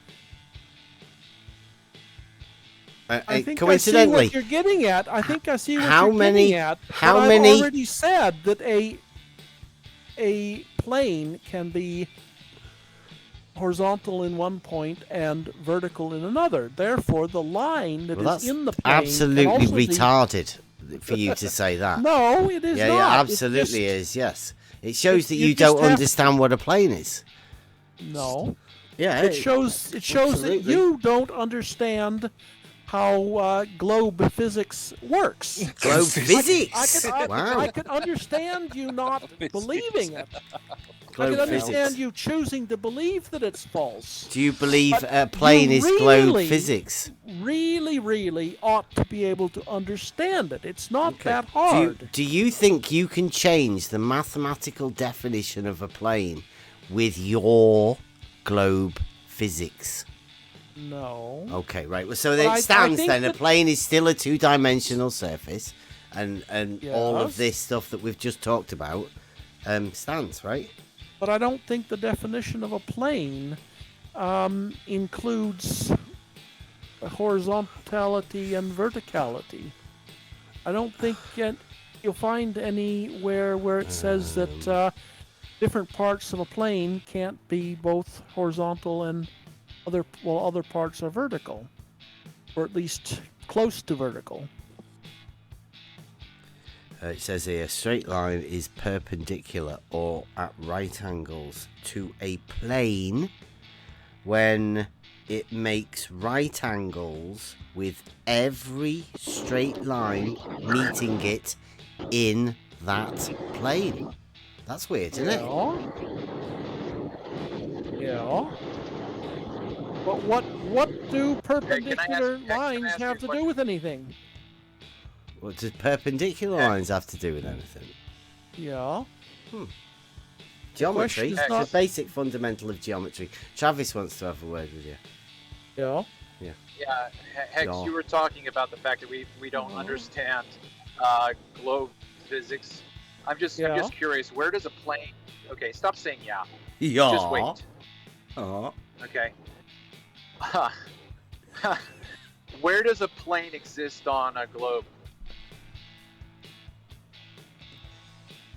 I I think coincidentally, I see what you're getting at. I think I see what how you're many- getting at. how but many- I've already said that a plane can be horizontal in one point and vertical in another. Therefore, the line that well, is that's in the plane can absolutely also be- retarded for you to say that. No, it is yeah, not. Yeah, It's absolutely just- is. Yes, it shows that you you just don't have- understand what a plane is. No. Yeah, It shows that absolutely. you don't understand how globe physics works. Globe physics? Wow. I could understand you not believing it. I Globe can understand physics. you choosing to believe that it's false. Do you believe But a plane you is globe really, physics? Really ought to be able to understand it. It's not that Do hard. do you think you can change the mathematical definition of a plane with your globe physics? No. Okay, right. Well, so But then I it stands think then. A that- plane is still a two-dimensional surface, and all of Yes. this stuff that we've just talked about stands, right? But I don't think the definition of a plane includes horizontality and verticality. I don't think you'll find anywhere where it says that different parts of a plane can't be both horizontal and other parts are vertical, or at least close to vertical. It says here, a straight line is perpendicular or at right angles to a plane when it makes right angles with every straight line meeting it in that plane. That's weird, isn't it? Yeah. But what do perpendicular lines have to do with anything? What does perpendicular lines have to do with anything? Yeah. Geometry. question is It's not- a basic fundamental of geometry. Travis wants to have a word with you. Yeah. Yeah. Yeah, Hex, Yeah. you were talking about the fact that we don't understand globe physics. I'm just curious. Where does a plane? Okay, stop saying yeah. Yeah. Just wait. Okay. Where does a plane exist on a globe?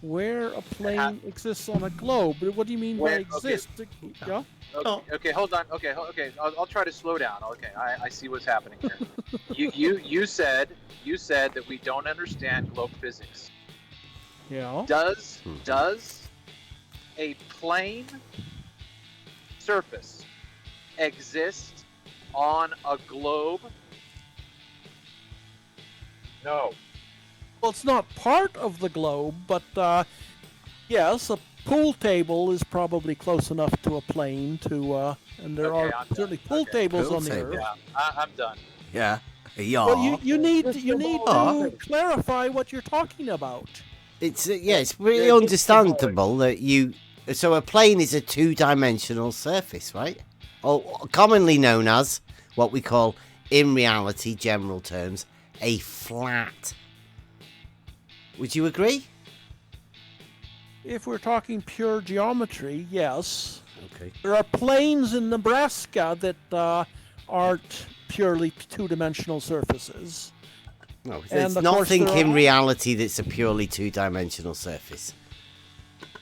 Where a plane exists on a globe. What do you mean by Where- okay. exist? Yeah. Okay, hold on. Okay, I'll try to slow down. Okay, I see what's happening here. You said that we don't understand globe physics. Yeah. Does a plane surface exist on a globe? No. Well, it's not part of the globe, but yes, a pool table is probably close enough to a plane to, and there Okay, are I'm certainly pool tables Pool on the table. Earth. Yeah, I'm done. Yeah. Yeah. Well, you need to clarify what you're talking about. It's it's pretty understandable that you. So a plane is a two-dimensional surface, right? Or commonly known as what we call, in reality, general terms, a flat. Would you agree? If we're talking pure geometry, yes. Okay. There are planes in Nebraska that aren't purely two-dimensional surfaces. No, And there's of course nothing there in are- reality that's a purely two-dimensional surface.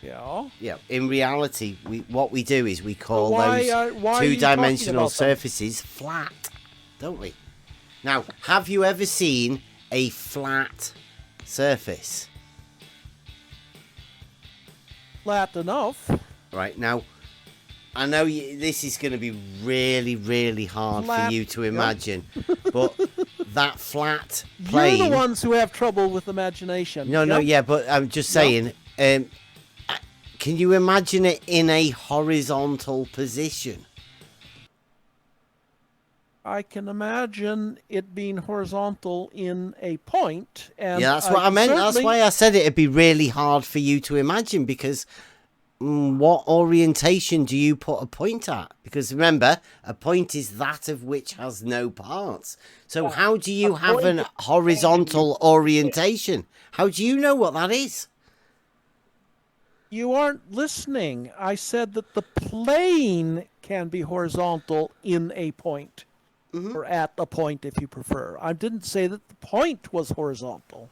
Yeah. Yeah. In reality, what we do is we call why those are you talking two-dimensional about them? surfaces flat, don't we? Now, have you ever seen a flat surface? Flat enough. Right now, I know this is going to be really, really hard for Flat, you to yep. imagine, but that flat plane. You're the ones who have trouble with imagination. No, Yep. yeah, but I'm just Yep. saying. Can you imagine it in a horizontal position? I can imagine it being horizontal in a point. And Yeah, that's what I meant. That's why I said it'd be really hard for you to imagine, because what orientation do you put a point at? Because remember, a point is that of which has no parts. So how do you have an horizontal orientation? How do you know what that is? You aren't listening. I said that the plane can be horizontal in a point. Or at a point, if you prefer. I didn't say that the point was horizontal.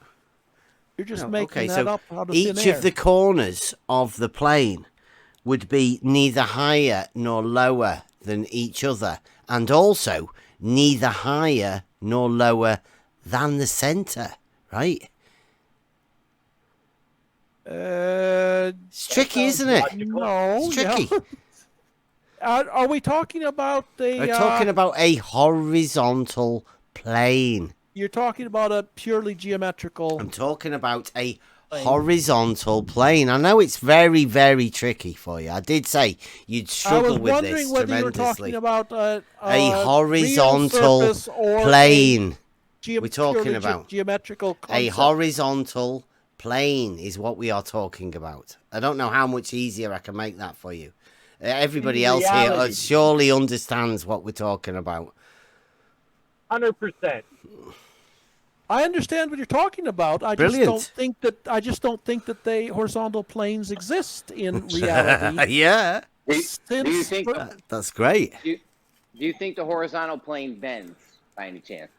You're just making that up out of thin each air. of the corners of the plane would be neither higher nor lower than each other, and also neither higher nor lower than the center, right? It's tricky, isn't it? No, It's tricky. yeah. Are we talking about the? We're talking about a horizontal plane. You're talking about a purely geometrical. I'm talking about a horizontal plane. I know it's very, very tricky for you. I did say you'd struggle with this I was wondering whether you were tremendously. talking about a real horizontal surface or plane. We're talking about geometrical concept. a horizontal plane is what we are talking about. I don't know how much easier I can make that for you. Everybody else here surely understands what we're talking about. 100%. I understand what you're talking about. I just don't think that the horizontal planes exist in reality. Yeah. Do you think That's great. Do you think the horizontal plane bends by any chance?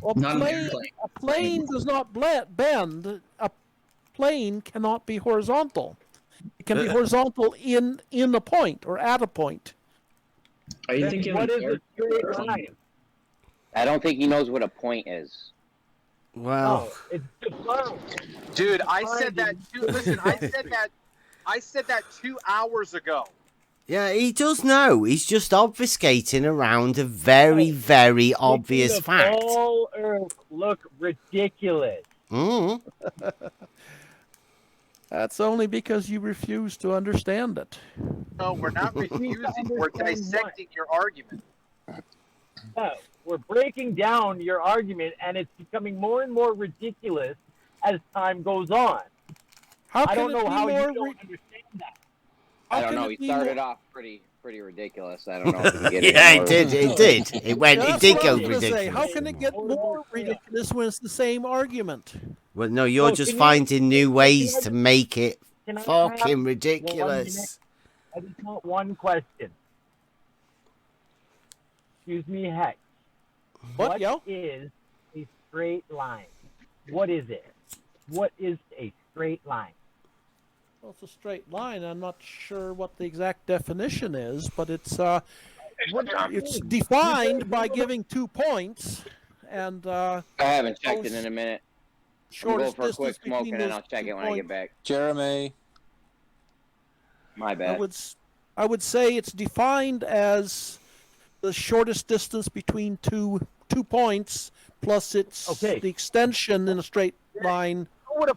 Well, a plane does not bend. A plane cannot be horizontal. It can be horizontal in a point or at a point. Are you thinking what is a straight line? I don't think he knows what a point is. Wow. It's defined. Dude, I said that. Listen, I said that 2 hours ago. Yeah, he does know. He's just obfuscating around a very, very obvious Making the fact. whole Earth look ridiculous. That's only because you refuse to understand it. No, we're not refusing. We're dissecting your argument. No, we're breaking down your argument, and it's becoming more and more ridiculous as time goes on. I don't know how you don't understand that. I don't know. He started off pretty ridiculous. I don't know if he can get Yeah, any more. it did. It did go ridiculous. How can it get more ridiculous when it's the same argument? Well, no, you're just finding new ways to make it fucking ridiculous. I just want one question. Excuse me, Hex. What is a straight line? What is it? What is a straight line? Well, it's a straight line. I'm not sure what the exact definition is, but it's defined by giving 2 points, and I haven't checked it goes in a minute. I'm going shortest for a quick distance smoke between and then those I'll check 2 it when I points. get back. Jeremy. My I bad. would say it's defined as the shortest distance between two points, plus it's Okay. the extension in a straight line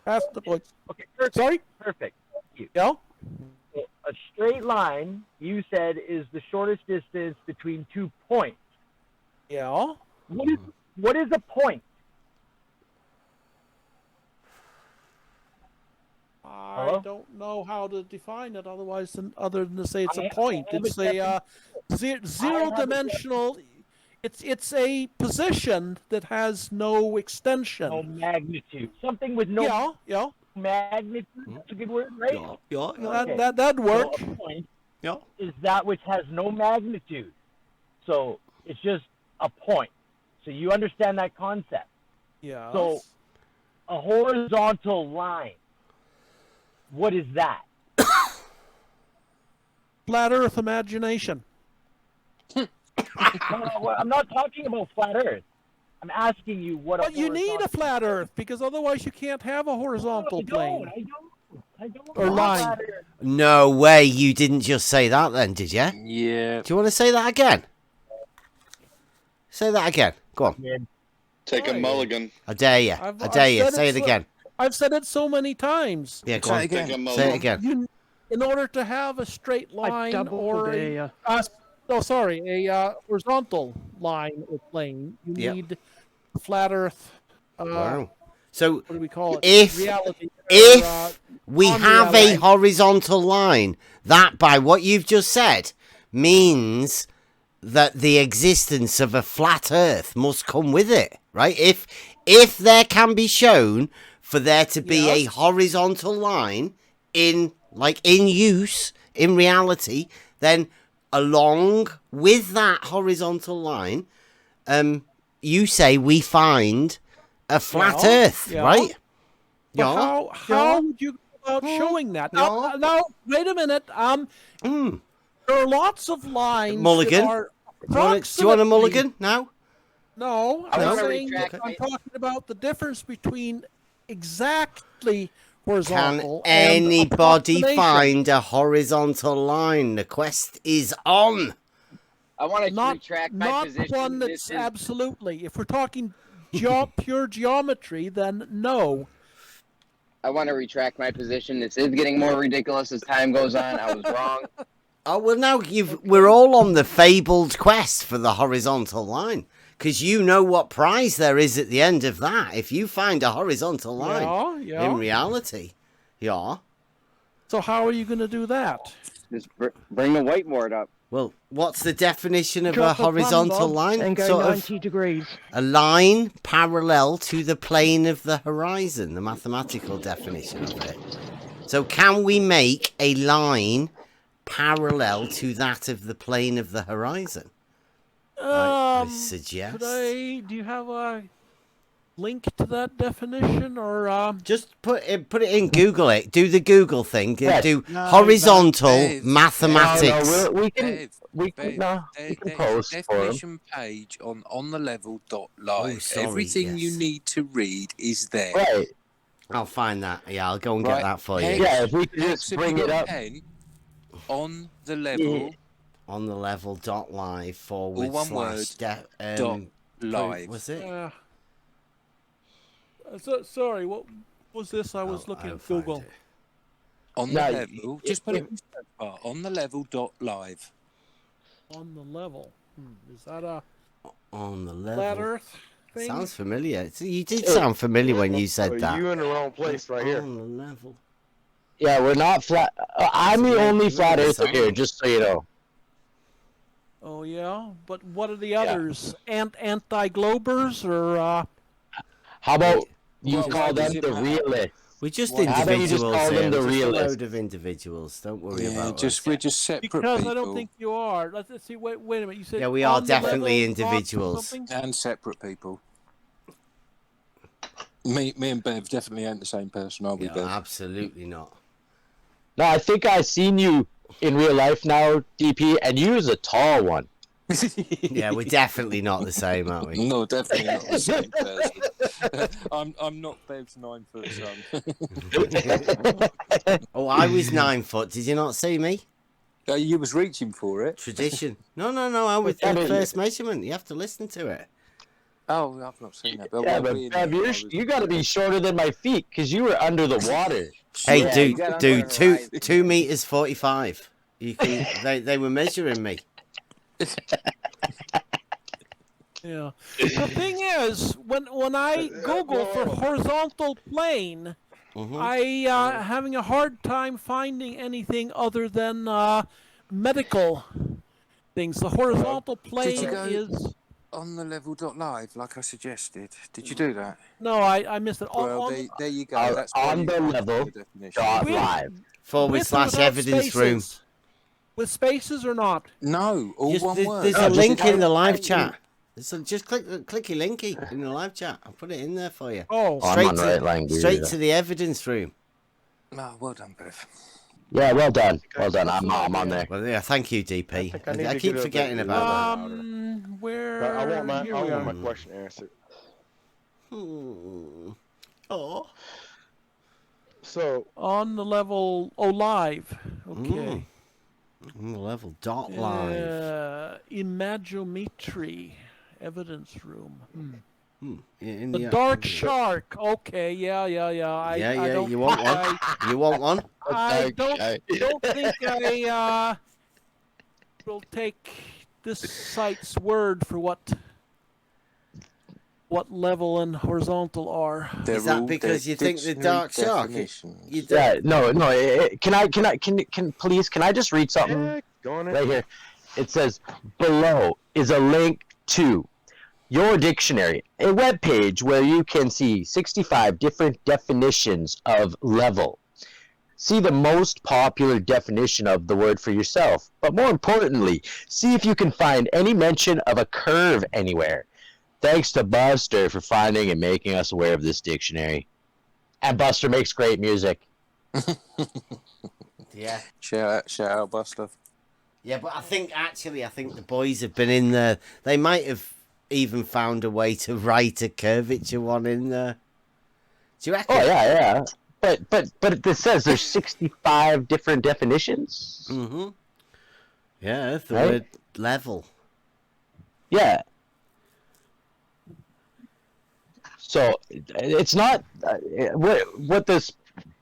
past the points. Okay, perfect. Sorry? Perfect. Thank you. Yeah? A straight line, you said, is the shortest distance between 2 points. Yeah. What is a point? I don't know how to define it other than to say it's a point. It's a zero-dimensional. It's a position that has no extension. No magnitude. Something with no magnitude. That's a good word, right? Yeah. That'd work. So a point is that which has no magnitude. So it's just a point. So you understand that concept. Yeah. So a horizontal line. What is that? Flat Earth imagination. No, I'm not talking about flat Earth. I'm asking you what. But you need a flat Earth because otherwise you can't have a horizontal plane. I don't. Or line. No way, you didn't just say that then, did you? Yeah. Do you want to say that again? Say that again. Go on. Take a mulligan. I dare you. I dare you. Say it again. I've said it so many times. Yeah, go on. Say it again. In order to have a straight line or a horizontal line or plane, you need flat Earth. Wow. So what do we call it? If reality. We have a horizontal line, that by what you've just said means that the existence of a flat Earth must come with it, right? If there can be shown for there to be a horizontal line in use in reality, then along with that horizontal line, you say we find a flat Earth, right? But how would you go about showing that? Now, wait a minute. There are lots of lines. Mulligan. That Do you want a mulligan now? No, I'm talking about the difference between exactly horizontal. Can anybody find a horizontal line? The quest is on. I want to retract my position. Not one that's absolutely. If we're talking pure geometry, then no. I want to retract my position. This is getting more ridiculous as time goes on. I was wrong. Oh, well, now we're all on the fabled quest for the horizontal line. Because you know what prize there is at the end of that. If you find a horizontal line in reality. Yeah. So how are you going to do that? Just bring the whiteboard up. Well, what's the definition of a horizontal line? And go 90 degrees. A line parallel to the plane of the horizon, the mathematical definition of it. So can we make a line parallel to that of the plane of the horizon? I suggest. Do you have a link to that definition, or just put it in Google it? Do the Google thing. Yes. Do horizontal mathematics. No, we can post definition page on the level.live. Oh, sorry, Everything you yes. need to read is there. Right. I'll find that. Yeah, I'll go and get that for you. Yeah, if we could just bring it up on the level. On the level.live / All one word. .live. Was it? Sorry, what was this? I was looking at Google. On the level, just put it in search bar. On the level.live. On the level. Is that a on the level? Flat Earth thing? Sounds familiar. You did sound familiar when you said that. You in the wrong place right here. On the level. Yeah, we're not flat. I'm the only flat earther here, just so you know. Oh yeah, but what are the others? Anti-globers or? How about you call them the realists? We're just How about you individuals just call here. them the We're just a realists? load of individuals. Don't worry about us. We're just separate Because people. I don't think you are. Let's see. Wait a minute. You said Yeah, we are on the definitely level, individuals. something? And separate people. Me and Bev definitely ain't the same person, are we, Yeah, Bev? absolutely not. No, I think I seen you in real life now, DP, and you was a tall one. Yeah, we're definitely not the same, aren't we? No, definitely not the same person. I'm not Bev's 9 foot son. Oh, I was 9 foot. Did you not see me? You was reaching for it. Tradition. No. I was the first measurement. You have to listen to it. Oh, I've not seen that. But Yeah, but Bev, you got to be shorter than my feet because you were under the water. Hey, dude, 2 meters 45. You can. They were measuring me. Yeah. The thing is, when I Google for horizontal plane, I having a hard time finding anything other than medical things. The horizontal plane Did you go is on the level.live like I suggested? Did you do that? no, I missed it. Well, there you go. That's on the level.live / evidence room. With spaces or not? No, all one word. There's a link in the live chat. So just click your linky in the live chat. I'll put it in there for you. Oh, straight to the evidence room. Oh, well done, Bev. Yeah, well done. Well done. I'm on there. Well, yeah, thank you, DP. I keep forgetting about that. Where? I want my question answered. Oh. So on the level live. Okay. On the level.live. Imagometry evidence room. The dark shark. Okay, yeah. I don't you want one? You want one? I don't think I will take this site's word for what level and horizontal are. Is that because you think the dark shark? Yeah, no. Can I please? Can I just read something right here? It says below is a link to your dictionary, a web page where you can see 65 different definitions of level. See the most popular definition of the word for yourself, but more importantly, see if you can find any mention of a curve anywhere. Thanks to Buster for finding and making us aware of this dictionary. And Buster makes great music. Yeah. Shout out, Buster. Yeah, but I think the boys have been in there. They might have even found a way to write a curvature one in there. Do you reckon? Oh yeah. But it says there's 65 different definitions. Mm-hmm. Yeah, the right? word level. Yeah. So it's not what this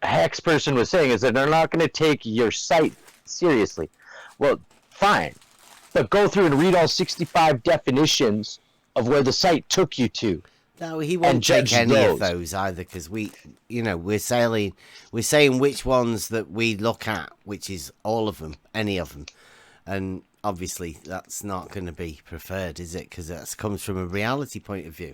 Hex person was saying is that they're not going to take your site seriously. Well, fine, but go through and read all 65 definitions of where the site took you to. No, he won't take any of those either, because we're saying which ones that we look at, which is all of them, any of them, and obviously that's not going to be preferred, is it? Because that comes from a reality point of view.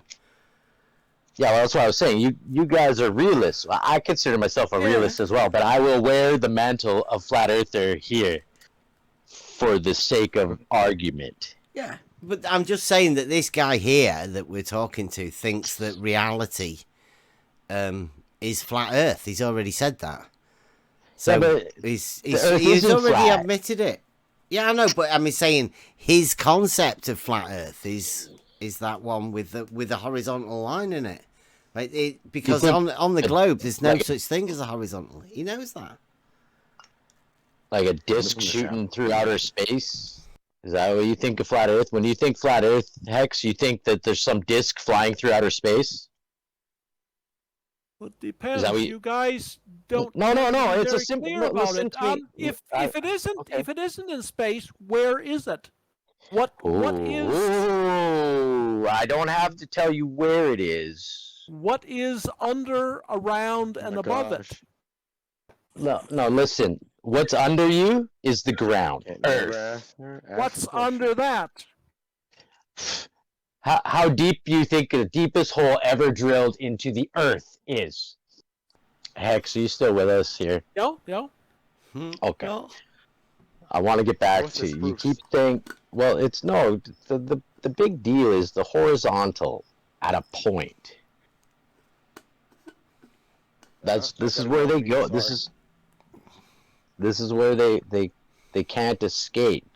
Yeah, well, that's what I was saying. You guys are realists. I consider myself a realist as well, but I will wear the mantle of flat earther here for the sake of argument. Yeah, but I'm just saying that this guy here that we're talking to thinks that reality is flat Earth. He's already said that. So yeah, he's already admitted it. Yeah, I know, but I'm saying his concept of flat Earth is that one with the horizontal line in it, right? Because on the globe there's no such thing as a horizontal. He knows that. Like a disc shooting through outer space. Is that what you think of flat Earth? When you think flat Earth, Hex, you think that there's some disc flying through outer space? Well, it depends. You guys don't. No. It's a simple. Listen to me. If it isn't in space, where is it? What is? Oh, I don't have to tell you where it is. What is under, around, and above it? No. Listen. What's under you is the ground, Earth. What's under that? How deep do you think the deepest hole ever drilled into the Earth is? Hex, are you still with us here? Yeah. Okay. No. I want to get back to you. You keep saying, well, it's no. The big deal is the horizontal at a point. This is where they go. This is. This is where they can't escape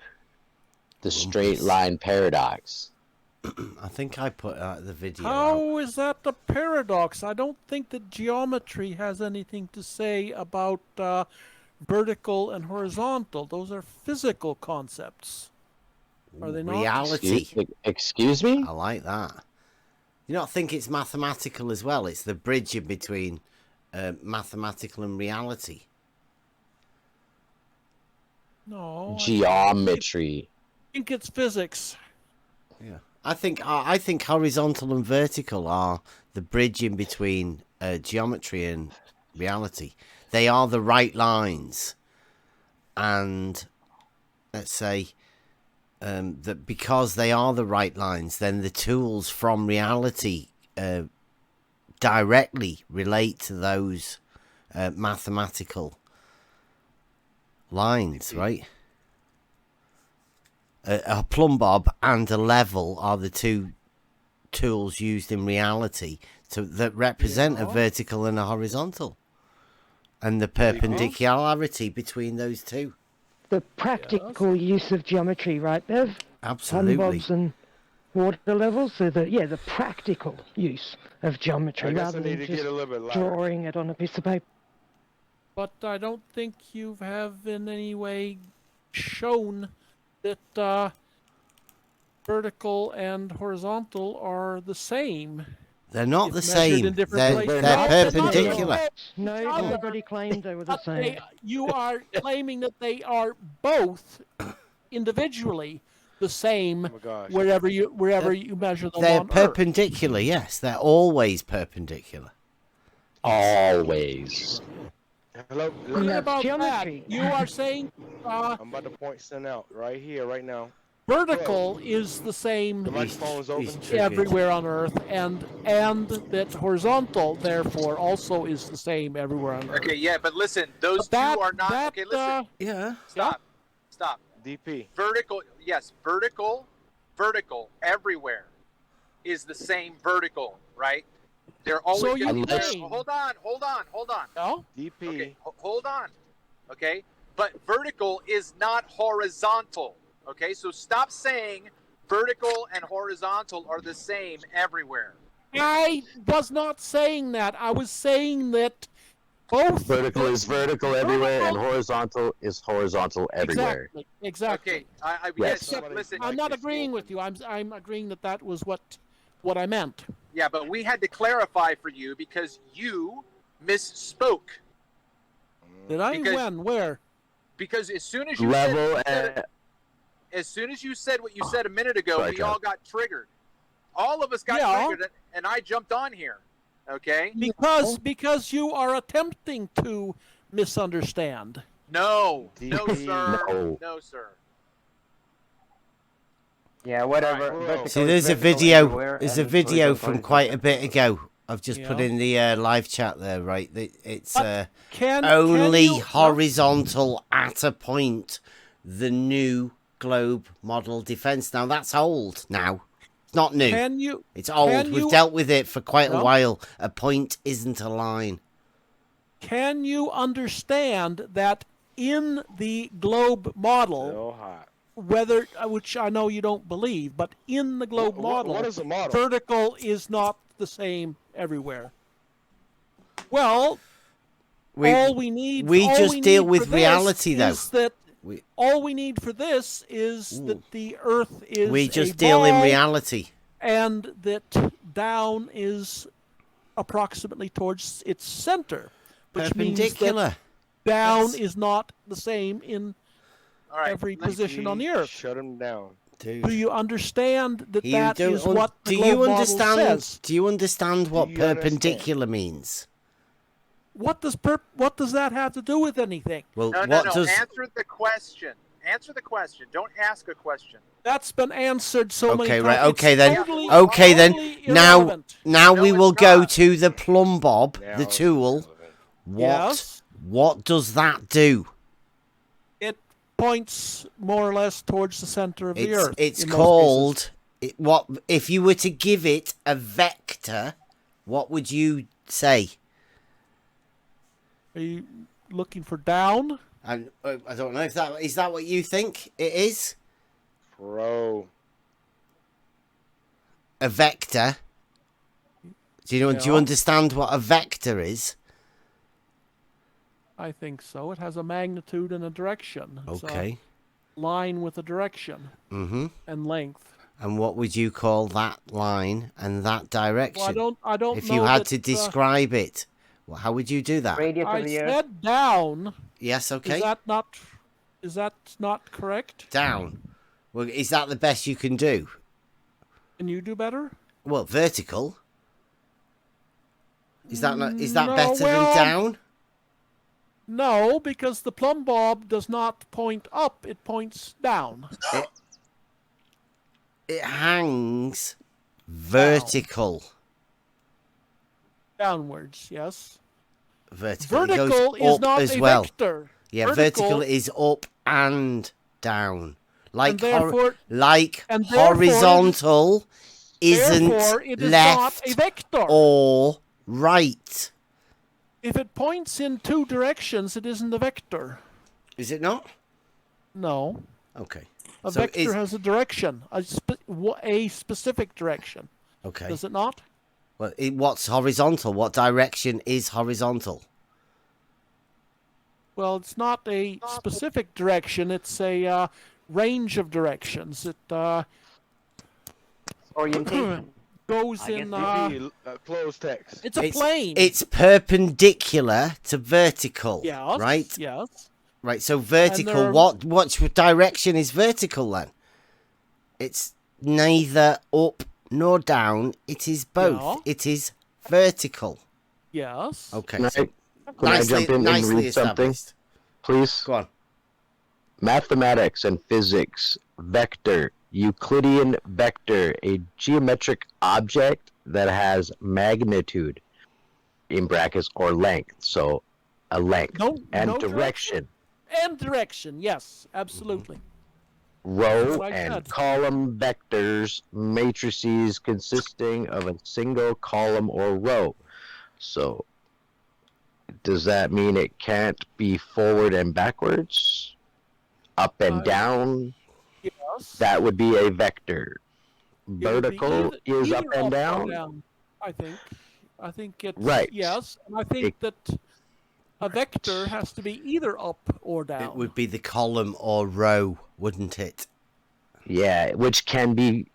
the straight line paradox. I think I put the video out. How is that a paradox? I don't think that geometry has anything to say about vertical and horizontal. Those are physical concepts. Are they not? Reality. Excuse me? I like that. You don't think it's mathematical as well? It's the bridge in between mathematical and reality. No. Geometry. I think it's physics. Yeah. I think horizontal and vertical are the bridge in between geometry and reality. They are the right lines, and let's say that because they are the right lines, then the tools from reality directly relate to those mathematical lines, right? A plumb bob and a level are the two tools used in reality that represent a vertical and a horizontal, and the perpendicularity between those two. The practical use of geometry, right, Bev? Absolutely. Plumb bobs and water levels. So the practical use of geometry rather than just drawing it on a piece of paper. But I don't think you have in any way shown that vertical and horizontal are the same. They're not if the measured same. in different They're places. perpendicular. No, everybody claimed they were the same. You are claiming that they are both individually the same wherever you measure them They're on Earth. perpendicular, yes. They're always perpendicular. Always. Hello. What about that? You are saying I'm about to point something out right here, right now. vertical is the same The microphone's open. everywhere on Earth, and that horizontal, therefore, also is the same everywhere on Earth. Okay, yeah, but listen, those two are not. Okay, listen. Yeah. Stop. DP. Vertical, yes, vertical everywhere is the same vertical, right? They're always So gonna you be there. think- Hold on. No? DP. Okay, hold on. Okay, but vertical is not horizontal. Okay, so stop saying vertical and horizontal are the same everywhere. I was not saying that. I was saying that both Vertical is vertical everywhere, and horizontal is horizontal everywhere. Exactly. Okay, I Yes. yes, listen. I'm not agreeing with you. I'm agreeing that was what I meant. Yeah, but we had to clarify for you because you misspoke. Did I? When? Where? Because as soon as you as soon as you said what you said a minute ago, Sorry, we John. all got triggered. All of us got triggered, and I jumped on here. Okay? Because you are attempting to misunderstand. No, sir. No, sir. Yeah, whatever. See, there's a video from quite a bit ago. I've just put in the live chat there, right? It's only horizontal at a point. The new globe model defense. Now that's old. Now it's not new. It's old. We've dealt with it for quite a while. A point isn't a line. Can you understand that in the globe model, which I know you don't believe, but in the globe model, what is a model? vertical is not the same everywhere? Well, all we need deal with reality, though. All we need for this is that the Earth is We just a deal in ball, reality. and that down is approximately towards its center, which means Perpendicular. that down is not the same in every let's position on the Earth. Shut him down. Dude. Do you understand that that is what the do globe you model understand? says? Do you understand what perpendicular means? What does that have to do with anything? Well, No. Answer the question. Answer the question. Don't ask a question. That's been answered so many times. Right. Okay, It's then. totally- Okay, then. totally Now irrelevant. we will go to the plumb bob, the tool. Yes. What does that do? It points more or less towards the center of the Earth. It's in most called. What if you were to give it a vector? What would you say? Are you looking for down? And I don't know if that is that what you think it is. Bro. A vector. Do you know? Do you understand what a vector is? I think so. It has a magnitude and a direction. It's Okay. a line with a direction and length. And what would you call that line and that direction? Well, I don't if know you had that, to describe it, well, how would you do that? I said down. Yes, okay. Is that not correct? Down. Well, is that the best you can do? Can you do better? Well, vertical. Is that No, better well, than down? No, because the plumb bob does not point up; it points down. It hangs vertical. Downwards, yes. Vertical. Vertical it goes is up not as a well. vector. Yeah, vertical is up and down. Like And therefore- horizontal isn't therefore it is left not a vector. or right. If it points in two directions, it isn't a vector. Is it not? No. Okay. A So vector has a direction, a specific direction. Okay. Does it not? Well, what's horizontal? What direction is horizontal? Well, it's not a specific direction. It's a range of directions. It orientation goes in. Closed text. It's a plane. It's perpendicular to vertical. Yes. Right. Yes. Right. So vertical. there- What direction is vertical then? It's neither up nor down. It is both. Yeah. It is vertical. Yes. Okay. Can So I jump in and read something, established. please? Go on. Mathematics and physics, vector, Euclidean vector, a geometric object that has magnitude, in brackets, or length. So a length and no direction. And direction. Yes, absolutely. Row That's what I and said. column vectors, matrices consisting of a single column or row. So, does that mean it can't be forward and backwards? Up and down? Yes. That would be a vector. It would be Vertical is up either and or down? I think it's Right. yes, and I think that a vector has to be either up or down. It would be the column or row, wouldn't it? Yeah, which can be,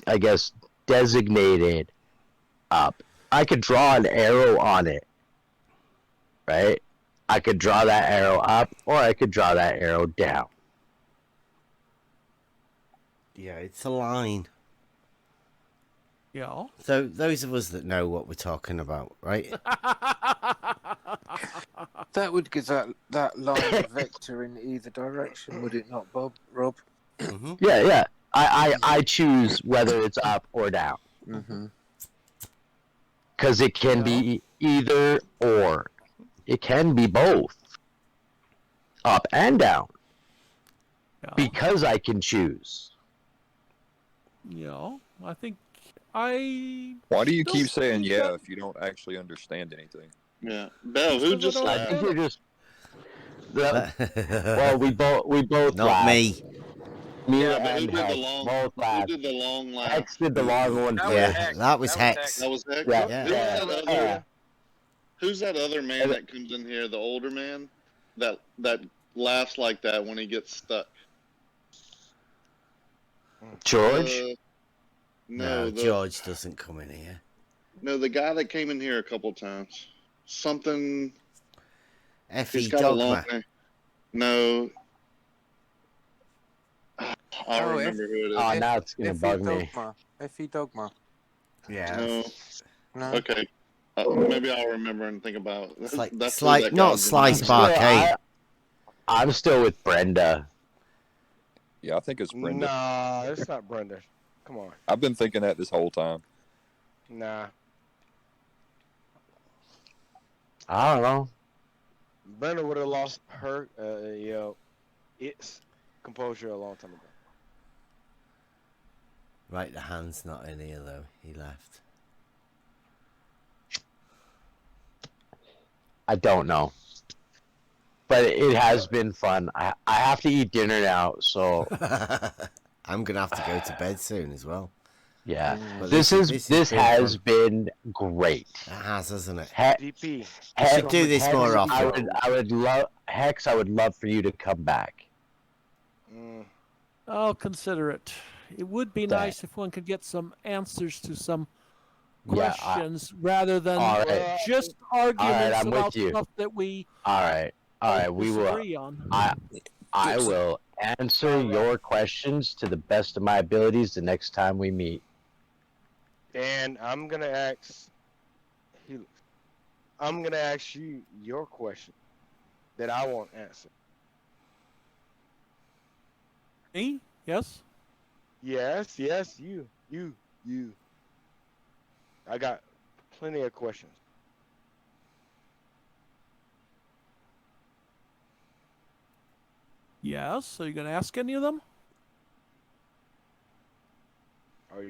I guess, designated up. I could draw an arrow on it, right? I could draw that arrow up, or I could draw that arrow down. Yeah, it's a line. Yeah. So those of us that know what we're talking about, right? That would give that line a vector in either direction, would it not, Rob? Mm-hmm. Yeah. I choose whether it's up or down. Mm-hmm. Because it can be either or. It can be both. Up and down. Because I can choose. Yeah, I think I. Why do you still keep saying think yeah that- if you don't actually understand anything? Yeah, Bev, who just I laughed? think you're just. Well, we both Not laughed. me. Me Yeah, but who and did the Hex long? both Who laughed. did the long laugh? Hex did the long one. Yeah, that was Hex. That was Hex. Yeah. Who's that other? Yeah. Who's that other man that comes in here? The older man that laughs like that when he gets stuck. George? No, George doesn't come in here. No, the guy that came in here a couple times. Something. Effie He's got a long Dogma. name. No. I'll Oh, remember who it is. Oh, now it's gonna bug me. Effie Dogma. Yeah. No. No. Okay. Maybe I'll remember and think about it. That's who that not guy's Slice name. Barcade. I'm still with Brenda. Yeah, I think it's Brenda. Nah, it's not Brenda. Come on. I've been thinking that this whole time. Nah. I don't know. Brenda would have lost her, its composure a long time ago. Right, the hand's not in here though. He left. I don't know. but it has been fun. I have to eat dinner now, so I'm gonna have to go to bed soon as well. yeah. But This has fun. been great. It has, hasn't it? DP. We should do this more often. I would love Hex. I would love for you to come back. I'll consider it. It would be nice if one could get some answers to some questions rather than just arguments I'm about with you. stuff that we All right. We will. disagree on. I will answer your questions to the best of my abilities the next time we meet. And I'm gonna ask you your question that I won't answer. Me? Yes? Yes, you. I got plenty of questions. Yes. So you're going to ask any of them?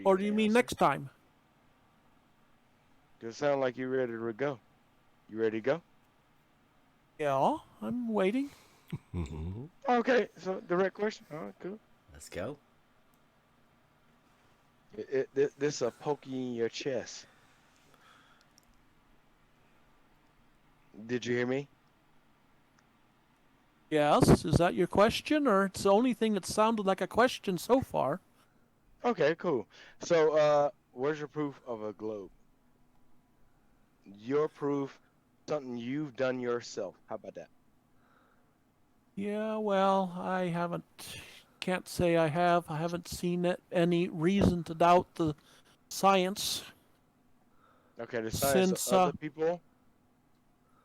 Or do you mean next time? Does it sound like you're ready to go? You ready to go? Yeah, I'm waiting. Okay, so direct question. All right, cool. Let's go. This a poke in your chest. Did you hear me? Yes. Is that your question, or it's the only thing that sounded like a question so far? Okay, cool. So, where's your proof of a globe? Your proof, something you've done yourself. How about that? Yeah, well, can't say I have. I haven't seen any reason to doubt the science. Okay, the science of other people?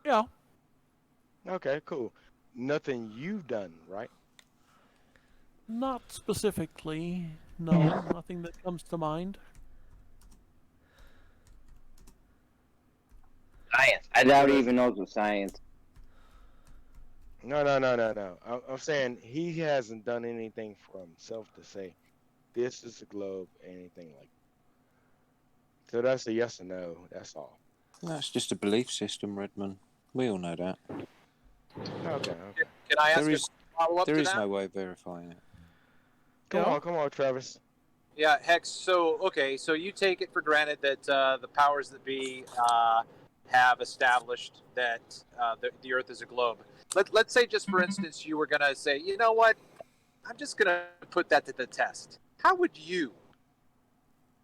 Yeah. Okay, cool. Nothing you've done, right? Not specifically. No, nothing that comes to mind. Science. I doubt he even knows the science. No. I'm saying he hasn't done anything for himself to say, this is a globe, anything like that. So that's a yes or no, that's all. That's just a belief system, Redman. We all know that. Okay. Can I ask a follow-up to that? There is no way of verifying it. Come on, Travis. Yeah, Hex. So you take it for granted that the powers that be have established that the Earth is a globe. Let's say, just for instance, you were going to say, you know what? I'm just going to put that to the test. How would you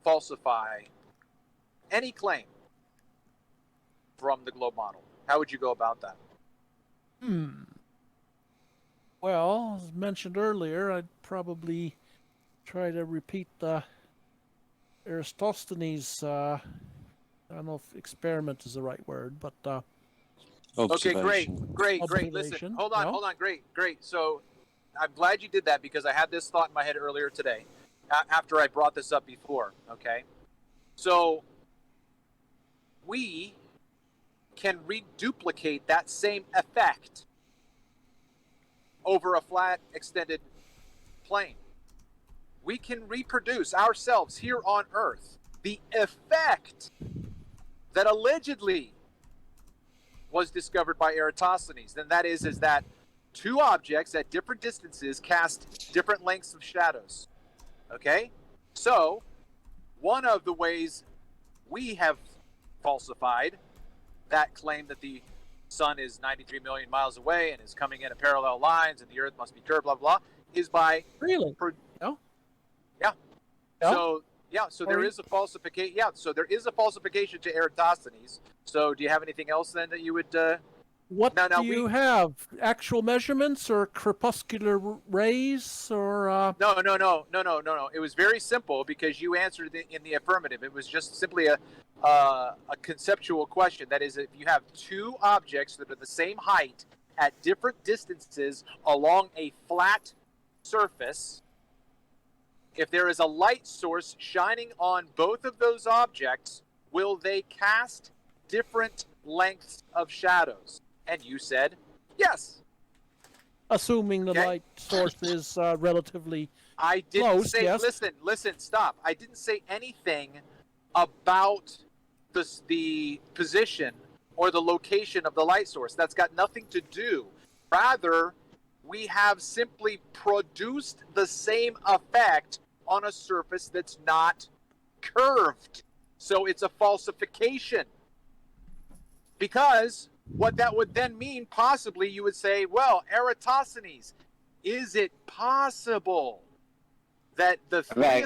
falsify any claim from the globe model? How would you go about that? Well, as mentioned earlier, I'd probably try to repeat the Eratosthenes. I don't know if experiment is the right word, but okay, great. Listen, hold on, great. So I'm glad you did that, because I had this thought in my head earlier today, after I brought this up before. Okay, so we can reduplicate that same effect over a flat, extended plane. We can reproduce ourselves here on Earth the effect that allegedly was discovered by Eratosthenes. And that is that two objects at different distances cast different lengths of shadows. Okay? So, one of the ways we have falsified that claim that the sun is 93 million miles away and is coming in at parallel lines and the Earth must be curved, blah, blah, is by... Really? No? Yeah. So there is a falsification. Yeah, so there is a falsification to Eratosthenes. So do you have anything else then that you would... What do you have? Actual measurements or crepuscular rays or... No. It was very simple, because you answered it in the affirmative. It was just simply a conceptual question. That is, if you have two objects that are the same height at different distances along a flat surface, if there is a light source shining on both of those objects, will they cast different lengths of shadows? And you said yes. Assuming the light source is relatively I didn't close, say, yes. listen, stop. I didn't say anything about the position or the location of the light source. That's got nothing to do Rather, we have simply produced the same effect on a surface that's not curved. So it's a falsification. Because what that would then mean, possibly, you would say, well, Eratosthenes, is it possible that the three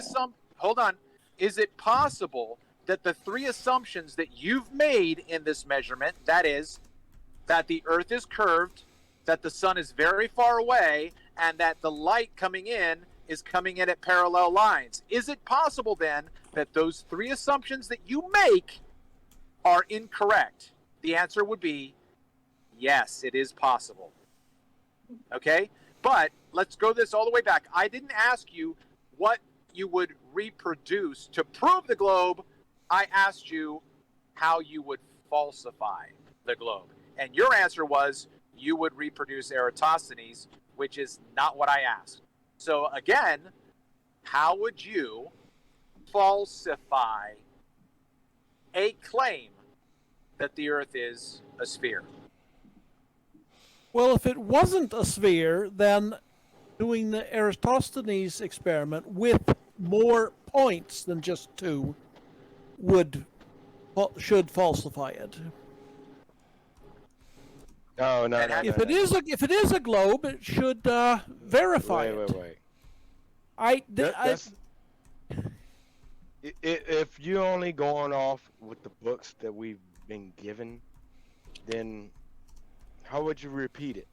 is it possible that the three assumptions that you've made in this measurement, that is, that the Earth is curved, that the sun is very far away, and that the light coming in is coming in at parallel lines. Is it possible then that those three assumptions that you make are incorrect? The answer would be yes, it is possible. Okay? But let's go this all the way back. I didn't ask you what you would reproduce to prove the globe. I asked you how you would falsify the globe. And your answer was you would reproduce Eratosthenes, which is not what I asked. So again, how would you falsify a claim that the Earth is a sphere? Well, if it wasn't a sphere, then doing the Eratosthenes experiment with more points than just 2 should falsify it. No. If it is a globe, it should verify it. Wait. If you're only going off with the books that we've been given, then how would you repeat it?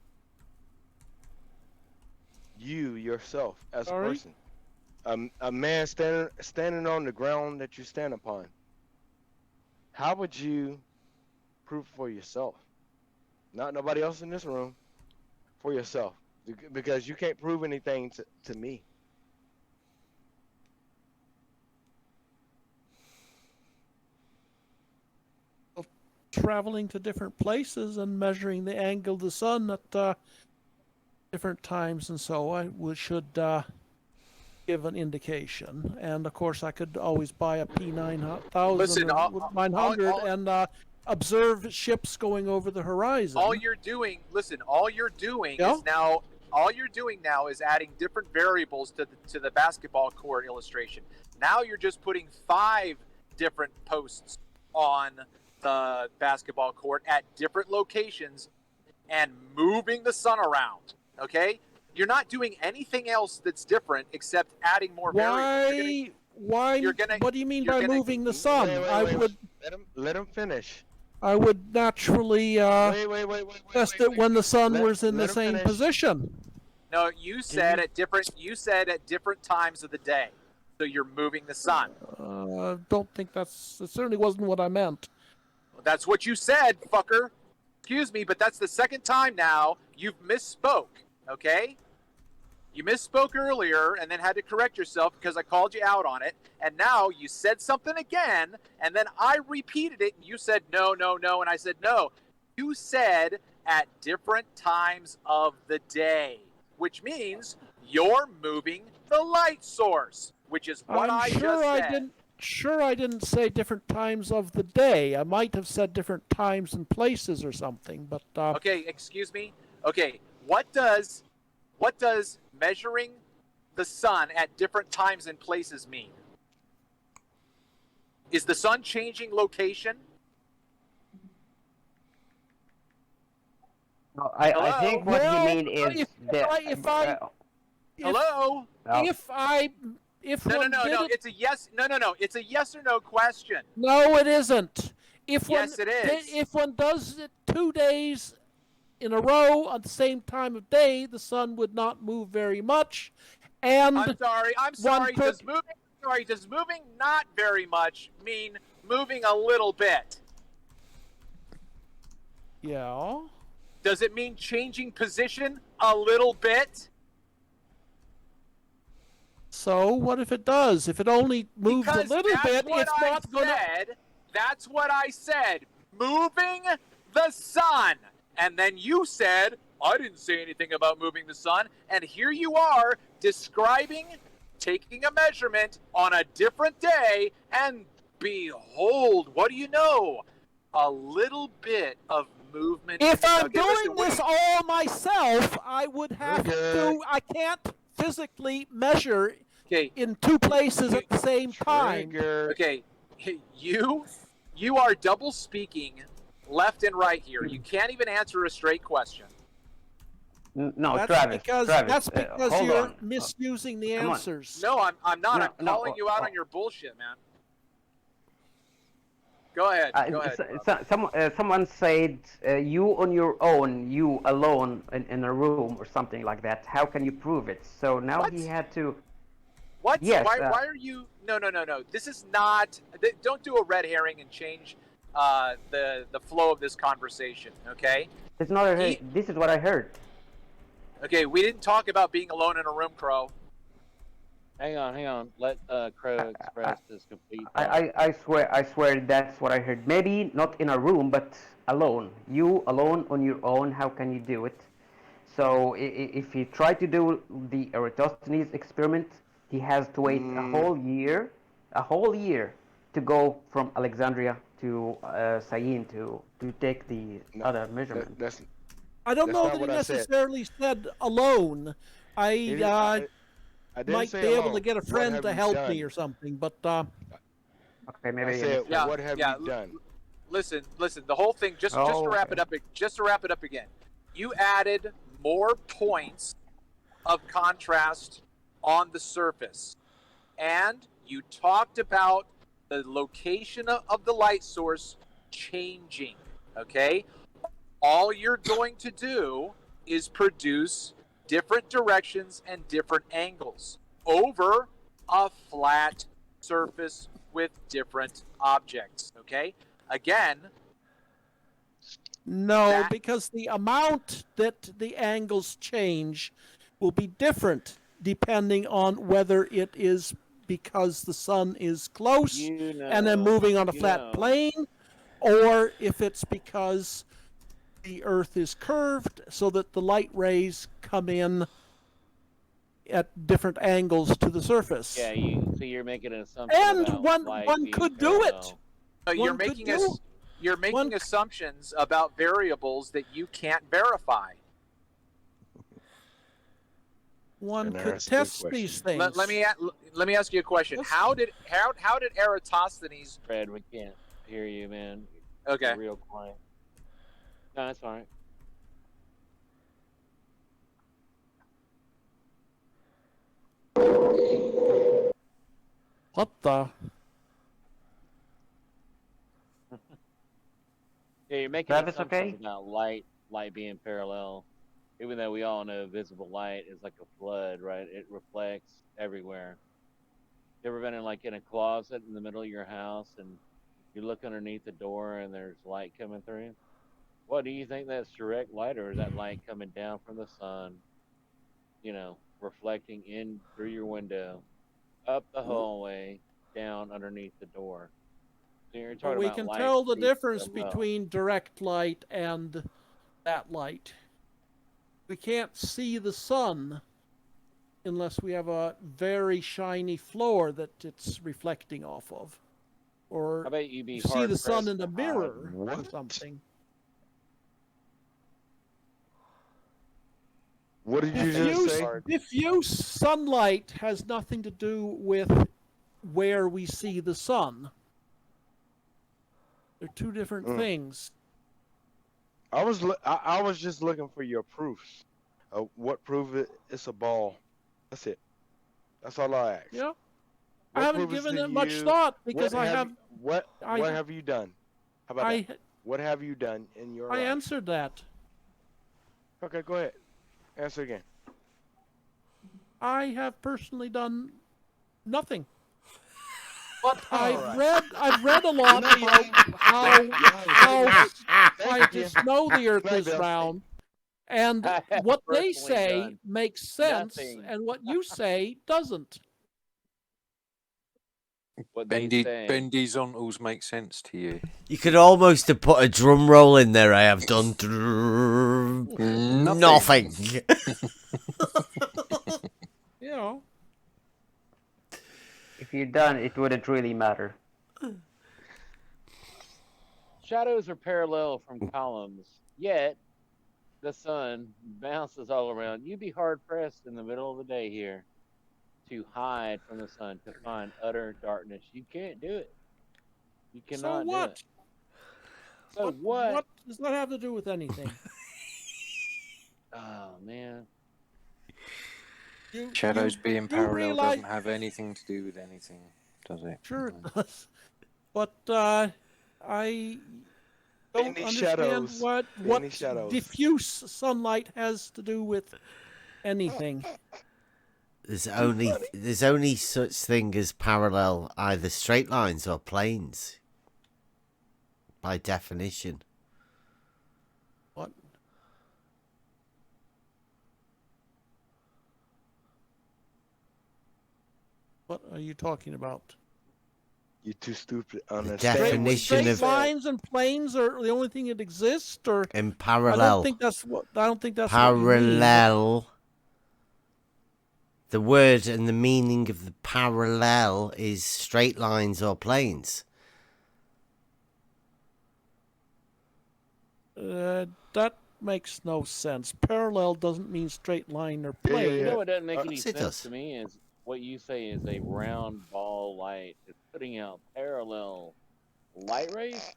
You yourself as a person, a man standing on the ground that you stand upon. How would you prove for yourself? Not nobody else in this room. For yourself, because you can't prove anything to me. Traveling to different places and measuring the angle of the sun at different times, and so I should give an indication. And of course, I could always buy a P9000 900 and observe ships going over the horizon. All you're doing is now is adding different variables to the basketball court illustration. Now you're just putting 5 different posts on the basketball court at different locations and moving the sun around. Okay? You're not doing anything else that's different except adding more variables. What do you mean by moving the sun? Wait. Let him finish. I would naturally test it when the sun was in the same position. No, you said at different times of the day. So you're moving the sun. Don't think it certainly wasn't what I meant. That's what you said, fucker. Excuse me, but that's the second time now you've misspoke, okay? You misspoke earlier and then had to correct yourself because I called you out on it. And now you said something again, and then I repeated it, and you said no, and I said no. You said at different times of the day, which means you're moving the light source, which is what I just said. I didn't say different times of the day. I might have said different times and places or something, but Okay, excuse me. Okay, what does measuring the sun at different times and places mean? Is the sun changing location? I think what you mean is Hello? If it's a yes. No. It's a yes or no question. No, it isn't. It is. If one does it 2 days in a row on the same time of day, the sun would not move very much. And I'm sorry. Does moving not very much mean moving a little bit? Yeah. Does it mean changing position a little bit? So what if it does? If it only moves a little bit, it's not going to... That's what I said. Moving the sun. And then you said, I didn't say anything about moving the sun. And here you are describing taking a measurement on a different day. And behold, what do you know? A little bit of movement. If I'm Okay, doing listen, this all myself, I would have to. I can't physically measure in two places at the same time. Okay, you are double speaking left and right here. You can't even answer a straight question. No, That's Travis. that's because hold you're on. misusing the Come on. answers. No, I'm not. No, I'm calling you out on your bullshit, man. Go ahead. Go ahead. Someone said you on your own, you alone in a room or something like that. How can you prove it? So now he had to. What? Yes. Why are you? No. This is not. Don't do a red herring and change the flow of this conversation. Okay. It's not this is what I heard. Okay, we didn't talk about being alone in a room, Crow. Hang on. Let Crow express his complete. I swear that's what I heard. Maybe not in a room, but alone. You alone on your own. How can you do it? So if he tried to do the Eratosthenes experiment, he has to wait a whole year to go from Alexandria to Syene to take the other measurement. I don't know that he necessarily said alone. I might be able to get a friend to help me or something, but okay, maybe. What have you done? Listen. The whole thing. Just to wrap it up. Just to wrap it up again. You added more points of contrast on the surface, and you talked about the location of the light source changing. Okay. All you're going to do is produce different directions and different angles over a flat surface with different objects. Okay? Again, no, because the amount that the angles change will be different depending on whether it is because the sun is close and then moving on a flat plane, or if it's because the Earth is curved so that the light rays come in at different angles to the surface. Yeah, so you're making an assumption. And about one could do it. you're making assumptions about variables that you can't verify. One could test these things. Let me ask you a question. How did Eratosthenes? Fred, we can't hear you, man. Okay. You're real quiet. No, that's all right. What the? Yeah, you're making assumptions about light being parallel, even though we all know visible light is like a flood, right? It reflects everywhere. You ever been in a closet in the middle of your house and you look underneath the door and there's light coming through? What do you think that's direct light, or is that light coming down from the sun? Reflecting in through your window, up the hallway, down underneath the door. So you're talking we about can light tell the being difference parallel. between direct light and that light. We can't see the sun unless we have a very shiny floor that it's reflecting off of. Or I bet you'd be see the sun hard-pressed in the to mirror hide. or something. What did you just say? Diffuse sunlight has nothing to do with where we see the sun. They're two different things. I was just looking for your proofs. What proof it's a ball? That's it. That's all I asked. Yeah. What I haven't proof is given to it much you? thought because What have you done? How about that? What have you done in your life? I answered that. Okay, go ahead. Answer again. I have personally done nothing. But I've read a lot about how scientists know the Earth is round, and what they say makes sense, and what you say doesn't. Bendyzontals make sense to you. You could almost have put a drum roll in there. I have done nothing. If you're done, it wouldn't really matter. Shadows are parallel from columns Yet the sun bounces all around. You'd be hard pressed in the middle of the day here to hide from the sun, to find utter darkness. You can't do it. You So cannot do what? it. So what? What does that have to do with anything? Oh man. Shadows being parallel realize- doesn't have anything to do with anything, does it? Sure it does. But I don't Any understand shadows. what Any shadows. diffuse sunlight has to do with anything. There's only such thing as parallel, either straight lines or planes. By definition. What? What are you talking about? You're too stupid on The that definition Straight of lines and planes are the only thing that exists, or in I parallel. don't think that's what what you mean. Parallel. The word and the meaning of the parallel is straight lines or planes. That makes no sense. Parallel doesn't mean straight line or plane. You know what doesn't make any Yes, it sense does. to me is what you say is a round ball light. It's putting out parallel light rays.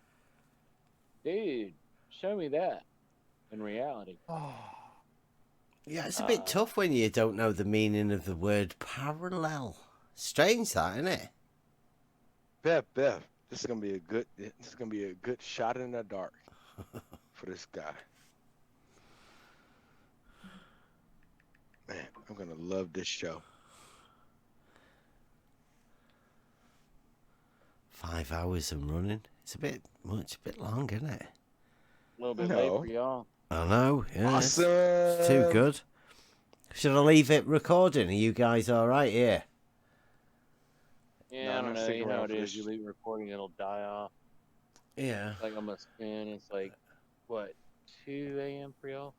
Dude, show me that in reality. Yeah, it's a bit tough when you don't know the meaning of the word parallel. Strange that, isn't it? Bev, this is gonna be a good shot in the dark for this guy. Man, I'm gonna love this show. 5 hours and running. It's a bit much, a bit long, isn't it? A little bit late for y'all. I know, yeah. Awesome. It's too good. Should I leave it recording? Are you guys alright here? Yeah, I don't know. You know how it is. You leave recording, it'll die off. Yeah. Like on my screen, it's like, what, 2 a.m. for y'all?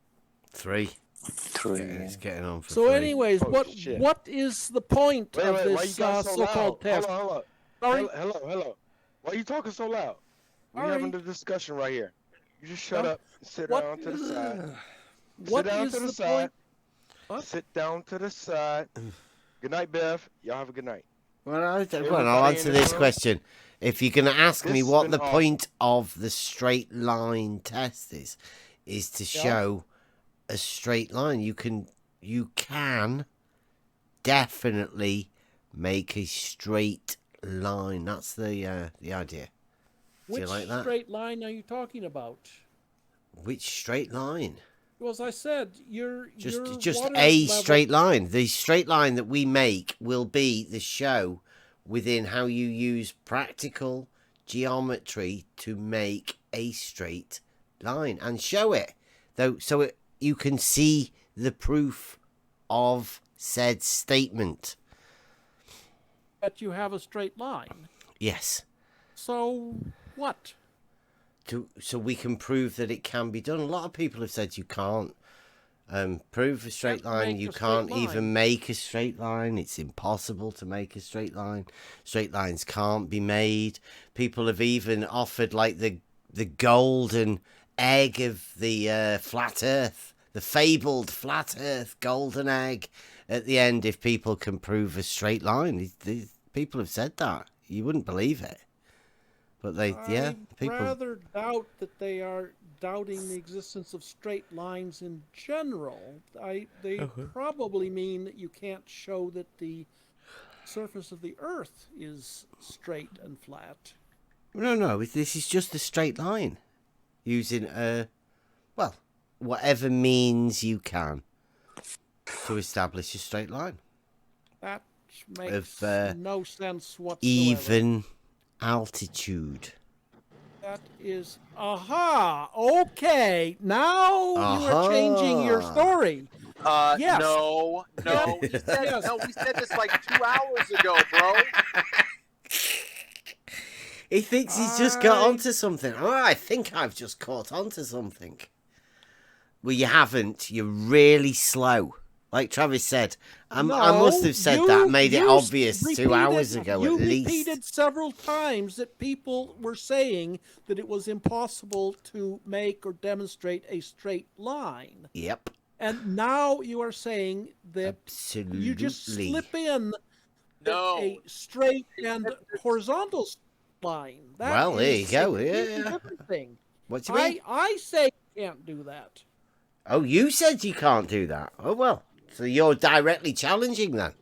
3. It's getting on for So, 3. anyways, what is the point of Why you this guys so so-called loud? test? Hold on. Sorry? Hello. Why are you talking so loud? We're Sorry. having a discussion right here. You just shut Huh? up and sit What- down to the side. What Sit down is to the the side. point? Sit down to the side. Good night, Bev. Y'all have a good night. Well, I'll Everybody answer in this room? question. If you're going to ask me This has what been the awesome. point of the straight line test is to Yeah. show a straight line. You can definitely make a straight line. That's the idea. Do Which you like that? straight line are you talking about? Which straight line? Well, as I said, your Just water a level- straight line. The straight line that we make will be the show within how you use practical geometry to make a straight line and show it, though, so you can see the proof of said statement. that you have a straight line. Yes. So what? So we can prove that it can be done. A lot of people have said you can't prove a straight line. make You a straight can't line. even make a straight line. It's impossible to make a straight line. Straight lines can't be made. People have even offered like the golden egg of the flat Earth, the fabled flat Earth golden egg at the end if people can prove a straight line. These people have said that. You wouldn't believe it. But people. Rather doubt that they are doubting the existence of straight lines in general. They probably mean that you can't show that the surface of the Earth is straight and flat. No. This is just a straight line, using whatever means you can to establish a straight line. That makes Of no sense whatsoever. even altitude. That is, okay. Now you are changing your story. Yes. No. We said this like 2 hours ago, bro. He thinks he's just got onto something. I think I've just caught onto something. Well, you haven't. You're really slow. Like Travis said, I No, must have said that, made it obvious 2 hours ago you at least. repeated several times that people were saying that it was impossible to make or demonstrate a straight line. Yep. And now you are saying that you just slip in a straight and horizontal line. That Well, there you go. a completely Yeah. different thing. What do you mean? I say you can't do that. Oh, you said you can't do that. Oh, well. So you're directly challenging then.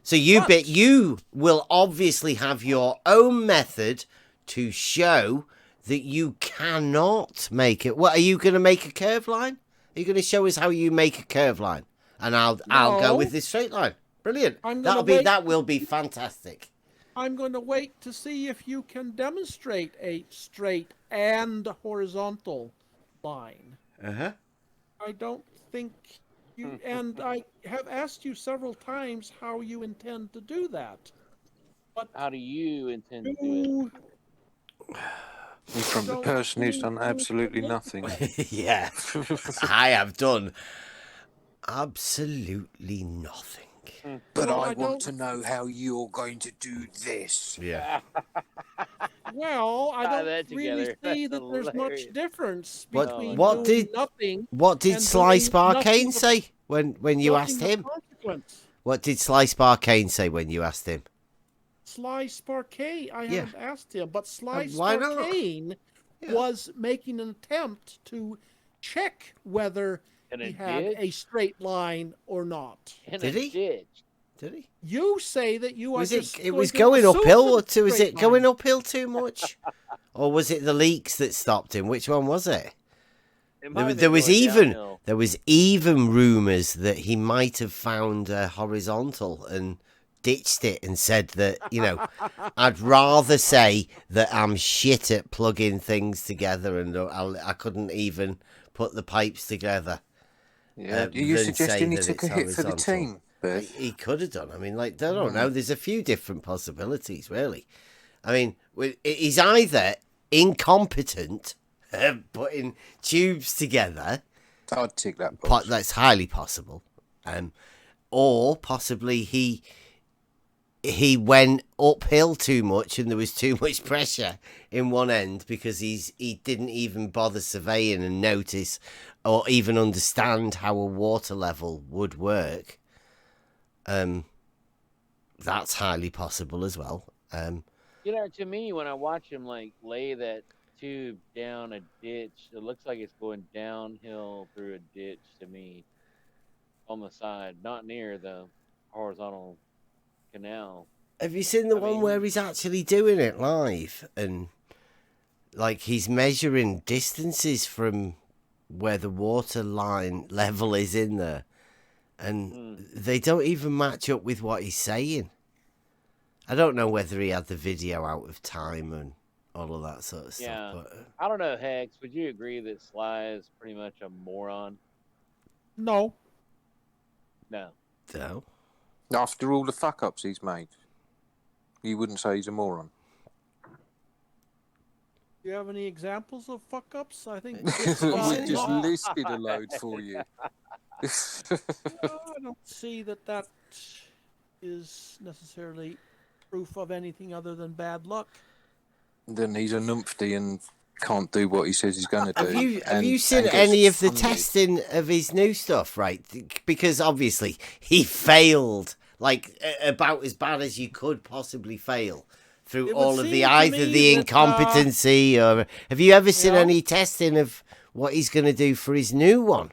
So you will obviously have your own method to show that you cannot make it. What, are you going to make a curve line? Are you going to show us how you make a curve line? And I'll go with this straight line. Brilliant. That will be fantastic. I'm going to wait to see if you can demonstrate a straight and horizontal line. Uh-huh. I don't think you, and I have asked you several times how you intend to do that. But how do you intend to do it? From the person who's done absolutely nothing. Yeah. I have done absolutely nothing. But I want to know how you're going to do this. Yeah. Well, I don't really see that there's much difference between doing nothing. What did and Slice doing nothing Barcane of- say when you asked nothing of him? consequence. What did Slice Barcane say when you asked him? Slice Barcane, I haven't asked him, but Slice why not? Barcane was making an attempt to check whether he had a straight line or not. Did he? Did he? You say that you Was are it? just It was going going to uphill, assume or it's a was straight it going line. uphill too much, or was it the leaks that stopped him? Which one was it? There was even rumours that he might have found a horizontal and ditched it and said that, I'd rather say that I'm shit at plugging things together and I couldn't even put the pipes together. Yeah. Are you than say suggesting he that took a it's hit for the horizontal. team? Beth? He could have done. I mean, I don't know. There's a few different possibilities, really. I mean, he's either incompetent at putting tubes together. I'd tick that box. That's highly possible. Or possibly he went uphill too much and there was too much pressure in one end because he didn't even bother surveying and notice or even understand how a water level would work. That's highly possible as well. To me, when I watch him lay that tube down a ditch, it looks like it's going downhill through a ditch to me on the side, not near the horizontal canal. Have you seen the one where he's actually doing it live and he's measuring distances from where the water line level is in there, and they don't even match up with what he's saying. I don't know whether he had the video out of time and all of that sort of stuff. But I don't know, Hex. Would you agree that Sly is pretty much a moron? No. No. No. After all the fuck ups he's made, you wouldn't say he's a moron. Do you have any examples of fuck ups? I think We just listed a load for you. No, I don't see that is necessarily proof of anything other than bad luck. Then he's a numpty and can't do what he says he's going to do. Have you seen any of the testing of his new stuff, right? Because obviously he failed, about as bad as you could possibly fail through all of the either the incompetency or. Have you ever seen any testing of what he's going to do for his new one?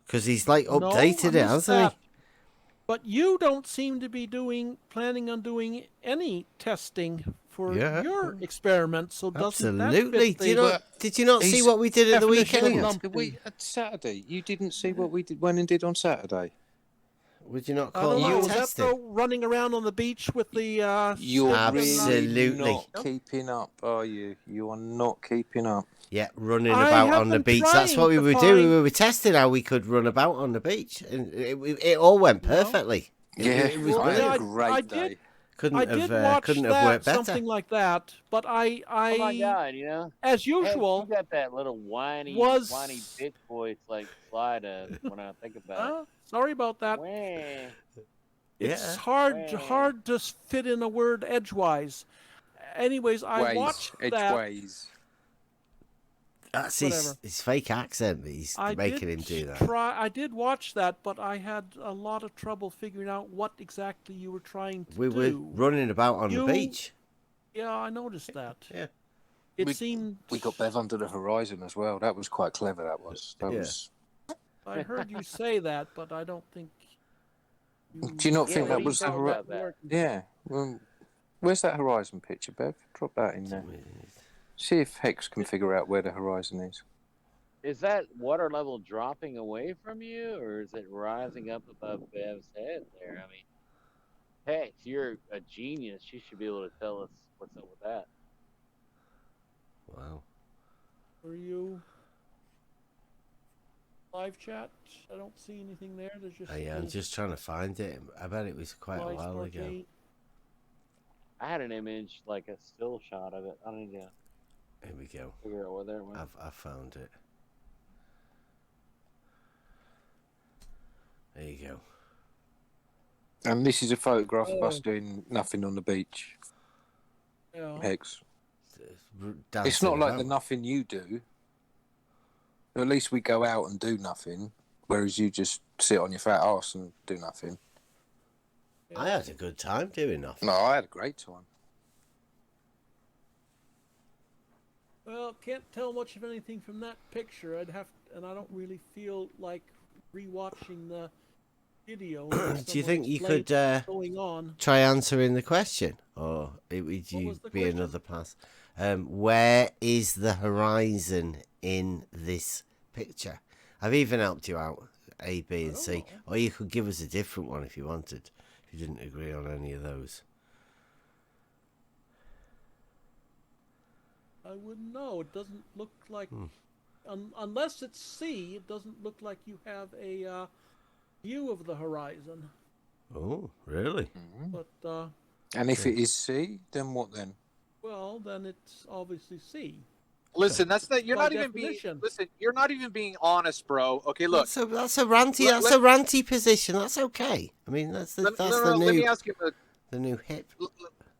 Because he's updated it, hasn't he? But you don't seem to be planning on doing any testing for your experiment. So doesn't Absolutely. that fit Did you not see what we did at the weekend? At Saturday, you didn't see what we went and did on Saturday. Would you not I call don't know. it Is that testing? though running around on the beach with the? You're Absolutely not keeping up, are you? You are not keeping up. Yeah, running about on the beach. That's what we were doing. We were testing how we could run about on the beach, and it all went perfectly. Yeah, it was brilliant. a great day. Couldn't did have watch couldn't have that, worked better. something like that, but I Oh my God, you know, as Heck, usual, you got that little whiny was bitch voice like Slyda when I think about it. Sorry about that. Wah. It's Yeah. hard to fit in a word edgewise. Anyways, I watched that. Edgeways. That's Whatever. his fake accent that he's making him do that. I did watch that, but I had a lot of trouble figuring out what exactly you were trying to do. We were running about on the beach. Yeah, I noticed that. Yeah. It seemed... We got Bev under the horizon as well. That was quite clever, that was. That was... I heard you say that, but I don't think... Do you not think that was the horizon? Yeah. Well, where's that horizon picture, Bev? Drop that in there. See if Hex can figure out where the horizon is. Is that water level dropping away from you, or is it rising up above Bev's head there? I mean, Hex, you're a genius. You should be able to tell us what's up with that. Wow. Are you live chat? I don't see anything there. There's just. Yeah, I'm just trying to find it. I bet it was quite a while ago. I had an image, like a still shot of it. I don't know. Here we go. Figure out whether it went. I've found it. There you go. And this is a photograph of us doing nothing on the beach. Yeah. Hex. Dancing It's not like about. the nothing you do. At least we go out and do nothing, whereas you just sit on your fat ass and do nothing. I had a good time doing nothing. No, I had a great time. Well, can't tell much of anything from that picture. And I don't really feel like rewatching the video. Do you think you could going on. try answering the question, or would you be another pass? Where is the horizon in this picture? I've even helped you out, A, B, and C, or you could give us a different one if you wanted. If you didn't agree on any of those. I wouldn't know. It doesn't look like, unless it's C, it doesn't look like you have a view of the horizon. Oh, really? But And if it is C, then what then? well, then it's obviously C. Listen, that's not. You're By not even being. definition. Listen, you're not even being honest, bro. Okay, look. That's a ranty position. That's okay. I mean, that's the new. Let me ask you the new hip.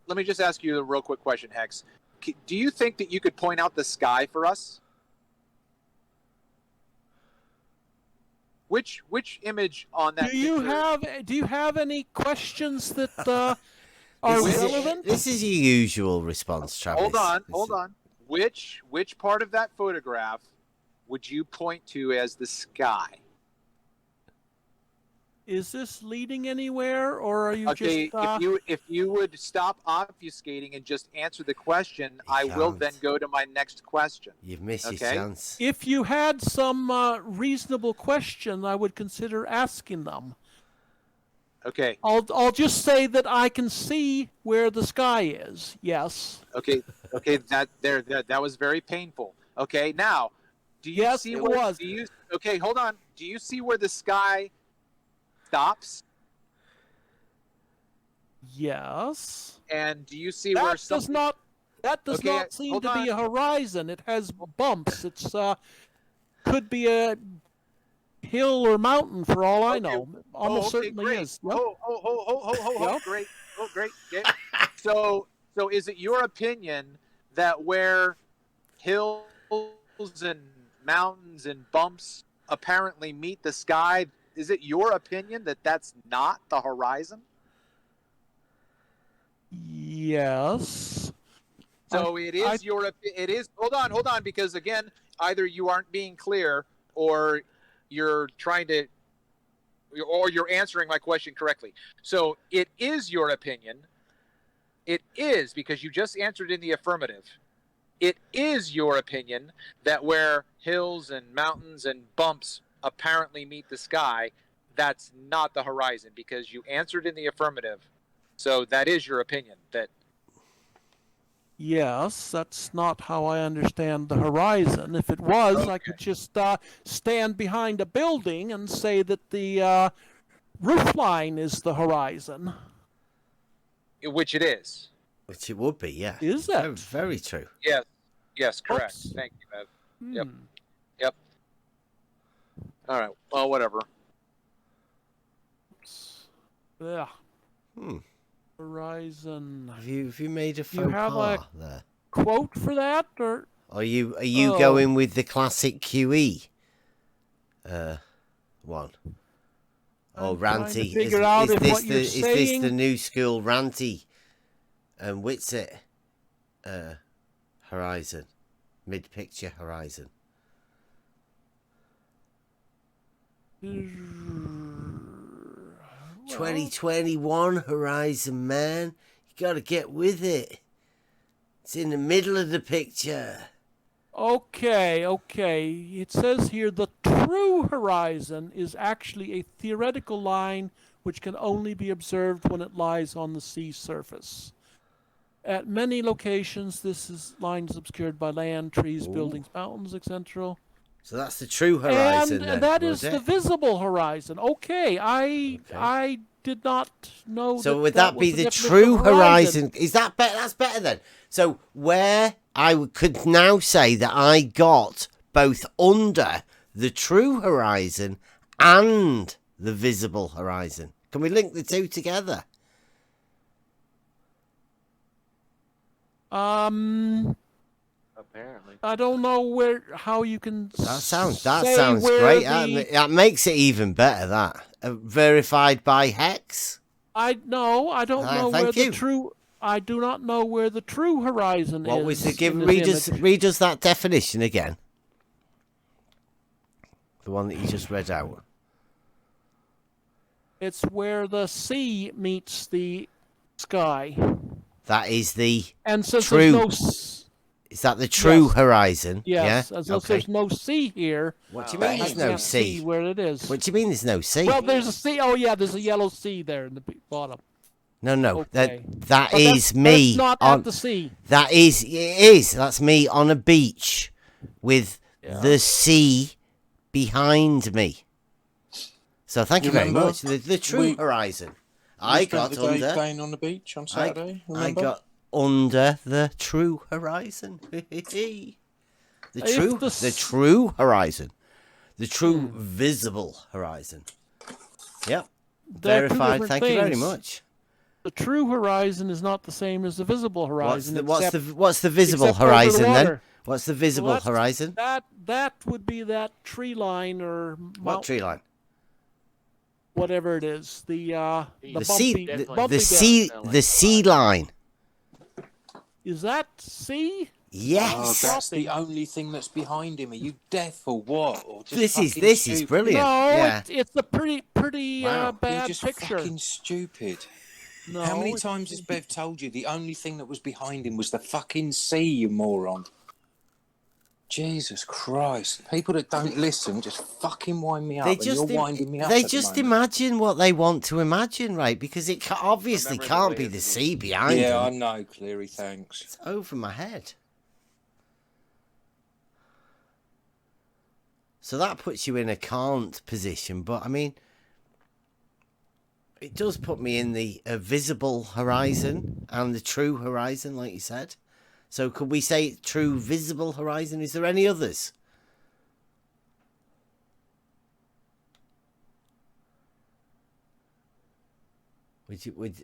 Let me just ask you a real quick question, Hex. Do you think that you could point out the sky for us? Which image on that? Do you have any questions that are relevant? This is your usual response, Travis. Hold on. Which part of that photograph would you point to as the sky? Is this leading anywhere, or are you Okay, just... if you would stop obfuscating and just answer the question, I will then go to my next question. You've missed your chance. If you had some reasonable question, I would consider asking them. Okay. I'll just say that I can see where the sky is. Yes. Okay. That was very painful. Okay. Now, do you see it where? was. Okay, hold on. Do you see where the sky stops? Yes. And do you see where something... That does not seem to be a horizon. It has bumps. It's could be a hill or mountain for all I know. Almost certainly great. is. Yep. Great. Oh, great. Okay. So is it your opinion that where hills and mountains and bumps apparently meet the sky, is it your opinion that that's not the horizon? Yes. So it is. Hold on, because again, either you aren't being clear, or you're trying to, or you're answering my question correctly. So it is your opinion. It is, because you just answered in the affirmative. It is your opinion that where hills and mountains and bumps apparently meet the sky, that's not the horizon, because you answered in the affirmative. So that is your opinion. That. Yes, that's not how I understand the horizon. If it was, I could just stand behind a building and say that the roof line is the horizon. which it is. Which it would be, yeah. Is that? Very, very true. Yes. Yes, correct. Oops. Thank you, Bev. Yep. Yep. All right. Well, whatever. Yeah. Hmm. Horizon. Have you made a You faux have pas a there? quote for that, or Are you going with the classic QE? One. Oh, trying to Ranty. figure out if what you're is this the saying- new school Ranty and Witsit Horizon? Mid-picture Horizon. 2021 Horizon, man. You gotta get with it. It's in the middle of the picture. Okay. It says here the true horizon is actually a theoretical line which can only be observed when it lies on the sea surface. At many locations, line is obscured by land, trees, buildings, mountains, etc. So that's the true horizon, And then, that was is it? the visible horizon. Okay, I did not know. So would that that be was the definition true of horizon? Is that better? That's better then. So where could now say that I got both under the true horizon and the visible horizon. Can we link the two together? Apparently. I don't know how you can. That sounds say where great. the- That makes it even better. That verified by hex. I don't know where thank you. the true. I do not know where the true horizon is. What was the in this image. read us that definition again? The one that you just read out. It's where the sea meets the sky. That is the And since true. there's no Is that the true Yes. horizon? Yes, Yeah. as though there's no sea here. What do you mean there's no can't sea? see where it is. What do you mean there's no sea? Well, there's a sea. Oh yeah, there's a yellow sea there in the bottom. No. Okay. That But is that's me not on at the sea. That is it is. That's me on a beach with the sea behind me. So thank you very Remember, much. The true horizon. I got the day under. playing on the beach on Saturday. I Remember? got under the true horizon. the true horizon. The true visible horizon. Yep. They're two Verified. different Thank you very things. much. The true horizon is not the same as the visible horizon. What's the visible except over the horizon then? water. What's the visible Well, that's- horizon? That would be that tree line or What tree line? whatever it is. The sea, bumpy bit. the sea line. Is that sea? Yes. Oh, that's the only thing that's behind him. Are you deaf or what? Or just This fucking is stupid? brilliant. No, Yeah. it's a pretty Wow. bad You're just picture. fucking stupid. No, How many it's- times has Bev told you the only thing that was behind him was the fucking sea, you moron? Jesus Christ. People that don't listen just fucking wind me up, and you're winding me up They at the just moment. imagine what they want to imagine, right? Because it obviously can't be the sea behind Yeah, I them. know, Cleary, thanks. It's over my head. So that puts you in a can't position, but I mean, it does put me in the visible horizon and the true horizon, like you said. So could we say true visible horizon? Is there any others?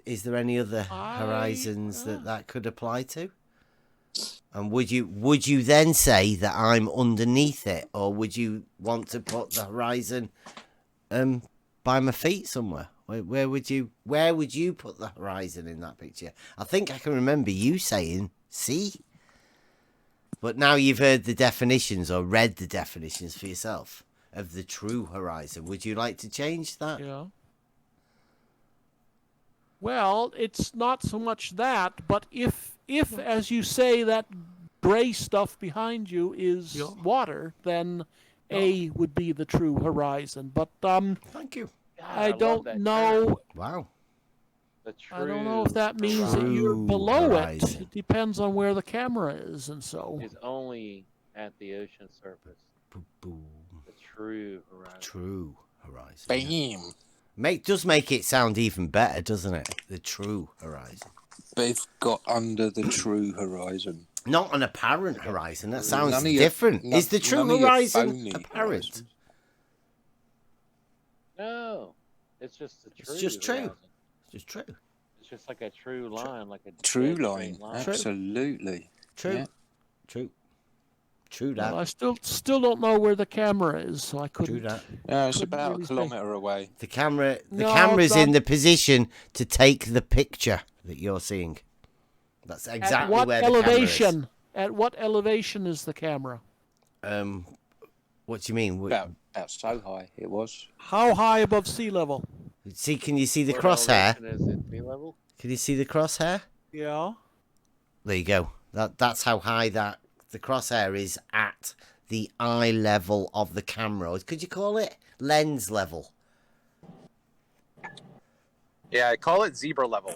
Is there any other horizons that could apply to? And would you then say that I'm underneath it, or would you want to put the horizon by my feet somewhere? Where would you put the horizon in that picture? I think I can remember you saying sea. But now you've heard the definitions or read the definitions for yourself of the true horizon. Would you like to change that? Yeah. Well, it's not so much that, but if as you say that gray stuff behind you is water, then A would be the true horizon. But thank you. I don't know. Wow. I don't know if that means that you're below it. It depends on where the camera is, and so. Is only at the ocean surface. The true horizon. True horizon. Bam. Does make it sound even better, doesn't it? The true horizon. They've got under the true horizon. Not an apparent horizon. That sounds None of your- different. none- Is the true none of your horizon phony apparent? horizons. No, it's just the true. It's just true. horizon. It's just true. It's just like a true line, like a True dead line, straight line. absolutely. True. Yeah. True. True that. Well, I still don't know where the camera is, so I couldn't. True that. It's couldn't about really a say. kilometre away. The camera's it's in on- the position to take the picture that you're seeing. That's At exactly what where elevation? At what elevation is the camera? the camera is. What do you mean? About so high it was. How high above sea level? See, can you see the What crosshair? elevation is it? Sea level? Can you see the crosshair? Yeah. There you go. That's how high the crosshair is at the eye level of the camera. Could you call it lens level? Yeah, I call it zebra level.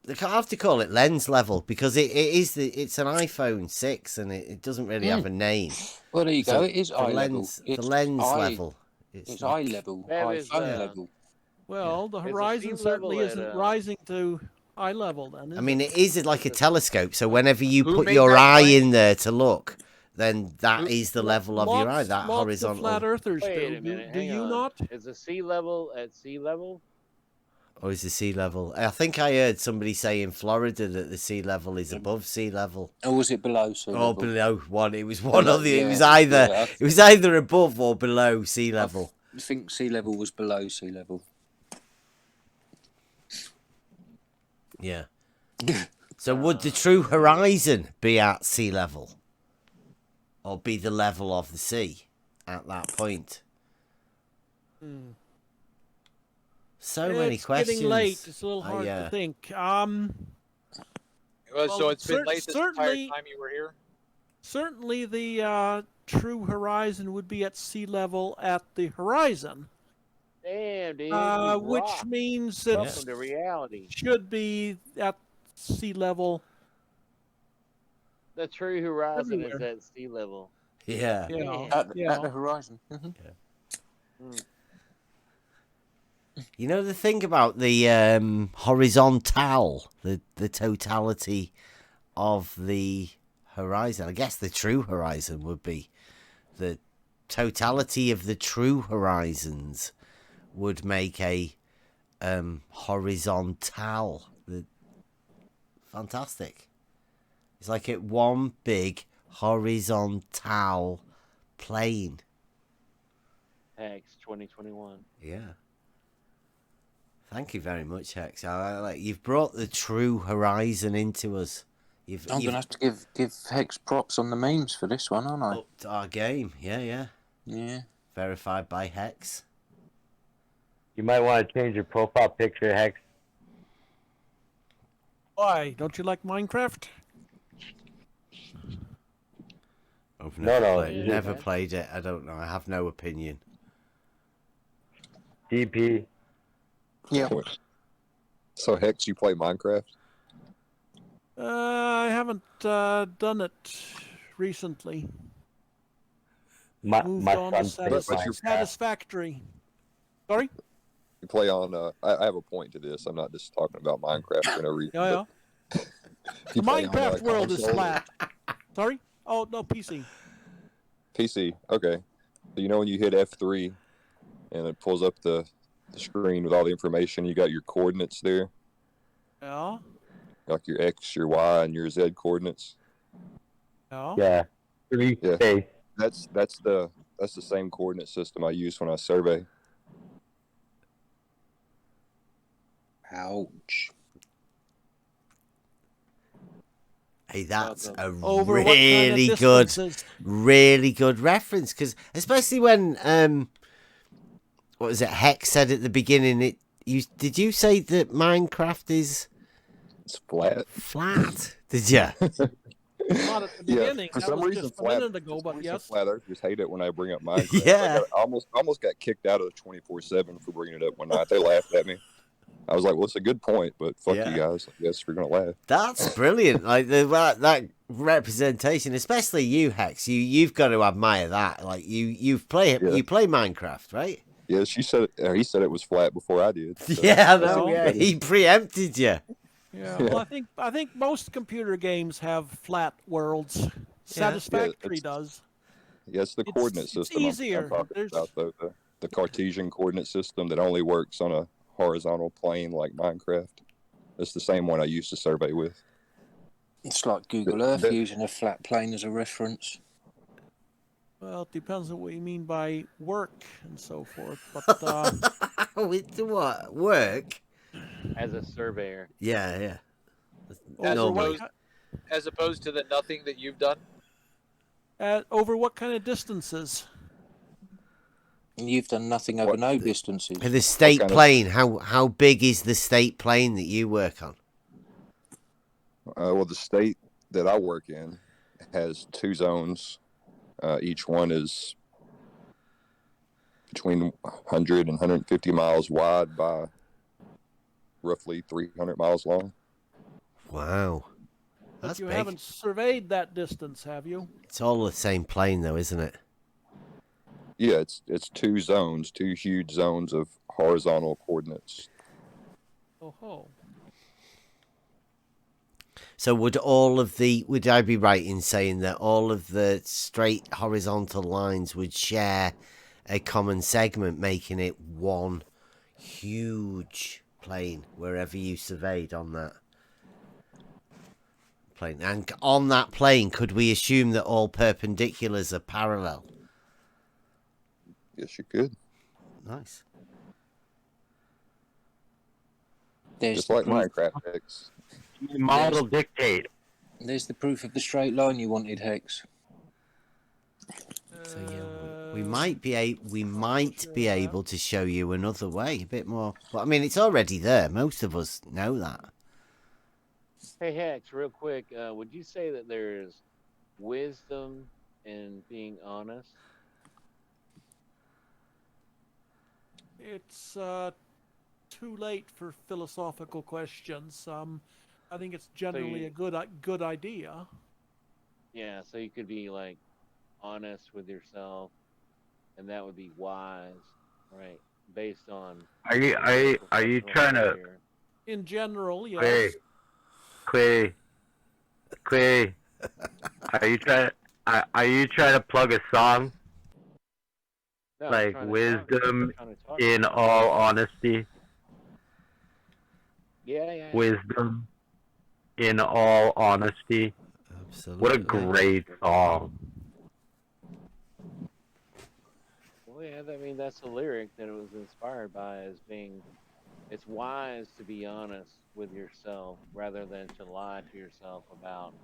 They can't have to call it lens level because it's an iPhone 6 and it doesn't really have a name. Well, there you So go. It is the eye lens, level. The lens eye, level. It's eye level. That is, iPhone level. Well, the Is the horizon sea certainly level isn't at, rising to eye level then. Is I mean, it? it is like a telescope. So whenever you Who put made your that eye claim? in there to look, then that is the level of your eye. That lots horizontal. of flat earthers Wait do. a minute. Do hang you on. not? Is the sea level at sea level? Or is the sea level? I think I heard somebody say in Florida that the sea level is above sea level. Or was it below sea Or level? below one. It was one Below, or the. It yeah, was either. yeah. It was either above or below sea level. I think sea level was below sea level. Yeah. So would the true horizon be at sea level? Or be the level of the sea at that point? So many It's questions. getting late. It's a little hard yeah. to think. So it's been late this entire certainly- time you were here? Certainly, the true horizon would be at sea level at the horizon, Damn, dude. which rock. means it Welcome to reality. should be at sea level. The true horizon is Everywhere. at sea level. Yeah. Yeah. At Yeah. the horizon. You know the thing about the horizontal, the totality of the horizon. I guess the true horizon would be the totality of the true horizons would make a horizontal. Fantastic. It's like it one big horizontal plane. Hex 2021. Yeah. Thank you very much, Hex. You've brought the true horizon into us. I'm gonna have to give Hex props on the memes for this one, aren't I? Upped our game. Yeah. Yeah. Verified by Hex. You might want to change your profile picture, Hex. Why? Don't you like Minecraft? I've No, never played it. I don't know. I have no opinion. DP. Yeah. So Hex, you play Minecraft? I haven't done it recently. My Moved on to son plays Minecraft. Satisfactory. Sorry? You play on? I have a point to this. I'm not just talking about Minecraft for no reason. Yeah. but The you play on, Minecraft world is console? flat. Sorry? Oh, no, PC. PC. Okay. So you know when you hit F3 and it pulls up the screen with all the information, you got your coordinates there, Yeah. like your X, your Y, and your Z coordinates. Yeah. Yeah. Three Yeah. space. That's the same coordinate system I use when I survey. Ouch. Hey, that's a Over what kind of distances? really good reference. Because especially when what was it? Hex said at the beginning. Did you say that Minecraft is? It's flat. Flat? Did you? Not at the beginning. For That some was reason, just a minute ago, but yes. flat earthers hate it when I bring up Minecraft. Yeah. I almost got kicked out of the 24/7 for bringing it up one night. They laughed at me. I was like, "Well, it's a good point, but fuck Yeah. you guys. I guess we're gonna laugh." That's brilliant. Like that representation, especially you, Hex. You've got to admire that. Like you play Minecraft, right? Yeah, he said it was flat before I did. So. Yeah, I know. Yeah, he preempted you. Yeah, well, I think most computer games have flat worlds. Satisfactory does. Yeah, it's the coordinate It's system I'm easier. talking about, though. The Cartesian coordinate system that only works on a horizontal plane like Minecraft. It's the same one I used to survey with. It's like Google Earth using a flat plane as a reference. Well, it depends on what you mean by work and so forth. But with what work? As a surveyor. Yeah. As opposed to the nothing that you've done. Over what kind of distances? You've done nothing over no distances. The state plane. How big is the state plane that you work on? Well, the state that I work in has 2 zones. Each one is between 100 and 150 miles wide by roughly 300 miles long. Wow. But you haven't surveyed that distance, have you? It's all the same plane, though, isn't it? Yeah, it's 2 zones, 2 huge zones of horizontal coordinates. Oh. So would I be right in saying that all of the straight horizontal lines would share a common segment, making it one huge plane wherever you surveyed on that plane? And on that plane, could we assume that all perpendiculars are parallel? Yes, you could. Nice. Just like Minecraft, Hex. Model dictate. There's the proof of the straight line you wanted, Hex. So yeah, we might be able to show you another way, a bit more. But I mean, it's already there. Most of us know that. Hey Hex, real quick, would you say that there's wisdom in being honest? It's too late for philosophical questions. I think it's generally a good idea. Yeah, so you could be like honest with yourself, and that would be wise, right? Based on. Are you trying to? In general, yes. Quay. Are you trying to plug a song? No, like wisdom in all honesty. Yeah. Wisdom in all honesty. Absolutely. What a great song. Well, yeah, I mean, that's a lyric that it was inspired by as being, it's wise to be honest with yourself rather than to lie to yourself about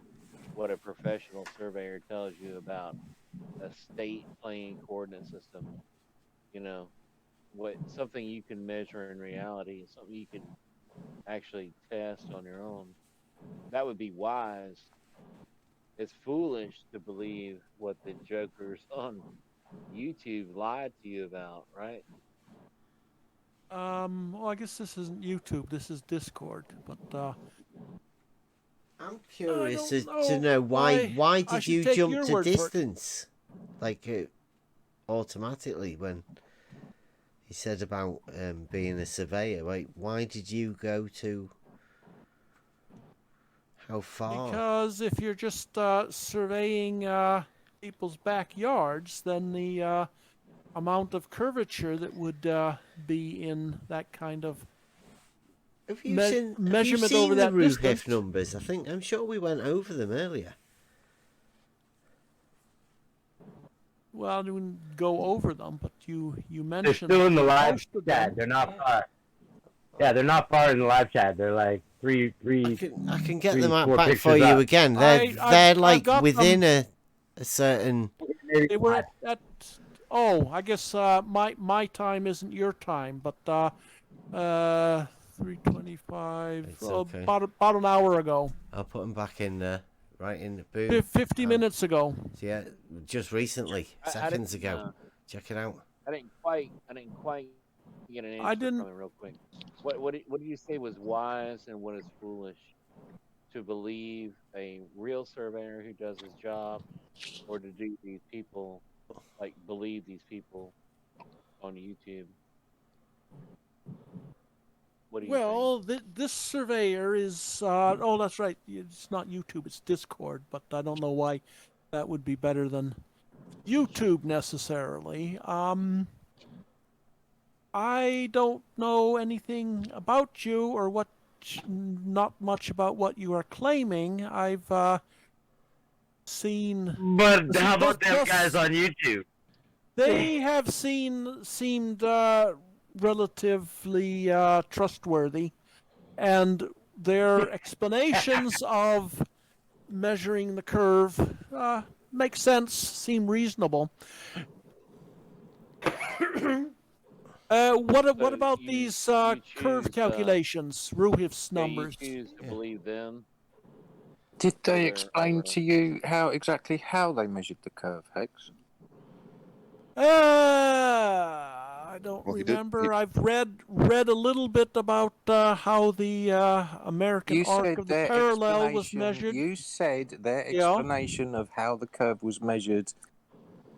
what a professional surveyor tells you about a state plane coordinate system. You know, something you can measure in reality, something you can actually test on your own. That would be wise. It's foolish to believe what the jokers on YouTube lied to you about, right? Well, I guess this isn't YouTube. This is Discord. But I'm curious to know why did you jump to distance, like automatically when he said about being a surveyor? Like, why did you go to? How far? Because if you're just surveying people's backyards, then the amount of curvature that would be in that kind of measurement over that the distance. RUHIF numbers? I'm sure we went over them earlier. Well, I didn't go over them, but you mentioned. They're still in the live chat. They're not far. Yeah, they're not far in the live chat. They're like three. I can get them out back for you again. They're like within a certain. They were at I guess my time isn't your time, but 3:25. Okay. About an hour ago. I'll put them back in there, right in the boom. 50 minutes ago. Yeah, just recently, seconds ago. Check it out. I didn't quite get an answer from it real quick. What do you say was wise and what is foolish? To believe a real surveyor who does his job, or to do these people, like believe these people on YouTube? What do you Well, this surveyor is. Oh, that's right. It's not YouTube. It's Discord. But I don't know why that would be better than YouTube necessarily. I don't know anything about you or what. Not much about what you are claiming. I've seen. But how about them guys on YouTube? They have seemed relatively trustworthy, and their explanations of measuring the curve make sense, seem reasonable. What about these curve calculations, Ruhif's numbers? You choose to believe them. Did they explain to you exactly how they measured the curve, Hex? I don't remember. I've read a little bit about how the American arc of the parallel was measured. You said their explanation of how the curve was measured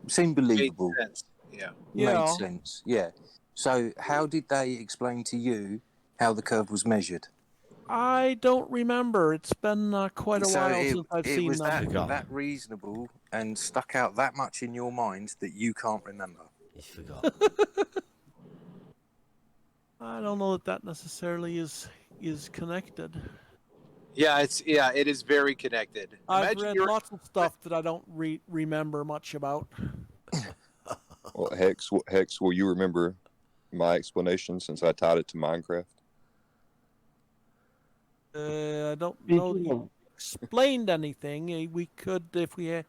seemed believable. Made sense. Yeah. Made sense. Yeah. So how did they explain to you how the curve was measured? I don't remember. It's been quite a while since I've seen was them. that reasonable and stuck out that much in your mind that you can't remember? You forgot. I don't know that necessarily is connected. Yeah, it is very connected. I've read lots of stuff that I don't remember much about. Well, Hex, will you remember my explanation since I tied it to Minecraft? I don't know that you explained anything. We could, if we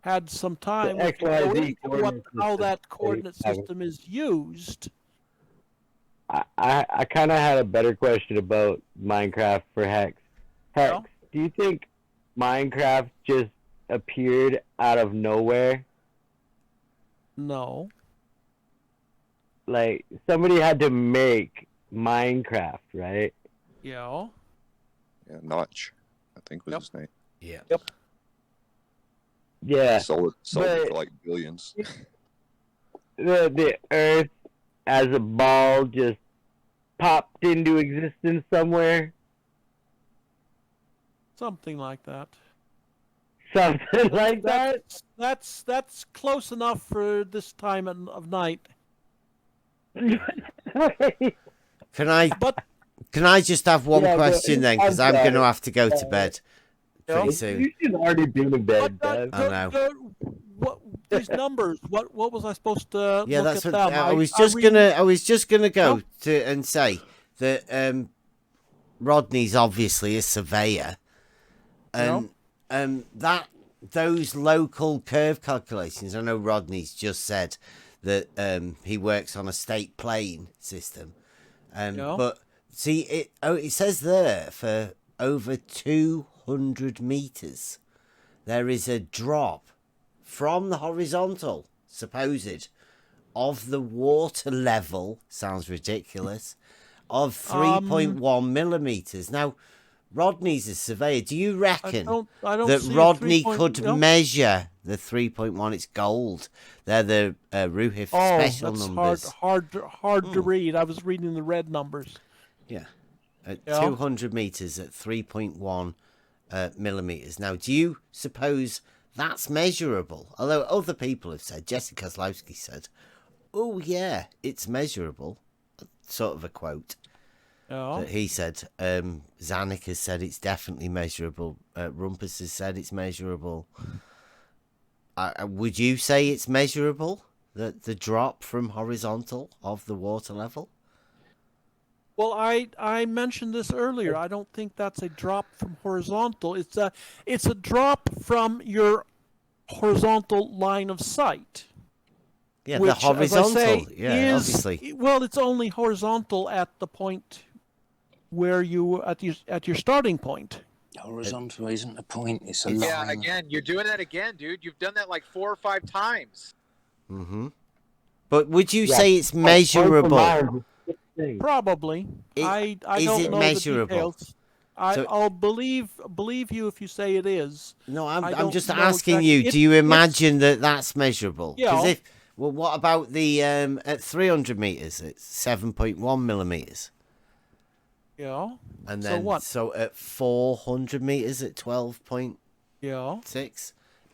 had some time, we could go into how that coordinate system is used. I kind of had a better question about Minecraft for Hex. Hex, do you think Minecraft just appeared out of nowhere? No. Like, somebody had to make Minecraft, right? Yeah. Yeah, Notch, I think was his name. Yeah. Yep. Yeah. Sold it for like billions. The Earth as a ball just popped into existence somewhere. Something like that. Something like that? That's close enough for this time of night. Can I just have one question then? Because I'm going to have to go to bed pretty soon. You should already be in bed, Dev. I know. What these numbers? What was I supposed to Yeah, look that's at what them? I was just gonna go to and say that Rodney's obviously a surveyor, and that those local curve calculations. I know Rodney's just said that he works on a state plane system, but see it says there for over 200 meters there is a drop from the horizontal, supposed, of the water level, sounds ridiculous, of 3.1 millimeters. Now, Rodney's a surveyor. Do you reckon that Rodney could measure the 3.1? It's gold. They're the Ruhif special numbers. Hard to read. I was reading the red numbers. Yeah. At 200 meters at 3.1 millimeters. Now, do you suppose that's measurable? Although other people have said, Jesse Kozlowski said, oh yeah, it's measurable. Sort of a quote that he said. Zanuck has said it's definitely measurable. Rumpus has said it's measurable. Would you say it's measurable? The drop from horizontal of the water level? Well, I mentioned this earlier. I don't think that's a drop from horizontal. It's a drop from your horizontal line of sight. Yeah, which, the horizontal. As I say, obviously. Well, it's only horizontal at the point where you at your starting point. Horizontal isn't a point; it's a line. Yeah, again, you're doing that again, dude. You've done that like 4 or 5 times. Mm-hmm. But would you say it's measurable? Probably. I don't know the details. I'll believe you if you say it is. No, I'm just asking you. Do you imagine that that's measurable? Yeah. What about the at 300 meters? It's 7.1 millimeters. Yeah. And So then what? so at 400 meters at 12.6, Yeah.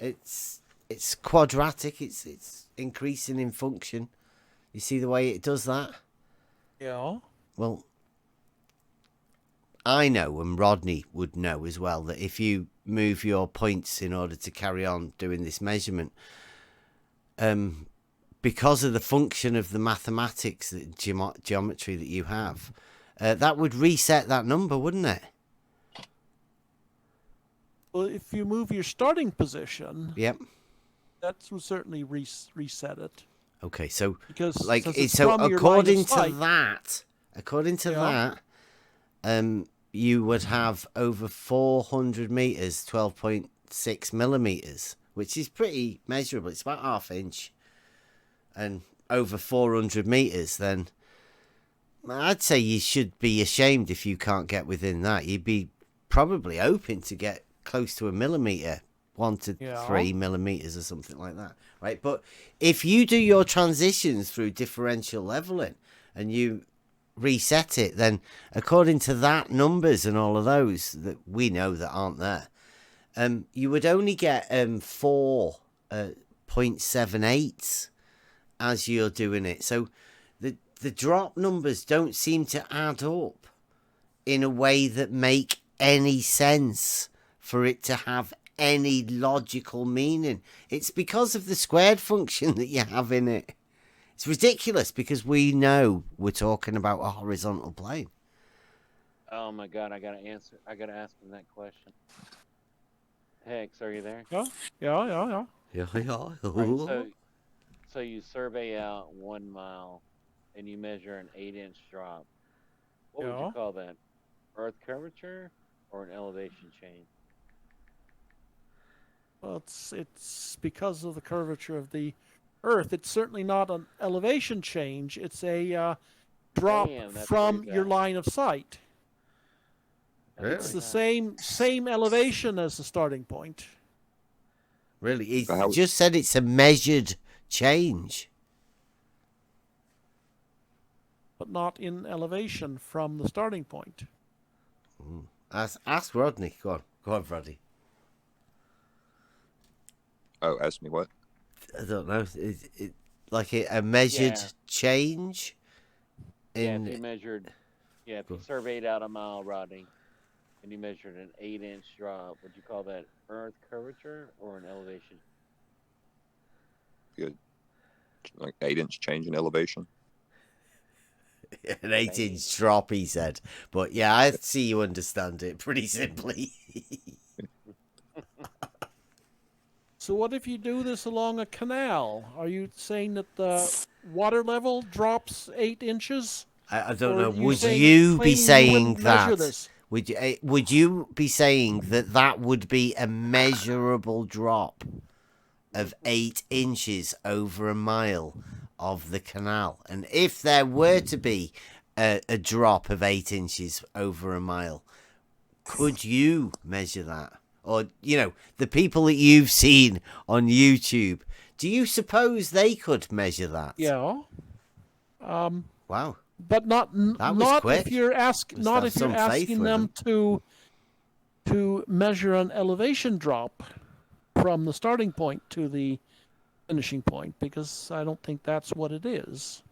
it's quadratic. It's increasing in function. You see the way it does that? Yeah. Well, I know, and Rodney would know as well, that if you move your points in order to carry on doing this measurement, because of the function of the mathematics, the geometry that you have, that would reset that number, wouldn't it? Well, if you move your starting position, Yep. that would certainly reset it. Okay, so Because like since it's so from your line of according to sight- that, Yeah. you would have over 400 meters, 12.6 millimeters, which is pretty measurable. It's about ½ inch, and over 400 meters. Then I'd say you should be ashamed if you can't get within that. You'd be probably hoping to get close to a millimeter, 1 to Yeah. 3 millimeters or something like that, right? But if you do your transitions through differential leveling and you reset it, then according to that numbers and all of those that we know that aren't there, you would only get 4.78 as you're doing it. So the drop numbers don't seem to add up in a way that make any sense for it to have any logical meaning. It's because of the squared function that you have in it. It's ridiculous because we know we're talking about a horizontal plane. Oh my God, I gotta ask him that question. Hex, are you there? Yeah. Yeah. Yeah. Right, so you survey out 1 mile and you measure an 8-inch drop. What would Yeah. you call that? Earth curvature or an elevation change? Well, it's because of the curvature of the Earth. It's certainly not an elevation change. It's a drop Damn, that's from pretty your bad. line of sight. It's the same elevation as the starting point. Really? He just said it's a measured change. But not in elevation from the starting point. Ask Rodney. Go on, Rodney. Oh, ask me what? I don't know. Like a measured Yeah. change? Yeah, if you surveyed out 1 mile, Rodney, and you measured an 8-inch drop, would you call that Earth curvature or an elevation? Good. Like 8-inch change in elevation. An 8-inch drop, he said. But yeah, I see you understand it pretty simply. So what if you do this along a canal? Are you saying that the water level drops 8 inches? I don't know. Or Would you be claiming you saying wouldn't measure that? this? Would you be saying that that would be a measurable drop of 8 inches over a mile of the canal? And if there were to be a drop of 8 inches over a mile, could you measure that? Or, the people that you've seen on YouTube, do you suppose they could measure that? Yeah. Wow. But not quick. if you're Must have some faith asking with them to measure an elevation drop from the starting point to the finishing point, because I don't think that's what it is.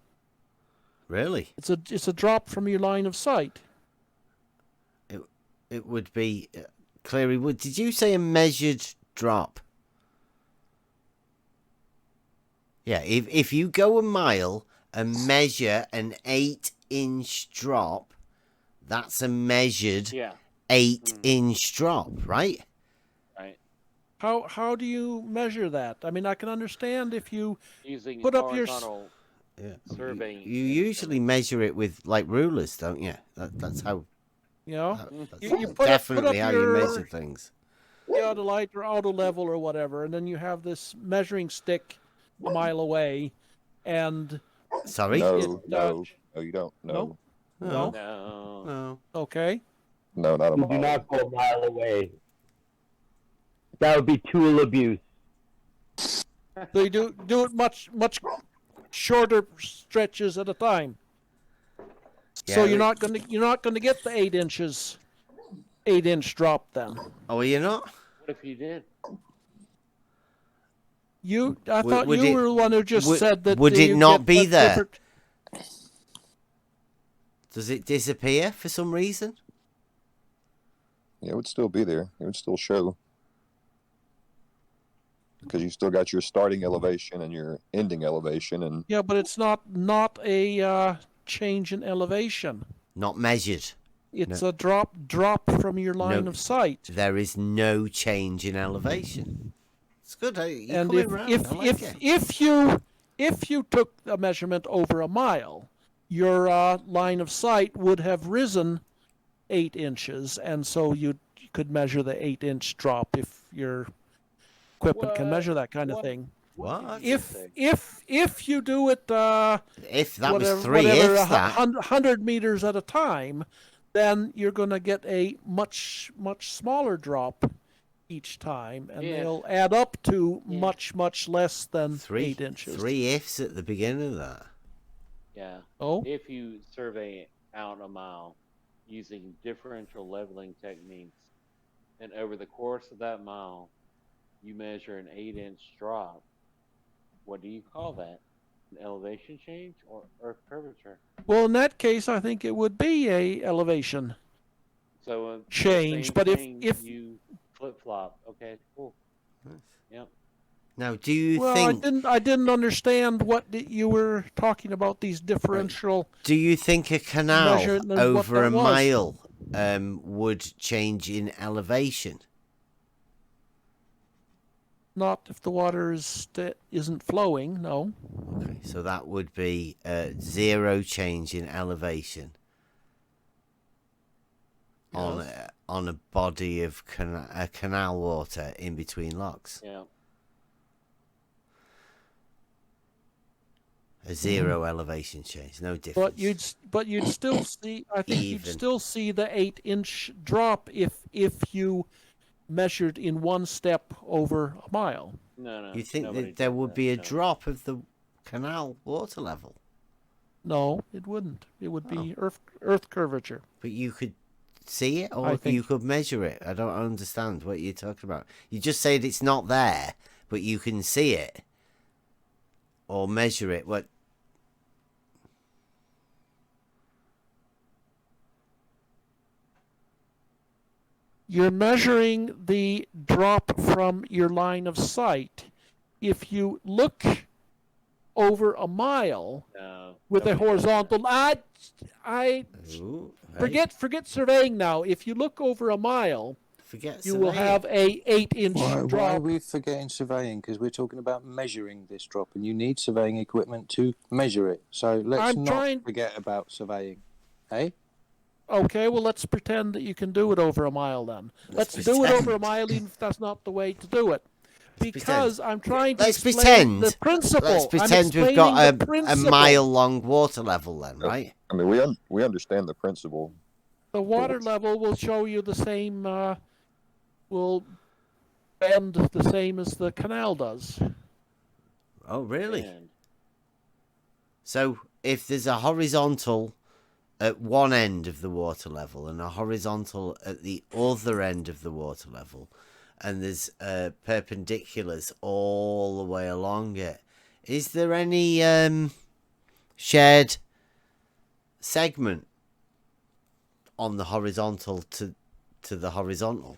Really? It's a drop from your line of sight. It would be Cleary. Did you say a measured drop? Yeah. If you go a mile and measure an 8-inch drop, that's a measured 8-inch drop, right? Right. How do you measure that? I mean, I can understand if you Using put up your horizontal surveying. You usually measure it with like rulers, don't you? That's how. That's you put definitely up how your, you measure things. the autolite or auto level or whatever, and then you have this measuring stick a mile away, and sorry, No, you don't. No. No. Okay. No, not a You do mile. not go a mile away. That would be tool abuse. So you do it much shorter stretches at a time. So Yeah, you're not gonna get the 8-inch drop then. Oh, you're not? What if you did? I thought would you it- were the one who just would- said that would it you not get be a there? different- Does it disappear for some reason? Yeah, it would still be there. It would still show. Because you still got your starting elevation and your ending elevation, and Yeah, but it's not a change in elevation. Not measured. It's No. a drop from your line of sight. There is no change in elevation. It's good. You And coming round. I like it. if you took a measurement over a mile, your line of sight would have risen 8 inches, and so you could measure the 8-inch drop if your equipment can measure that kind of thing. What? If you do it, if that whatever, was 3 whatever, ifs, that 100 meters at a time, then you're going to get a much smaller drop each time, and they'll add up to much less than 8 inches. 3 ifs at the beginning of that. Yeah. Oh. If you survey out a mile using differential leveling techniques, and over the course of that mile, you measure an 8-inch drop, what do you call that? An elevation change or earth curvature? Well, in that case, I think it would be a elevation So change. same But thing, if you flip flop, okay, cool. Yep. Now, do you well, think? I didn't understand what you were talking about. These differential. Do you think a canal measurement, what over that a was. mile would change in elevation? Not if the water isn't flowing. No. Okay, so that would be 0 change in elevation on a body of canal water in between locks. Yeah. A 0 elevation change, no difference. But you'd still see. I think you'd Even. still see the 8-inch drop if you measured in one step over a mile. No. You think nobody that there did would that, be a no. drop of the canal water level? No, it wouldn't. It would be earth curvature. But you could see it, I or think- you could measure it. I don't understand what you're talking about. You just said it's not there, but you can see it or measure it. What? You're measuring the drop from your line of sight. If you look over a mile with a horizontal, forget surveying now. If you look over a mile, you will have a 8-inch Why drop. are we forgetting surveying? Because we're talking about measuring this drop, and you need surveying equipment to measure it. So let's not forget about surveying. Hey? Okay, well, let's pretend that you can do it over a mile then. Let's do it over a mile, even if that's not the way to do it. Because I'm trying to explain the principle. Let's pretend we've got a mile-long water level then, right? I mean, we understand the principle. The water level will show you the same, will bend the same as the canal does. Oh, really? So if there's a horizontal at one end of the water level and a horizontal at the other end of the water level, and there's perpendiculars all the way along it, is there any shared segment on the horizontal to the horizontal?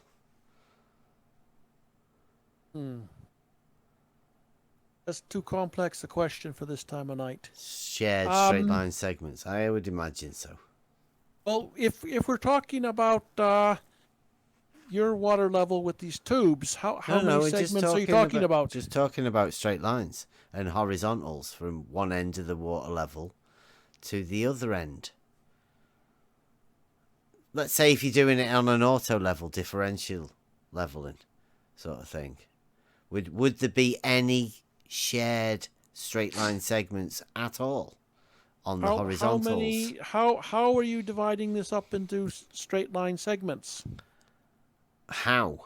That's too complex a question for this time of night. Shared straight line segments, I would imagine so. Well, if we're talking about your water level with these tubes, how many segments are you talking about? Just talking about straight lines and horizontals from one end of the water level to the other end. Let's say if you're doing it on an auto level, differential leveling sort of thing, would there be any shared straight line segments at all on the horizontals? How are you dividing this up into straight line segments? How?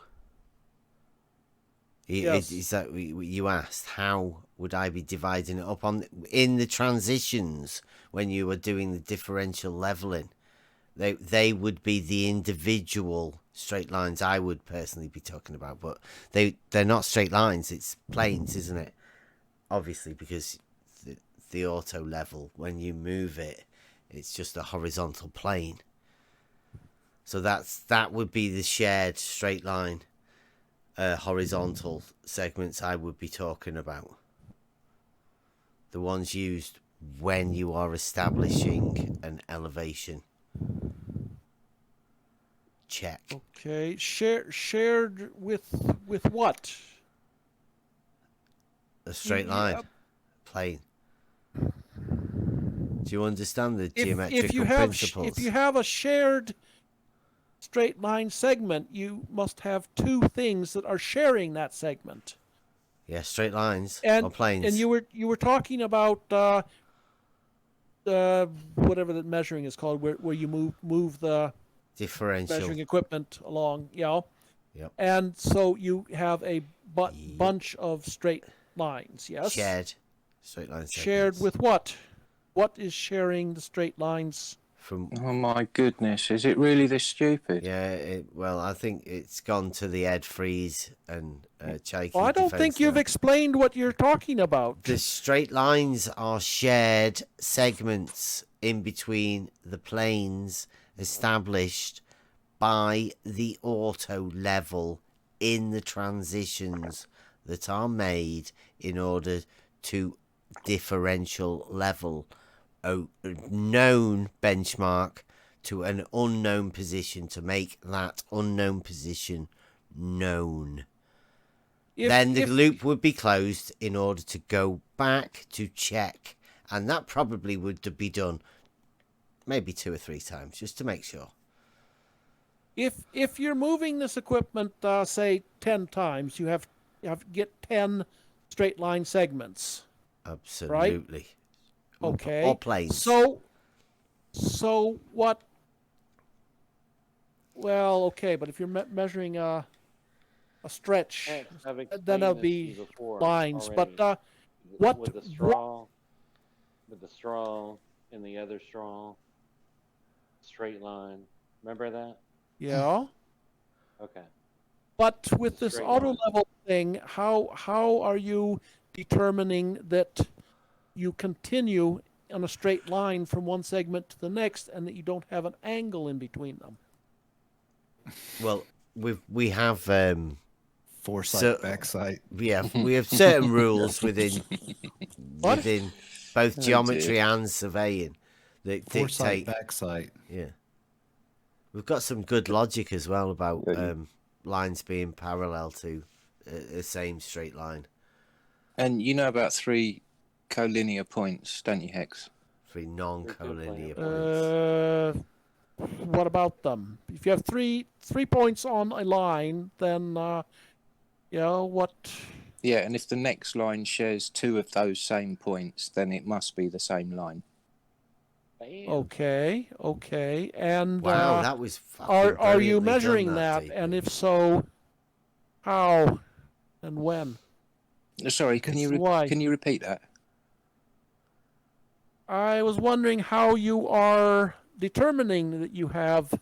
Yes. Is that you asked? How would I be dividing it up in the transitions when you were doing the differential leveling? They would be the individual straight lines I would personally be talking about, but they're not straight lines. It's planes, isn't it? Obviously, because the auto level, when you move it, it's just a horizontal plane. So that would be the shared straight line, horizontal segments I would be talking about. The ones used when you are establishing an elevation. Check. Okay, shared with what? A straight line. Plane. Do you understand the geometrical principles? If you have a shared straight line segment, you must have two things that are sharing that segment. Yeah, straight lines or planes. And you were talking about whatever the measuring is called, where you move the differential measuring equipment along, Yep. And so you have a bunch of straight lines, yes? Shared straight line segments. Shared with what? What is sharing the straight lines? Oh my goodness, is it really this stupid? Yeah, well, I think it's gone to the Ed Freeze and Chaiki I don't think you've explained what you're talking about. The straight lines are shared segments in between the planes established by the auto level in the transitions that are made in order to differential level a known benchmark to an unknown position to make that unknown position known. Then the loop would be closed in order to go back to check, and that probably would be done maybe 2 or 3 times just to make sure. If you're moving this equipment, say 10 times, you have to get 10 straight line segments. Absolutely. Right? Okay. Or planes. So what? Well, okay, but if you're measuring a stretch, then that'll be lines. Already. But what? With the straw, and the other straw, straight line. Remember that? Yeah. Okay. But with this auto level thing, how are you determining that you continue on a straight line from one segment to the next, and that you don't have an angle in between them? Well, we have foresight, backsight. We have certain rules within both geometry and surveying that foresight, dictate backsight. Yeah, we've got some good logic as well about lines being parallel to the same straight line. And you know about 3 collinear points, don't you, Hex? 3 non-collinear points. What about them? If you have three points on a line, then what? Yeah, and if the next line shares 2 of those same points, then it must be the same line. Okay, and wow, that was fucking are you brilliantly measuring done, that? DP. And if so, how and when? Sorry, can you repeat that? I was wondering how you are determining that you have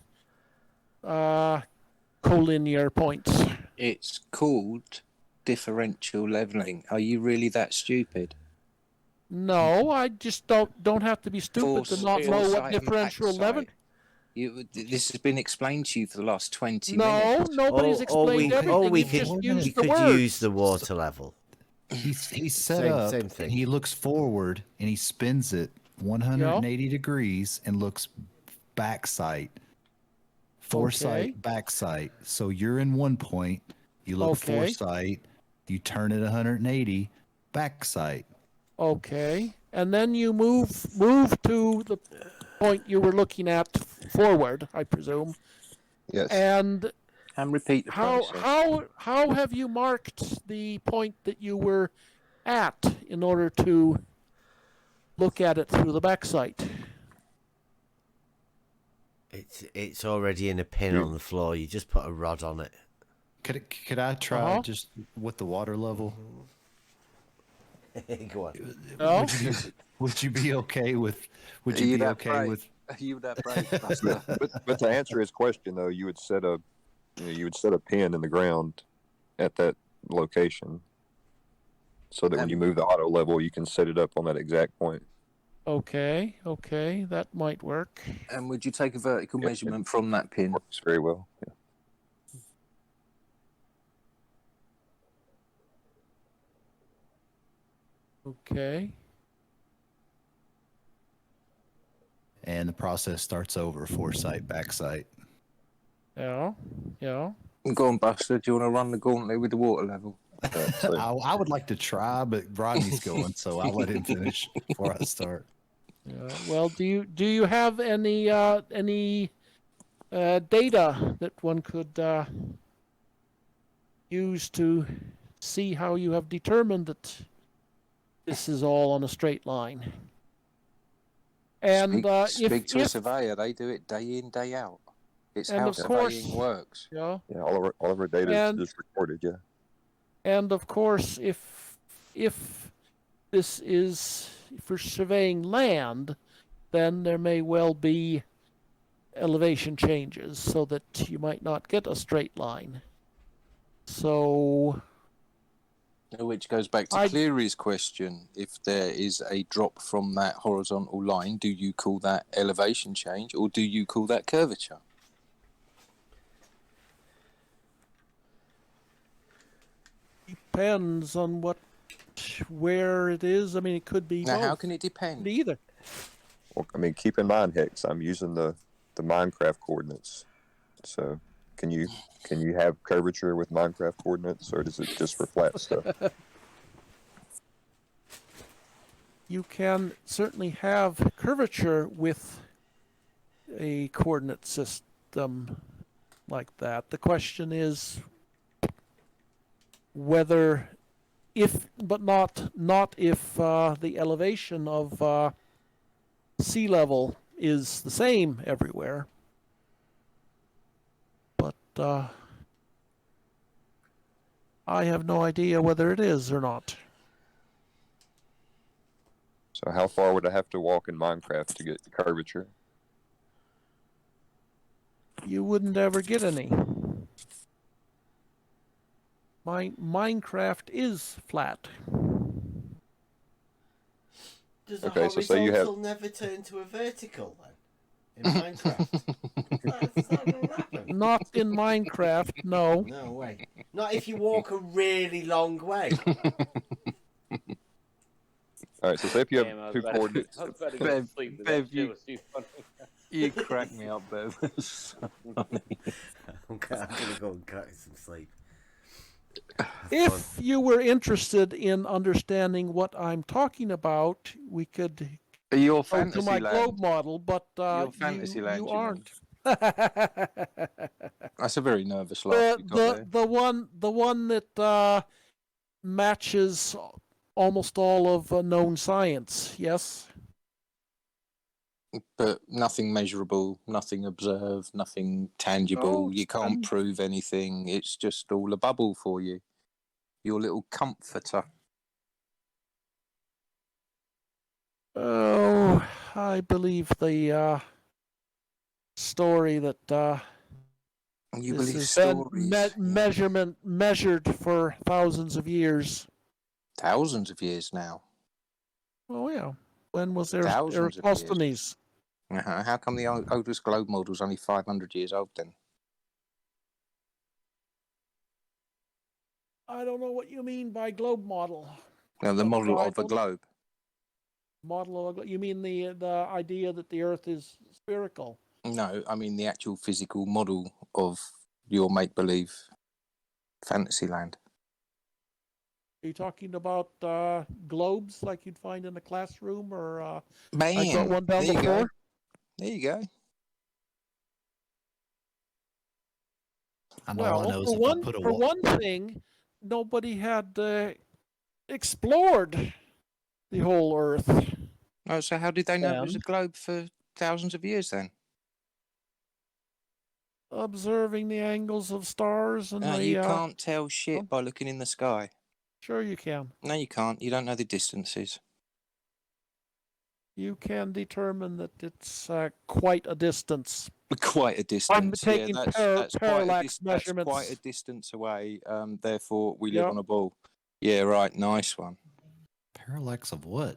collinear points. It's called differential leveling. Are you really that stupid? No, I just don't have to be stupid to not know what differential leveling. This has been explained to you for the last 20 No, minutes. nobody's explained everything. You just use the words. Use the water level. He's set up, same thing. And he looks forward, and he spins it 180 degrees and looks backside. Foresight, backside. So you're in one point, you look foresight, you turn it 180, backside. Okay, and then you move to the point you were looking at forward, I presume. Yes. And repeat the process. How have you marked the point that you were at in order to look at it through the backside? It's already in a pin on the floor. You just put a rod on it. Could I try just with the water level? Go on. No? Would you be okay with? Would you Are you be that okay brave? with? Are you that brave, Buster? But to answer his question though, you would set a pin in the ground at that location, so that when you move the auto level, you can set it up on that exact point. Okay, that might work. And would you take a vertical measurement from that pin? Works very well. Yeah. Okay. And the process starts over. Foresight, backsight. Yeah. Go on, Buster. Do you want to run the gauntlet with the water level? I would like to try, but Rodney's going, so I'll let him finish before I start. Well, do you have any data that one could use to see how you have determined that this is all on a straight line? And speak to a surveyor. They do it day in, day out. It's and how of course, surveying works. Yeah. Yeah, all of our data is just recorded. Yeah. And of course, if this is for surveying land, then there may well be elevation changes so that you might not get a straight line. So, which goes back to Cleary's question: if there is a drop from that horizontal line, do you call that elevation change, or do you call that curvature? Depends on where it is. I mean, it could be. Now, both. how can it depend? Either. Well, I mean, keep in mind, Hex, I'm using the Minecraft coordinates. So, can you have curvature with Minecraft coordinates, or is it just for flat stuff? You can certainly have curvature with a coordinate system like that. The question is whether, but not if the elevation of sea level is the same everywhere. But I have no idea whether it is or not. So, how far would I have to walk in Minecraft to get curvature? You wouldn't ever get any. Minecraft is flat. Does a Okay, so say you horizontal have... never turn to a vertical then? In Minecraft? Does that not happen? Not in Minecraft, no. No way. Not if you walk a really long way. All right, so say if you have two coordinates. I was about to go to sleep, but that shit was too funny. You crack me up, Bev. Okay, I'm going to go and cut some sleep. If you were interested in understanding what I'm talking about, we could your go to my Fantasyland. globe model, but Your Fantasyland, you you aren't. That's a very nervous laugh you got there. The one that matches almost all of known science, yes? But nothing measurable, nothing observed, nothing tangible. No, you can't prove anything. It's just all a bubble for you. Your little comforter. Oh, I believe the story that you this believe has stories? been measured for thousands of years. Thousands of years now. Oh yeah. When was there Thousands of Eratosthenes? How come the oldest globe model's only 500 years old then? I don't know what you mean by globe model. No, the model of a globe. Model of a globe. You mean the idea that the Earth is spherical? No, I mean the actual physical model of your make-believe Fantasyland. Are you talking about globes like you'd find in a classroom, or Bam, I got one down the floor? There you go. For one thing, nobody had explored the whole Earth. Oh, so how did they know it was a globe for thousands of years then? observing the angles of stars and the. You can't tell shit by looking in the sky. Sure, you can. No, you can't. You don't know the distances. You can determine that it's quite a distance. Quite a distance. I'm taking parallax measurements. That's quite a distance away. Therefore, we live on a ball. Yeah, right. Nice one. Parallax of what?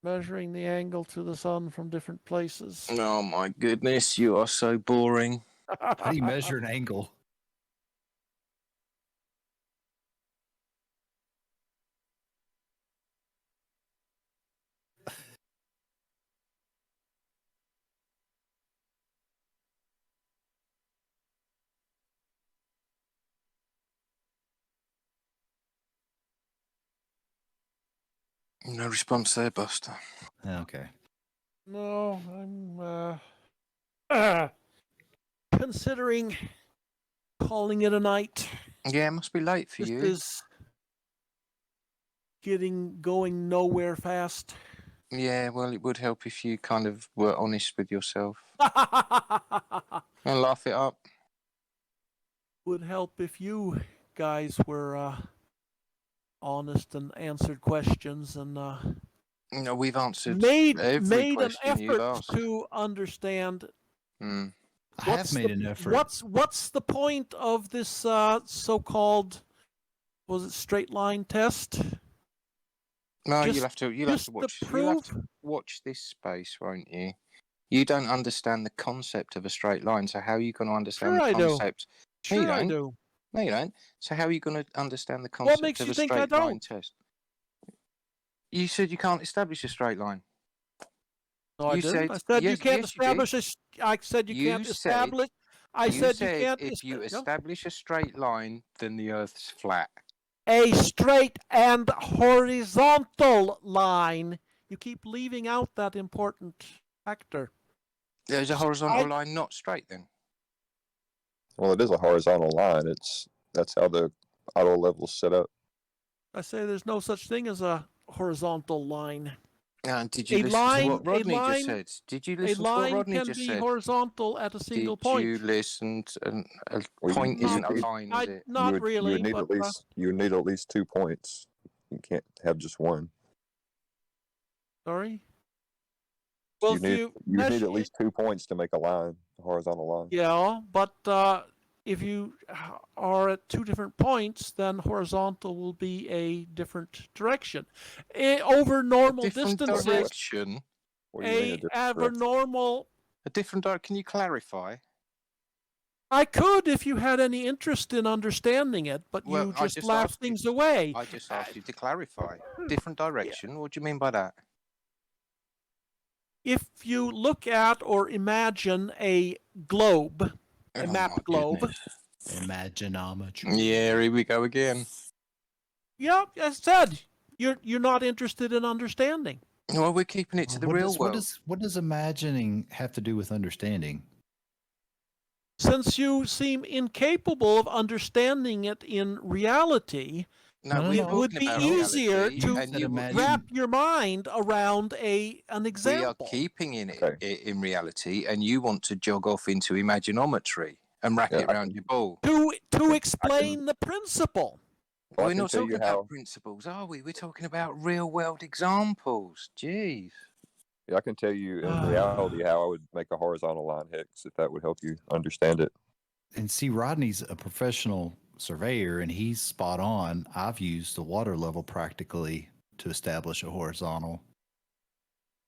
Measuring the angle to the sun from different places. Oh my goodness, you are so boring. How do you measure an angle? No response there, Buster. Okay. No, I'm considering calling it a night. Yeah, it must be late for you. This is going nowhere fast. Yeah, well, it would help if you kind of were honest with yourself. And laugh it up. Would help if you guys were honest and answered questions and no, we've answered made every an question you've effort asked. to understand. I have made an effort. What's the point of this so-called straight line test? No, you'll have to watch this space, won't you? You don't understand the concept of a straight line, so how are you going to understand the concept? Sure, I do. No, you don't. So how are you going to understand the concept makes of you a think I straight line don't? test? You said you can't establish a straight line. No, I didn't. I said you can't establish a. I said you can't establish. I said you can't. If you establish a straight line, then the Earth's flat. A straight and horizontal line. You keep leaving out that important factor. There's a horizontal line not straight then? Well, it is a horizontal line. That's how the auto level's set up. I say there's no such thing as a horizontal line. Did you listen to what Rodney just said? Did you listen to what Rodney just said? A line can be horizontal at a single point. Did you listen to a point isn't a line, is it? Not really. You would need at least 2 points. You can't have just one. Sorry? Well, you need at least 2 points to make a line, a horizontal line. Yeah, but if you are at 2 different points, then horizontal will be a different direction. Over normal distances. Direction? What do you mean a different direction? Can you clarify? I could if you had any interest in understanding it, but you just laugh things away. I just asked you to clarify. Different direction? What do you mean by that? If you look at or imagine a globe, a map globe. Imaginometry. Yeah, here we go again. Yeah, as I said, you're not interested in understanding. Well, we're keeping it to the real world. What does imagining have to do with understanding? Since you seem incapable of understanding it in reality, it would be easier to wrap your mind around an example. We are keeping it in reality, and you want to jog off into imaginometry and wrap it around your ball. To explain the principle. We're not talking about principles, are we? We're talking about real-world examples. Jeez. Yeah, I can tell you in reality how I would make a horizontal line, Hicks, if that would help you understand it. And see, Rodney's a professional surveyor, and he's spot on. I've used the water level practically to establish a horizontal.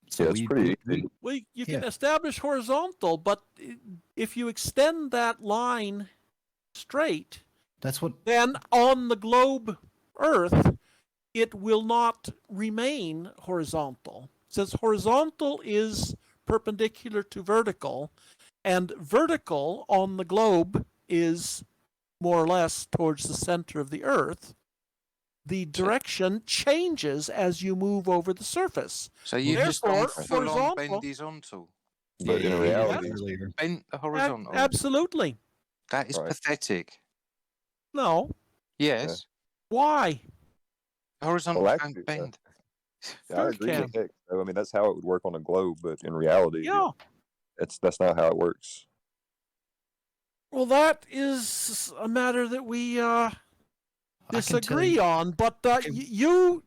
So it's pretty easy. Well, you can establish horizontal, but if you extend that line straight, then on the globe Earth, it will not remain horizontal. Since horizontal is perpendicular to vertical, and vertical on the globe is more or less towards the center of the Earth, the direction changes as you move over the surface. So you just gone full on Bendyzontal. But in reality, bent the horizontal. Absolutely. That is pathetic. No. Yes. Why? Horizontal don't bend. I agree with Hex. I mean, that's how it would work on a globe, but in reality, that's not how it works. Well, that is a matter that we disagree on. But you.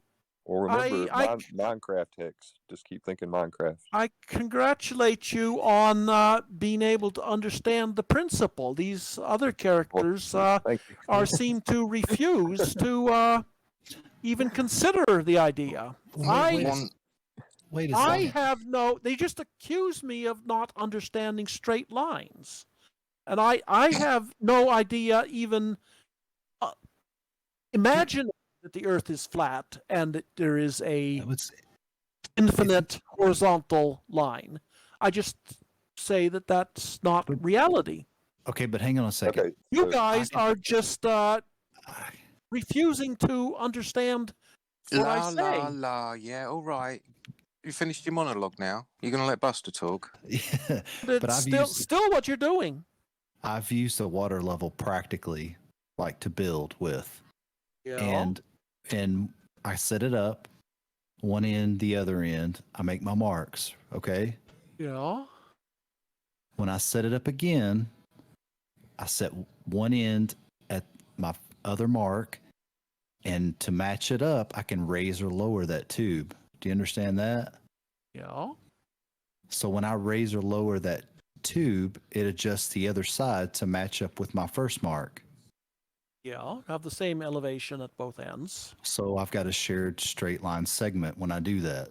Well, remember, Minecraft, Hex. Just keep thinking Minecraft. I congratulate you on being able to understand the principle. These other characters seem to refuse to even consider the idea. Wait a second. They just accuse me of not understanding straight lines. And I have no idea even imagine that the earth is flat and that there is a infinite horizontal line. I just say that that's not reality. Okay, but hang on a second. Okay, you guys are just refusing to understand what I say. Yeah, all right. You finished your monologue now. You're going to let Buster talk? But it's still what you're doing. I've used the water level practically, like to build with. Yeah. And I set it up, one end, the other end. I make my marks, okay? Yeah. When I set it up again, I set one end at my other mark, and to match it up, I can raise or lower that tube. Do you understand that? Yeah. So when I raise or lower that tube, it adjusts the other side to match up with my first mark. Yeah, have the same elevation at both ends. So I've got a shared straight line segment when I do that.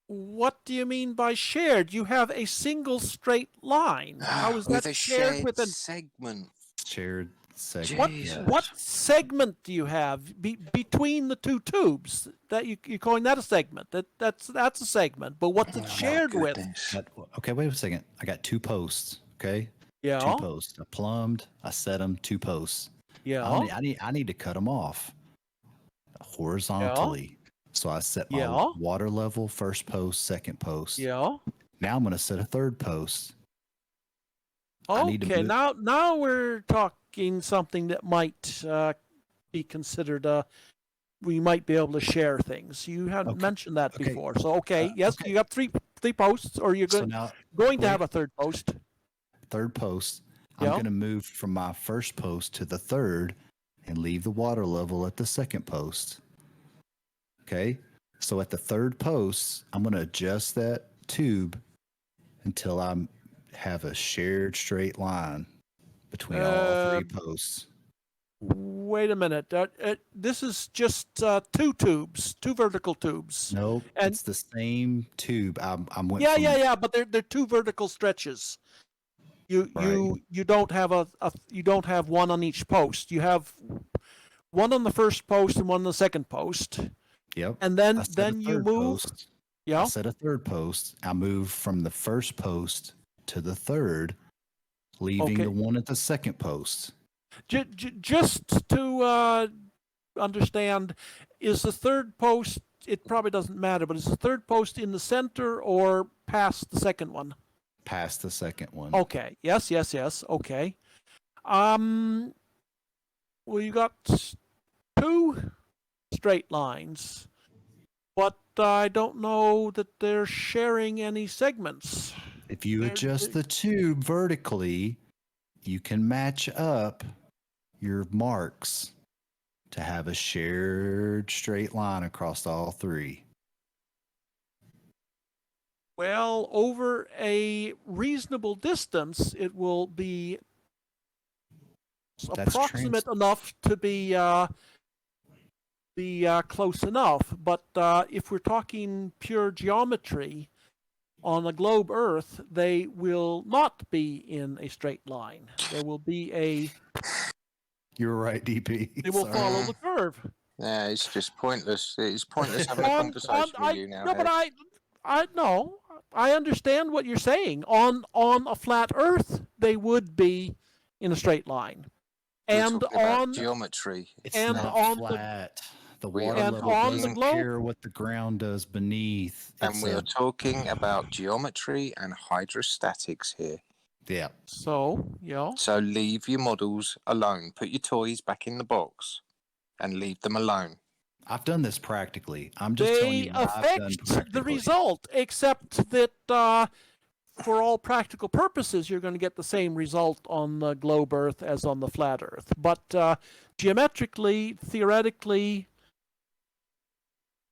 What do you mean by shared? You have a single straight line. How is that shared with a segment? Shared segment. What segment do you have between the two tubes? That you're calling that a segment? That's a segment. But what's it shared with? Okay, wait a second. I got 2 posts. Okay. Yeah. 2 posts. I plumbed. I set them 2 posts. Yeah. I need to cut them off horizontally. So I set my water level, first post, second post. Yeah. Now I'm going to set a third post. Okay, now we're talking something that might be considered. We might be able to share things. You hadn't mentioned that before. So yes, you got three posts, or you're going to have a third post. Third post. I'm going to move from my first post to the third, and leave the water level at the second post. Okay, so at the third post, I'm going to adjust that tube until I have a shared straight line between all 3 posts. Wait a minute. This is just 2 tubes, 2 vertical tubes. Nope, it's the same tube. I went. Yeah, but they're 2 vertical stretches. You don't have you don't have one on each post. You have one on the first post and one on the second post. Yep. And then you move. I set a third post. I move from the first post to the third, leaving the one at the second post. Just to understand, is the third post? It probably doesn't matter, but is the third post in the center or past the second one? Past the second one. Okay. Yes. Okay. Well, you got 2 straight lines, but I don't know that they're sharing any segments. If you adjust the tube vertically, you can match up your marks to have a shared straight line across all 3. Well, over a reasonable distance, it will be approximate enough to be close enough. But if we're talking pure geometry on a globe Earth, they will not be in a straight line. There will be a... You're right, DP. They will follow the curve. Yeah, it's just pointless. It's pointless having a conversation with you now. No, but I understand what you're saying. On a flat Earth, they would be in a straight line. And on geometry, it's not flat. The water level doesn't care what the ground does beneath. And we are talking about geometry and hydrostatics here. Yeah. So, yeah. So leave your models alone. Put your toys back in the box and leave them alone. I've done this practically. I'm just telling you what I've done affect practically. the result, except that for all practical purposes, you're going to get the same result on the globe Earth as on the flat Earth. But geometrically, theoretically,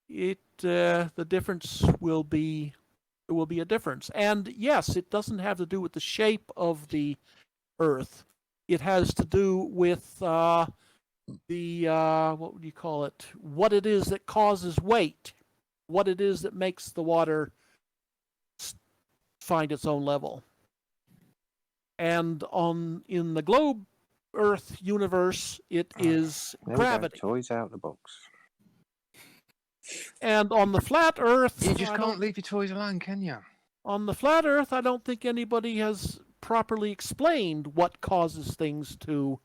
the difference will be a difference. And yes, it doesn't have to do with the shape of the Earth. It has to do with what would you call it? What it is that causes weight. What it is that makes the water find its own level. And in the globe Earth universe, it is gravity. Toys out of the box. And on the flat Earth, you just can't leave your toys alone, can you? On the flat Earth, I don't think anybody has properly explained what causes things to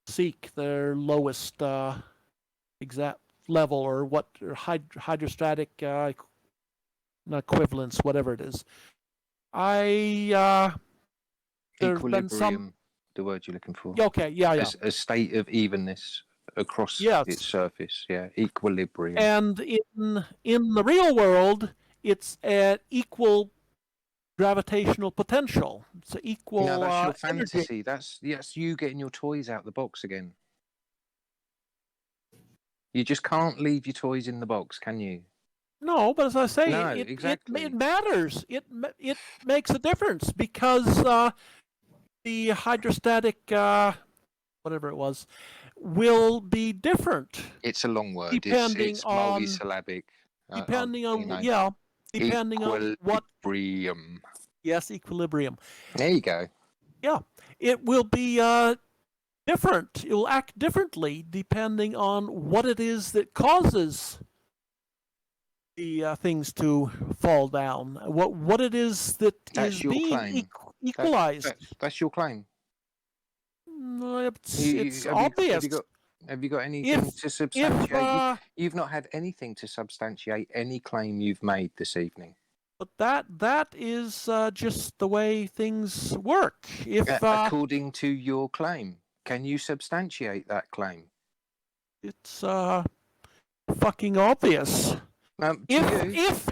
seek their lowest exact level, or what hydrostatic equivalence, whatever it is. There's been some. The word you're looking for. Okay, yeah. A state of evenness across its surface. Yeah, equilibrium. And in the real world, it's at equal gravitational potential. It's equal. No, that's your fantasy. Energy. That's you getting your toys out of the box again. You just can't leave your toys in the box, can you? No, but as I say, no, it exactly. It matters. It makes a difference because the hydrostatic whatever it was will be different. It's a long word. Depending it's on multisyllabic. Depending on on what. Equilibrium. Yes, equilibrium. There you go. Yeah, it will be different. It will act differently depending on what it is that causes the things to fall down. What it is that That's is your being claim. Equalized. That's your claim. It's obvious. Have you got anything to substantiate? You've not had anything to substantiate any claim you've made this evening. But that is just the way things work. According to your claim, can you substantiate that claim? It's fucking obvious. If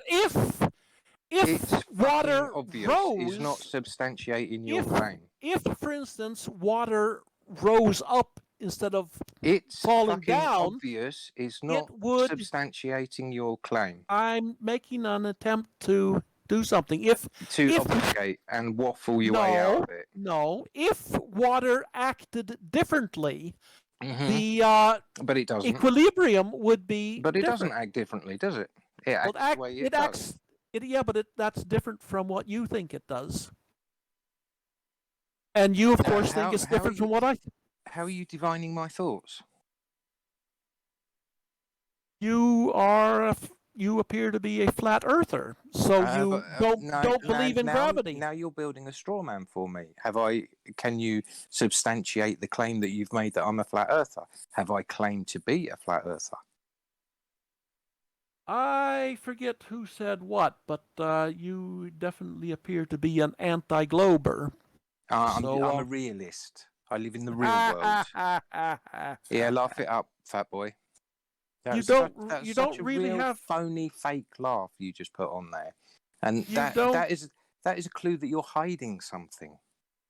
water rose, is not substantiating your claim. If, for instance, water rose up instead of falling down, obvious is not substantiating your claim. I'm making an attempt to do something. To obfuscate and waffle your way out of it. No, if water acted differently, but it doesn't. Equilibrium would be. But it different. doesn't act differently, does it? It acts the way it does. That's different from what you think it does. And you, of course, think it's different from what I think. How are you divining my thoughts? You appear to be a flat earther, so you don't believe in gravity. Now you're building a straw man for me. Can you substantiate the claim that you've made that I'm a flat earther? Have I claimed to be a flat earther? I forget who said what, but you definitely appear to be an anti-glober. I'm a realist. I live in the real world. Yeah, laugh it up, fat boy. You don't really have phony fake laugh you just put on there, and that is a clue that you're hiding something.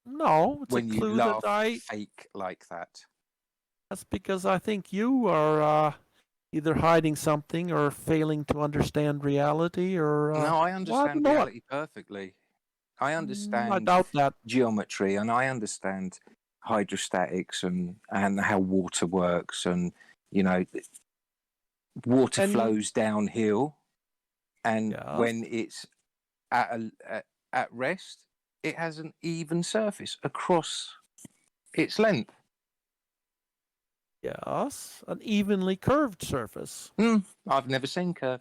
No, it's when a clue you laugh that fake like that. That's because I think you are either hiding something or failing to understand reality, or no, I understand reality perfectly. I understand I doubt that. Geometry, and I understand hydrostatics and how water works, and water flows downhill, and when it's at rest, it has an even surface across its length. Yes, an evenly curved surface. I've never seen curve.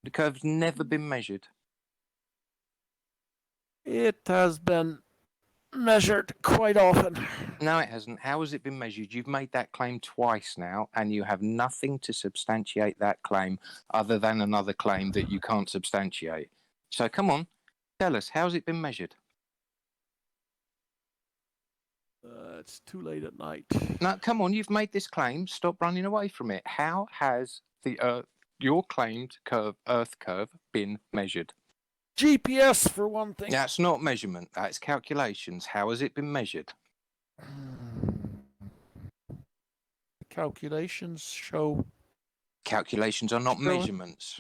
The curve's never been measured. It has been measured quite often. No, it hasn't. How has it been measured? You've made that claim twice now, and you have nothing to substantiate that claim other than another claim that you can't substantiate. So come on, tell us, how's it been measured? it's too late at night. No, come on, you've made this claim. Stop running away from it. How has your claimed Earth curve been measured? GPS, for one thing. That's not measurement. That's calculations. How has it been measured? Calculations show. Calculations are not measurements.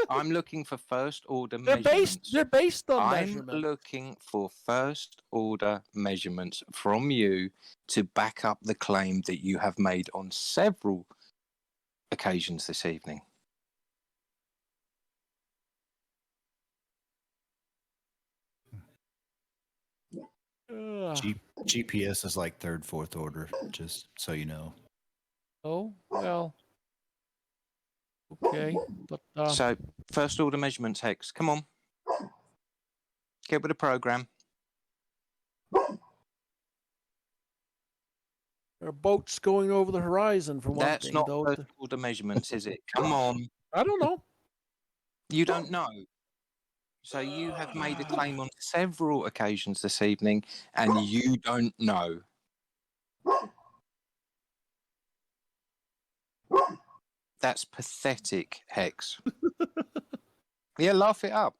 I'm looking for first order They're measurements. They're based on I'm measurement. looking for first order measurements from you to back up the claim that you have made on several occasions this evening. GPS is like third, fourth order, just so you know. Oh, well. Okay. But, So, first order measurements, Hex. Come on. Get with the program. There are boats going over the horizon, for one That's thing. not Though. first order measurements, is it? Come on. I don't know. You don't know. So you have made a claim on several occasions this evening, and you don't know. That's pathetic, Hex. Yeah, laugh it up.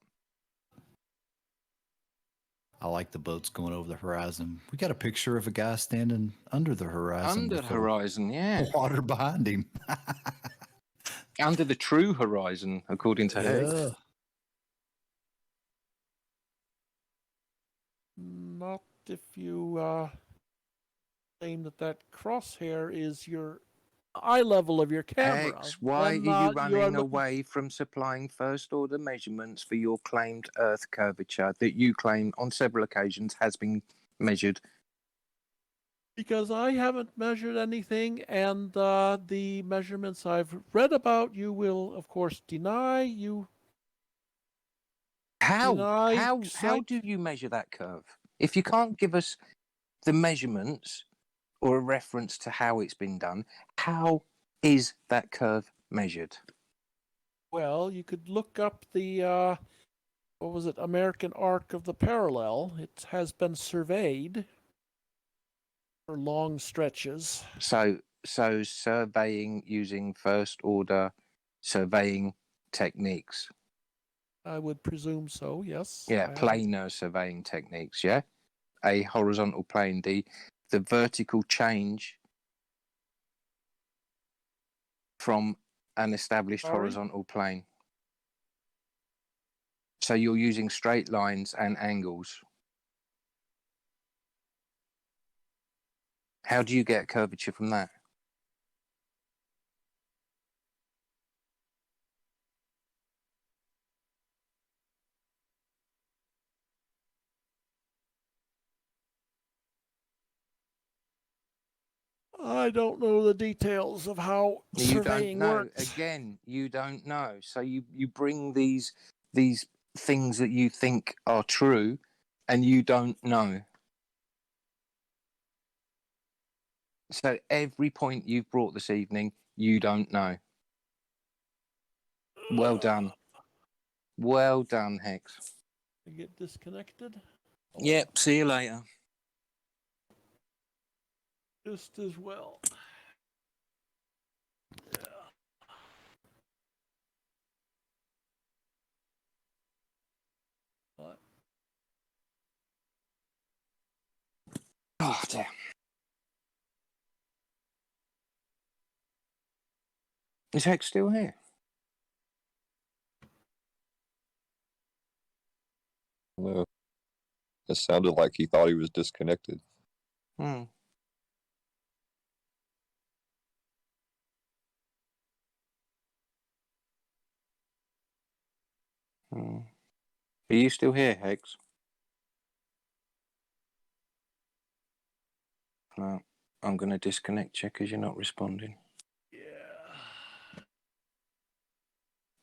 I like the boats going over the horizon. We got a picture of a guy standing under the horizon. Under the horizon, yeah. Water behind him. Under the true horizon, according to Hex. Not if you claim that crosshair is your eye level of your camera. Hex, why are you running away from supplying first order measurements for your claimed Earth curvature that you claim on several occasions has been measured? Because I haven't measured anything, and the measurements I've read about you will, of course, deny you. How do you measure that curve? If you can't give us the measurements or a reference to how it's been done, how is that curve measured? Well, you could look up the what was it, American arc of the parallel. It has been surveyed for long stretches. So surveying using first order surveying techniques. I would presume so, yes. Yeah, planar surveying techniques, yeah? A horizontal plane, the vertical change from an established horizontal plane. So you're using straight lines and angles. How do you get curvature from that? I don't know the details of how surveying works. Again, you don't know. So you bring these things that you think are true, and you don't know. So every point you've brought this evening, you don't know. Well done. Well done, Hex. I get disconnected? Yep, see you later. Just as well. Yeah. What? Oh, damn. Is Hex still here? No. It sounded like he thought he was disconnected. Hmm. Hmm. Are you still here, Hex? No. I'm going to disconnect you because you're not responding. Yeah.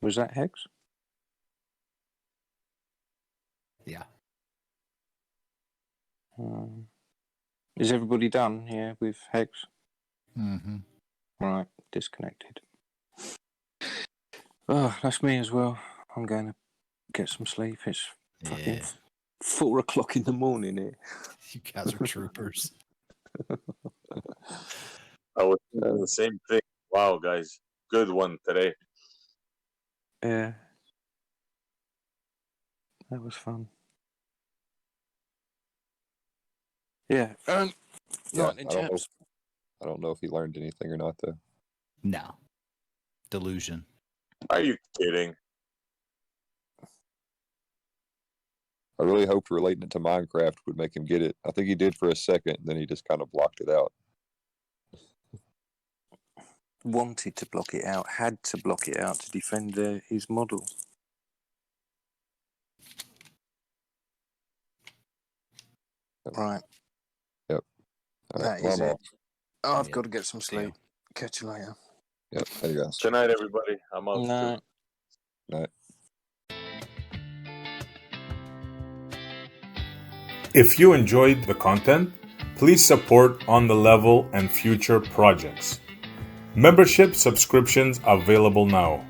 Was that Hex? Yeah. Is everybody done here with Hex? Mm-hmm. Right, disconnected. Oh, that's me as well. I'm going to get some sleep. It's fucking 4 o'clock in the morning here. You guys are troopers. I was thinking the same thing. Wow, guys, good one today. Yeah. That was fun. Yeah. Yeah, Right then, chaps. I don't know if he learned anything or not, though. No. Delusion. Are you kidding? I really hoped relating it to Minecraft would make him get it. I think he did for a second, then he just kind of blocked it out. Wanted to block it out, had to block it out to defend his model. Right. Yep. All right. That Well, is I'm it. off. Oh, I've got to get some sleep. Catch you later. Yep. There you guys. Good night, everybody. I'm out No. too. Night. If you enjoyed the content, please support On the Level and future projects. Membership subscriptions available now.